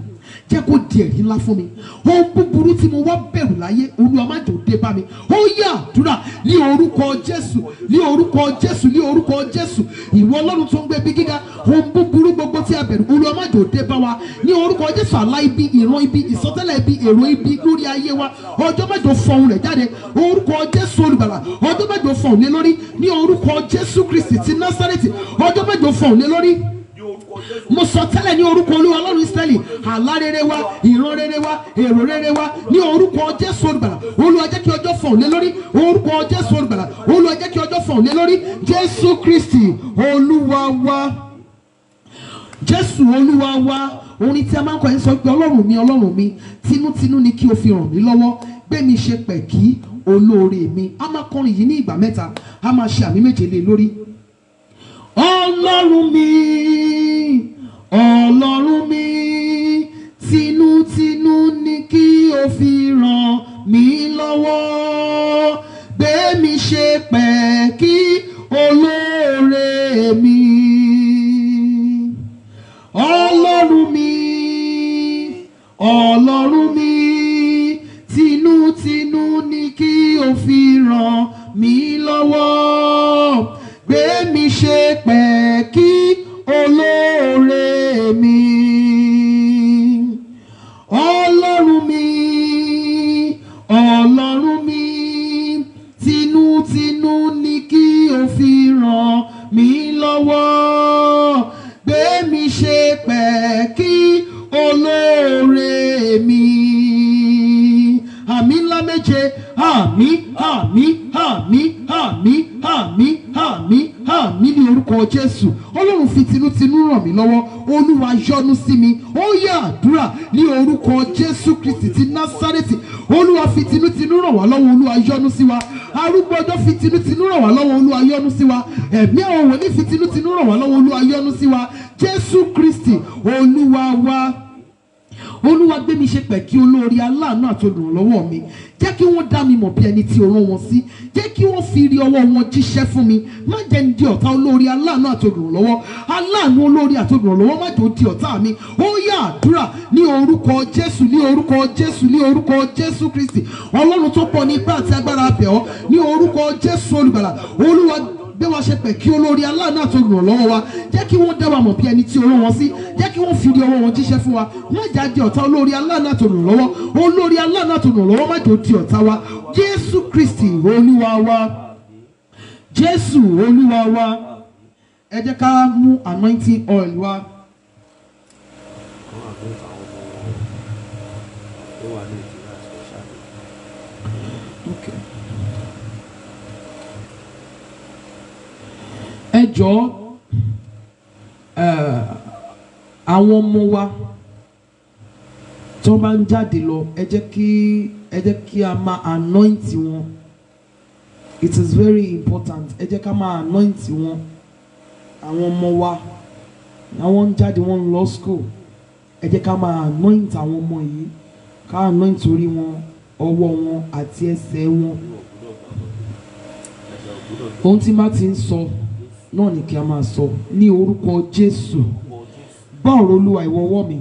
Jẹ́ kó di ẹ̀rí ńlá fún mi. Ohun búburú tí mo wá bẹ̀rù láyé, Olúwa, má jò dé bá mi. Ó yá àdúrà ní orúkọ Jésù, ní orúkọ Jésù, ní orúkọ Jésù. Ìwọ Ọlọ́run tó ń gbé bí gíga, ohun búburú gbogbo tí a bẹ̀rù, Olúwa, má jò dé bá wa. Ní orúkọ Jésù, àlá ibi, ìran ibi, ìsọtẹ́lẹ̀ ibi, èrò ibi lórí ayé wa, ọjọ́ má jò fọ̀n rẹ̀ jáde. Orúkọ Jésù olùgbàlà, ọjọ́ má jò fọ̀n lé lórí. Ní orúkọ Jésù Kristi ti Násárẹ́tì, ọjọ́ má jò fọ̀n lé lórí. mo sọ tẹ́lẹ̀ ní orúkọ Olúwa Ọlọ́run Ísírẹ́lì, àlá rere wa, ìran rere wa, èrò rere wa ní orúkọ Jésù olùgbàlà. Olúwa jẹ́ kí ọjọ́ fọ̀n lé lórí, orúkọ Jésù olùgbàlà. Olúwa jẹ́ kí ọjọ́ fọ̀n lé lórí. Jésù Kristi Olúwa wa. Jésù Olúwa wa. Orin tí a máa ń kọ yẹn sọ pé Ọlọ́run mi, tinútinú ni kí o fi ràn mí lọ́wọ́, gbé mi ṣe pẹ̀kí olóore mi. A máa kọrin yìí ní ìgbà mẹ́ta, a máa ṣe àmì méje lé lórí. Ọlọ́run mi, tinútinú ni kí o fi ràn mí lọ́wọ́, gbé mi ṣe pẹ̀kí olóore mi. Ọlọ́run mi, tinútinú ni kí o fi ràn mí lọ́wọ́, gbé mi ṣe pẹ̀kí olóore mi. Ọlọ́run mi, tinútinú ni kí o fi ràn mí lọ́wọ́, gbé mi ṣe pẹ̀kí olóore mi. Àmì ńlá méje, àmì ní orúkọ Jésù. Ọlọ́run fi tinútinú ràn mí lọ́wọ́, Olúwa yọ́nú sí mi. Ó yá àdúrà ní orúkọ Jésù Kristi ti Násárẹ́tì. Olúwa fi tinútinú ràn wá lọ́wọ́, Olúwa yọ́nú sí wa. Arúgbó ọjọ́ fi tinútinú ràn wá lọ́wọ́, Olúwa yọ́nú sí wa. Ẹ̀mí àwọn wòlíì fi tinútinú ràn wá lọ́wọ́, Olúwa yọ́nú sí wa. Jésù Kristi Olúwa wa. Olúwa gbé mi ṣe pẹ̀kí olóore, aláàánú àti olùrànlọ́wọ́ mi. Jẹ́ kí wọ́n dá mi mọ̀ bí ẹni tí o rán wọn sí. Jẹ́ kí wọ́n fi rí ọwọ́ wọn jíṣẹ́ fún mi. Má jẹ́ ń di ọ̀tá olóore, aláàánú àti olùrànlọ́wọ́. Aláàánú olóore àti olùrànlọ́wọ́ má jẹ́ ó di ọ̀tá mi. Ó yá àdúrà ní orúkọ Jésù, ní orúkọ Jésù, ní orúkọ Jésù Kristi. Ọlọ́run tó pọ̀ ní ipá àti agbára abẹ̀ ọ́ ní orúkọ Jésù olùgbàlà. Olúwa bí wọ́n ṣe pẹ̀kí olórí aláàánú àti olùrànlọ́wọ́ wa, jẹ́ kí wọ́n dá wa mọ̀ bí ẹni tí o rán wọn sí. Jẹ́ kí wọ́n fi di ọwọ́ wọn jíṣẹ́ fún wa. Má jà di ọ̀tá olórí aláàánú àti olùrànlọ́wọ́. Olórí aláàánú àti olùrànlọ́wọ́ má jò di ọ̀tá wa. Jésù Kristi Olúwa wa. Jésù Olúwa wa. Ẹ jẹ́ ká mú anointing oil wa. Okay. Ẹ jọ̀ọ́ àwọn ọmọ wa tó bá ń jáde lọ, ẹ jẹ́ kí a máa anoint wọn. It is very important. Ẹ jẹ́ ká máa anoint wọn. Àwọn ọmọ wa àwọn ń jáde, wọ́n ń lọ school. Ẹ jẹ́ ká máa anoint àwọn ọmọ yìí. Ká anoint orí wọn, ọwọ́ wọn àti ẹsẹ̀ wọn. Ohun tí má ti ń sọ náà ni kí a máa sọ ní orúkọ Jésù. Gbọ́ ọ̀rọ̀ Olúwa ìwọ ọwọ́ mi.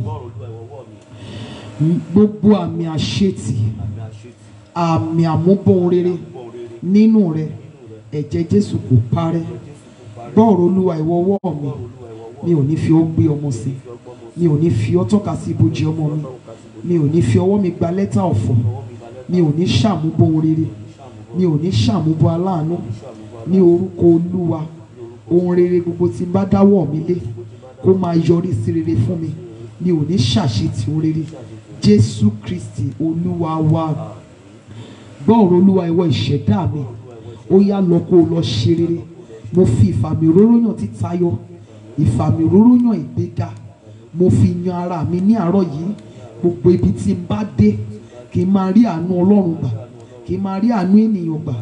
Gbogbo àmì àṣetì, àmì àmúbọ̀n rere nínú rẹ, ẹ̀jẹ̀ Jésù kò parẹ́. Gbọ́ ọ̀rọ̀ Olúwa ìwọ ọwọ́ mi. Mi ò ní fi ọ́ gbé ọmọ sí, mi ò ní fi ọ́ tọ́ka sí ibojì ọmọ mi, mi ò ní fi ọwọ́ mi gba lẹ́tà ọ̀fọ̀, mi ò ní ṣàmúbọ̀n rere, mi ò ní ṣàmúbọ̀ aláàánú. Ní orúkọ Olúwa, ohun rere gbogbo tí n bá dáwọ́ mi lé kó máa yọrí sí rere fún mi. Mi ò ní ṣàṣetì ohun rere. Jésù Kristi Olúwa wa. Gbọ́ ọ̀rọ̀ Olúwa ìwọ ìṣẹ̀dá mi. Ó yá lọ kó o lọ ṣe rere. Mo fi ìfàmì òróró yàn títayọ, ìfàmì òróró yàn ìgbéga. Mo fi yan ara mi ní àárọ̀ yìí. Gbogbo ibi tí n bá dé kí n máa rí àánú Ọlọ́run gbà, kí n máa rí àánú ènìyàn gbà.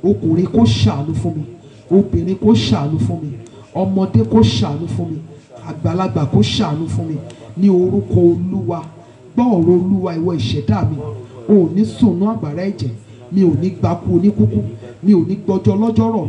Ọkùnrin kó ṣàánú fún mi, obìnrin kó ṣàánú fún mi, ọmọdé kó ṣàánú fún mi, àgbàlagbà kó ṣàánú fún mi. Ní orúkọ Olúwa. Gbọ́ ọ̀rọ̀ Olúwa ìwọ ìṣẹ̀dá mi. O ò ní sùnú àgbàrá ẹ̀jẹ̀, mi ò ní gbákú oníkúkú, mi ò ní gbọ́jọ́ lọ́jọ́ rọ̀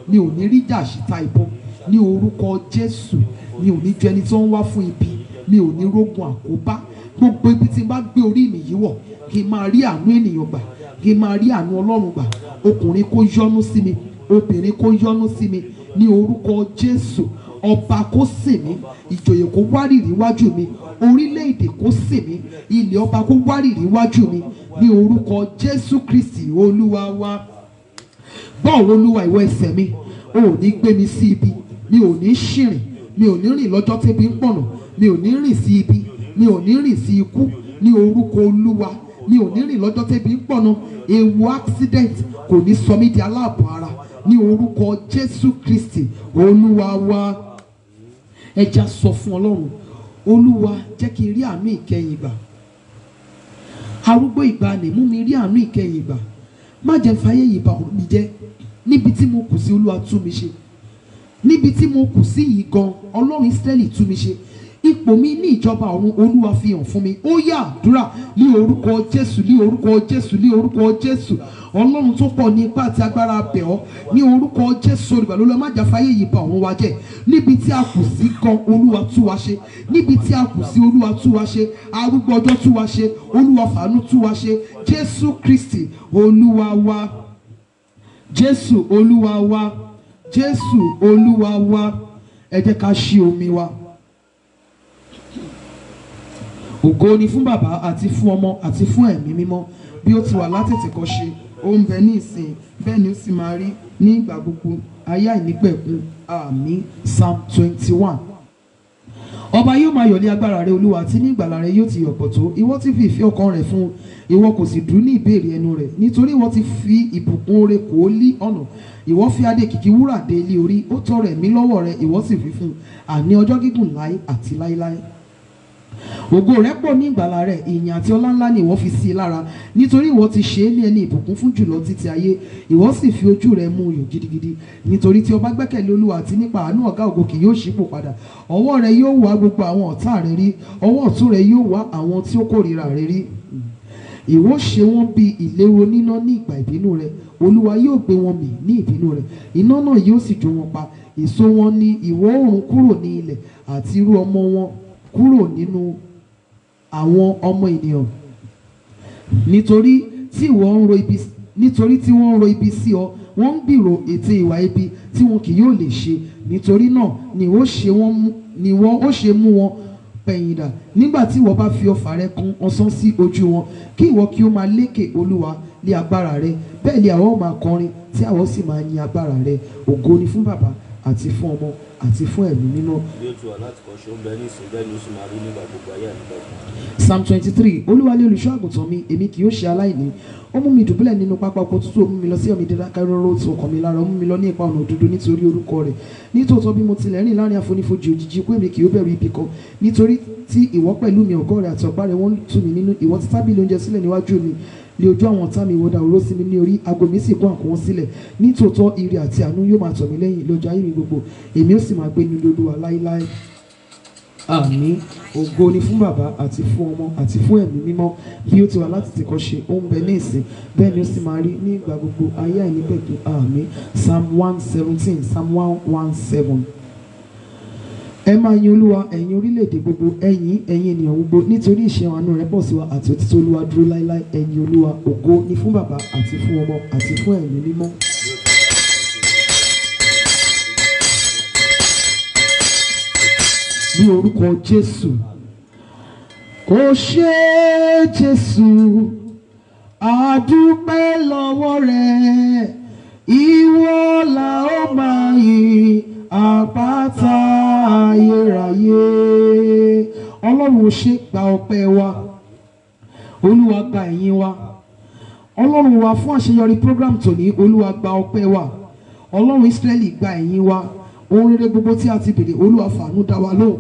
mi ò ní rí jàṣítà ìbọn. Ní orúkọ Jésù, mi ò ní jẹ́ ẹni tó ń wá fún ibi, mi ò ní rógun àkóbá. Gbogbo ibi tí n bá gbé orí mi yìí wọ̀, kí n máa rí àánú ènìyàn gbà, kí n máa rí àánú Ọlọ́run gbà. Ọkùnrin kó yọ́nú sí mi, obìnrin kó yọ́nú sí mi. Ní orúkọ Jésù. Ọba kó sìn mí, ìjòyè kó wárìrì wájú mi, orílẹ̀-èdè kó sìn mí, ilẹ̀ ọba kó wárìrì wájú mi. Ní orúkọ Jésù Kristi Olúwa wa. Gbọ́ ọ̀rọ̀ Olúwa ìwọ ẹsẹ̀ mi. O ò ní gbé mi sí ibi, mi ò ní ṣìrìn, mi ò ní rìn lọ́jọ́ tẹ́bi ń pọ̀nà, mi ò ní rìn sí ibi, mi ò ní rìn sí ikú ní orúkọ Olúwa. Mi ò ní rìn lọ́jọ́ tẹ́bi ń pọ̀nà, ewu accident kò ní sọ mí di aláàbọ̀ ara ní orúkọ Jésù Kristi Olúwa wa. Ẹ já sọ fún Ọlọ́run, Olúwa jẹ́ kí n rí àánú ìkẹyìn gbà. Arúgbó ìgbàanì mú mi rí àánú ìkẹyìn gbà. Má jẹ́ fàyè yìí bà ọ̀run mi jẹ́. Níbi tí mo kù sí, Olúwa tú mi ṣe. Níbi tí mo kù sí yìí gan, Ọlọ́run Ísírẹ́lì tú mi ṣe. Ipò mi ní ìjọba ọ̀run, Olúwa fi hàn fún mi. Ó yá àdúrà ní orúkọ Jésù, ní orúkọ Jésù, ní orúkọ Jésù. Ọlọ́run tó pọ̀ ní ipá àti agbára bẹ̀ ọ́ ní orúkọ Jésù olùgbàlà. Olúwa má jà fàyè yìí bà ọ̀run wa jẹ́. Níbi tí a kù sí gan, Olúwa tú wa ṣe. Níbi tí a kù sí, Olúwa tú wa ṣe. Arúgbó ọjọ́ tú wa ṣe. Olúwa fàánú tú wa ṣe. Jésù Kristi Olúwa wa. Jésù Olúwa wa. Jésù Olúwa wa. Ẹ jẹ́ ká ṣí omi wa. Ògo ni fún Bàbá àti fún Ọmọ àti fún Ẹ̀mí Mímọ́, bí ó ti wà látètèkọ́ṣe, ó ń bẹ ní ìsìn, bẹ́ẹ̀ ni ó sì máa rí ní ìgbà gbogbo, ayé àìnípẹ̀kun. Àmín. Psalm 21. Ọba yóò máa yọ̀ ní agbára rẹ Olúwa, àti ní ìgbàlà rẹ yóò ti yọ̀pọ̀ tó. Ìwọ ti fi ìfẹ́ ọkàn rẹ̀ fún un, ìwọ kò sì dúró ní ìbéèrè ẹnu rẹ̀. Nítorí ìwọ ti fi ìbùkún oore kò ó lí ọ̀nà. Ìwọ fi adé kìkì wúrà dé ilé orí. Ó tọrọ ẹ̀mí lọ́wọ́ rẹ, ìwọ sì fi fún un, àní ọjọ́ gígùn láé àti láéláé. Ògo rẹ̀ pọ̀ ní ìgbàlà rẹ̀, ìyìn àti ọlá ńlá ni ìwọ fi sí i lára. Nítorí ìwọ ti ṣe é ní ẹni ìbùkún fún jùlọ títí ayé, ìwọ sì fi ojú rẹ̀ mú yọ̀ gidigidi. Nítorí tí o bá gbẹ́kẹ̀lé Olúwa, àti nípa àánú ọ̀gá ògo kì yóò ṣípò padà. Ọwọ́ rẹ̀ yóò wá gbogbo àwọn ọ̀tá rẹ̀ rí, ọwọ́ ọ̀tún rẹ̀ yóò wá àwọn tí ó kórìíra rẹ̀ rí. Ìwọ ṣe wọ́n bí ìléru níná ní ìgbà ìbínú rẹ̀. Olúwa yóò gbé wọn mì ní ìbínú rẹ̀, iná náà yóò sì jó wọn pa. Èso wọn ni ìwọ̀ oòrùn kúrò ní ilẹ̀, àti irú ọmọ wọn kúrò nínú àwọn ọmọ ènìyàn. Nítorí tí wọ́n ń ro ibi sí ọ, wọ́n ń gbìrò ète ìwà ibi tí wọn kì yóò lè ṣe. Nítorí náà ni wọ́n ó ṣe mú wọn pẹ̀yìndà nígbà tí ìwọ bá fi ọfà rẹ kùn ọ̀sán sí ojú wọn. Kí ìwọ kí ó máa lékè Olúwa ní agbára rẹ, bẹ́ẹ̀ ni àwọn máa kọrin tí àwọn sì máa yin agbára rẹ. Ògo ni fún Bàbá àti fún Ọmọ àti fún Ẹ̀mí Mímọ́. Psalm 23. Olúwa ni olùṣọ́ àgùntàn mi, èmi kì yóò ṣe aláìní. Ó mú mi dùbúlẹ̀ nínú pápá oko tútù, ó mú mi lọ sí omi dídákẹ́rọ́rọ́ tí ọkàn mi lára, ó mú mi lọ ní ipa ọ̀nà òdodo nítorí orúkọ rẹ̀. Nítòótọ́ bí mo tilẹ̀ rìn láàrin àfonífojì òjìji ikú, èmi kì yóò bẹ̀rù ibi kan. Nítorí tí ìwọ pẹ̀lú mi, ọ̀gọ́ rẹ̀ àti ọ̀pá rẹ̀ wọ́n tù mí nínú. Ìwọ ti tábìlì oúnjẹ sílẹ̀ níwájú mi ní ojú àwọn ọ̀tá mi, ìwọ dà òróró sí mi ní orí, ago mi sì kún àkúnwọ́n sílẹ̀. Nítòótọ́ ire àti àánú yóò máa tọ̀ mí lẹ́yìn lọ́jọ́ ayé mi gbogbo, èmi ó sì máa gbé ní Olúwa láéláé. Àmín. Ògo ni fún Bàbá àti fún Ọmọ àti fún Ẹ̀mí Mímọ́, bí ó ti wà látètèkọ́ṣe, ó ń bẹ ní ìsìn, bẹ́ẹ̀ ni ó sì máa rí ní ìgbà gbogbo, ayé àìnípẹ̀kun. Àmín. Psalm 117. Psalm 117. Ẹ máa yin Olúwa, ẹ̀yin orílẹ̀-èdè gbogbo, ẹ̀yin ènìyàn gbogbo, nítorí ìṣeun àánú rẹ̀ pọ̀ sí wa, àti òtítọ́ Olúwa dúró láéláé. Ẹ̀yin Olúwa. Ògo ni fún Bàbá àti fún Ọmọ àti fún Ẹ̀mí Mímọ́. Ní orúkọ Jésù. Ó ṣé Jésù, a dúpẹ́ lọ́wọ́ rẹ, ìwọ la ó máa yìn, àpáta ayérayé. Ọlọ́run ó ṣe gba ọpẹ́ wa, Olúwa gba ẹ̀yìn wa. Ọlọ́run wa fún àṣeyọrí program tòní, Olúwa gba ọpẹ́ wa. Ọlọ́run Ísírẹ́lì gba ẹ̀yìn wa. Ohun rere gbogbo tí a ti béèrè, Olúwa fàánú dá wa lóhùn.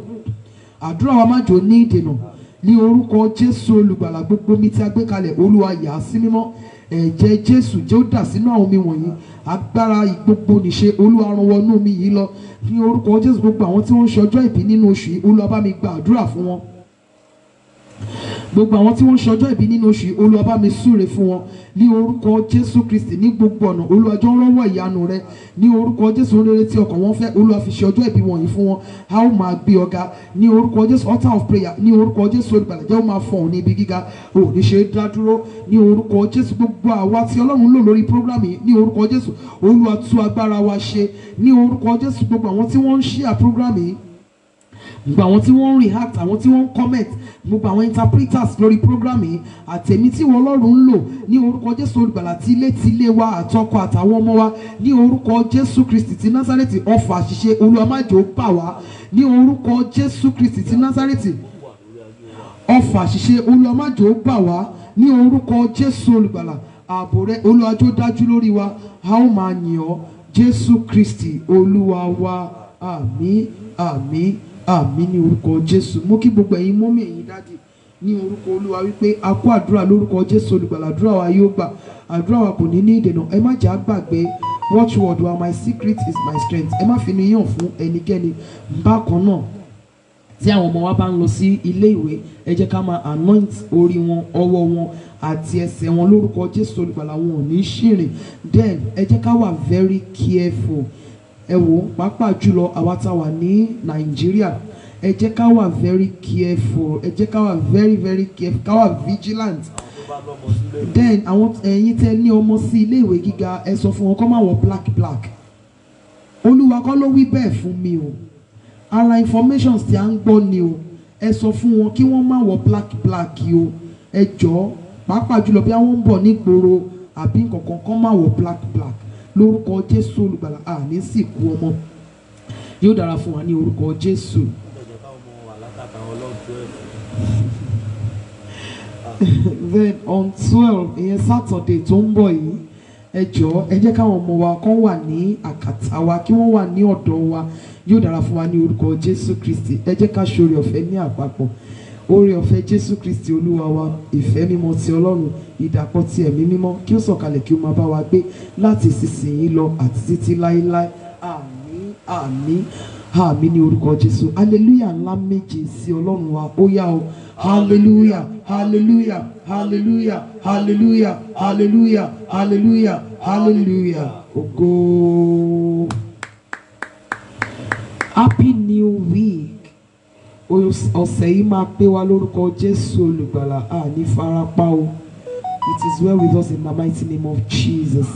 Àdúrà wa má jò ní ìdènà. Ní orúkọ Jésù olùgbàlà, gbogbo mi tí a gbé kalẹ̀, Olúwa yà á sí mímọ́. Ẹ̀jẹ̀ Jésù jẹ́ ó dà sínú àwọn omi wọ̀nyí. Agbára ìgbogbo nìṣe, Olúwa rán wọnú omi yìí lọ. Ní orúkọ Jésù, gbogbo àwọn tí wọ́n ń ṣọjọ́ ìbí nínú oṣù yìí, Olúwa bá mi gba àdúrà fún wọn. Gbogbo àwọn tí wọ́n ń ṣọjọ́ ìbí nínú oṣù yìí, Olúwa bá mi súre fún wọn. Ní orúkọ Jésù Kristi, ní gbogbo ọ̀nà, Olúwa jọ̀ọ́ rọ́wọ́ ìyanu rẹ. Ní orúkọ Jésù, rere tí ọkàn wọn fẹ́, Olúwa fi ṣe ọjọ́ ìbí wọ̀nyí fún wọn. A ó máa gbé ọ̀gá. Ní orúkọ Jésù, altar of prayer. Ní orúkọ Jésù olùgbàlà, jẹ́ ó máa fọ̀hún ní ibi gíga, ò ní ṣe é dá dúró. Ní orúkọ Jésù, gbogbo àwa tí Ọlọ́run lò lórí program yìí, ní orúkọ Jésù, Olúwa tú agbára wa ṣe. Ní orúkọ Jésù, gbogbo àwọn tí wọ́n ń share program yìí, gbogbo àwọn tí wọ́n ń react, àwọn tí wọ́n ń comment, gbogbo àwọn interpreters lórí program yìí àtẹ̀mí tí wọ́n Ọlọ́run ń lò ní orúkọ Jésù olùgbàlà tí ilé wa àtọkọ àtàwọn ọmọ wa ní orúkọ Jésù Kristi ti Násárẹ́tì ọfà àṣìṣe Olúwa má jẹ́ ó bà wá ní orúkọ Jésù Kristi ti Násárẹ́tì ọfà àṣìṣe Olúwa má jẹ́ ó bà wá ní orúkọ Jésù olùgbàlà ààbò rẹ Olúwa jọ̀ọ́ dájú lórí wa a ó máa yìn ọ́ Jésù Kristi Olúwa wa àmín àmín àmín ní orúkọ Jésù. Mo kí gbogbo ẹ̀yin mọ́mí ẹ̀yin dádì ní orúkọ Olúwa wípé a kó àdúrà lórúkọ Jésù olùgbàlà àdúrà wa yóò gbà àdúrà wa kò ní ní ìdènà ẹ má jà gbàgbé watchword wa my secret is my strength ẹ má fi ní yàn fún ẹnikẹ́ni. Bákan náà tí àwọn ọmọ wa bá ń lọ sí ilé ìwé ẹ jẹ́ ká máa anoint orí wọn ọwọ́ wọn àti ẹsẹ̀ wọn lórúkọ Jésù olùgbàlà wọn ò ní ṣìrìn. Then ẹ jẹ́ ká wà very careful ẹ wò pàápàá jùlọ àwa tá wà ní Nàìjíríà ẹ jẹ́ ká wà very careful ẹ jẹ́ ká wà very careful ká wà vigilant. Then àwọn ẹ̀yin tẹ́ ní ọmọ sí ilé ìwé gíga ẹ sọ fún wọn kó má wọ black Olúwa kọ́ ló wí bẹ́ẹ̀ fún mi o ara informations tí a ń gbọ́ ni o ẹ sọ fún wọn kí wọ́n má wọ black o ẹ jọ̀ọ́ pàápàá jùlọ bí àwọn ń bọ̀ nígboro àbí nǹkankan kọ́ má wọ black lórúkọ Jésù olùgbàlà àní sìnkú ọmọ yóò dára fún wa ní orúkọ Jésù. Then on 12 ìyẹn Saturday tó ń bọ̀ yìí ẹ jọ̀ọ́ ẹ jẹ́ káwọn ọmọ wa kan wà ní àkàtà wa kí wọ́n wà ní ọ̀dọ̀ wa yóò dára fún wa ní orúkọ Jésù Kristi. Ẹ jẹ́ ká ṣoore ọ̀fẹ́ ní àpapọ̀ oore ọ̀fẹ́ Jésù Kristi Olúwa wa ìfẹ́ mímọ́ ti Ọlọ́run ìdàpọ̀ ti ẹ̀mí mímọ́ kí ó sọ̀kalẹ̀ kí ó máa bá wa gbé láti ìsinsìnyí lọ àti títí láéláé àmín àmín àmín ní orúkọ Jésù. Hallelujah ńlá méje sí Ọlọ́run wa ó yá o hallelujah hallelujah hallelujah hallelujah hallelujah hallelujah hallelujah ògo. Happy New Week. Ọ̀sẹ̀ yìí máa pé wa lórúkọ Jésù olùgbàlà àní farapa o. It is well with us in the mighty name of Jesus.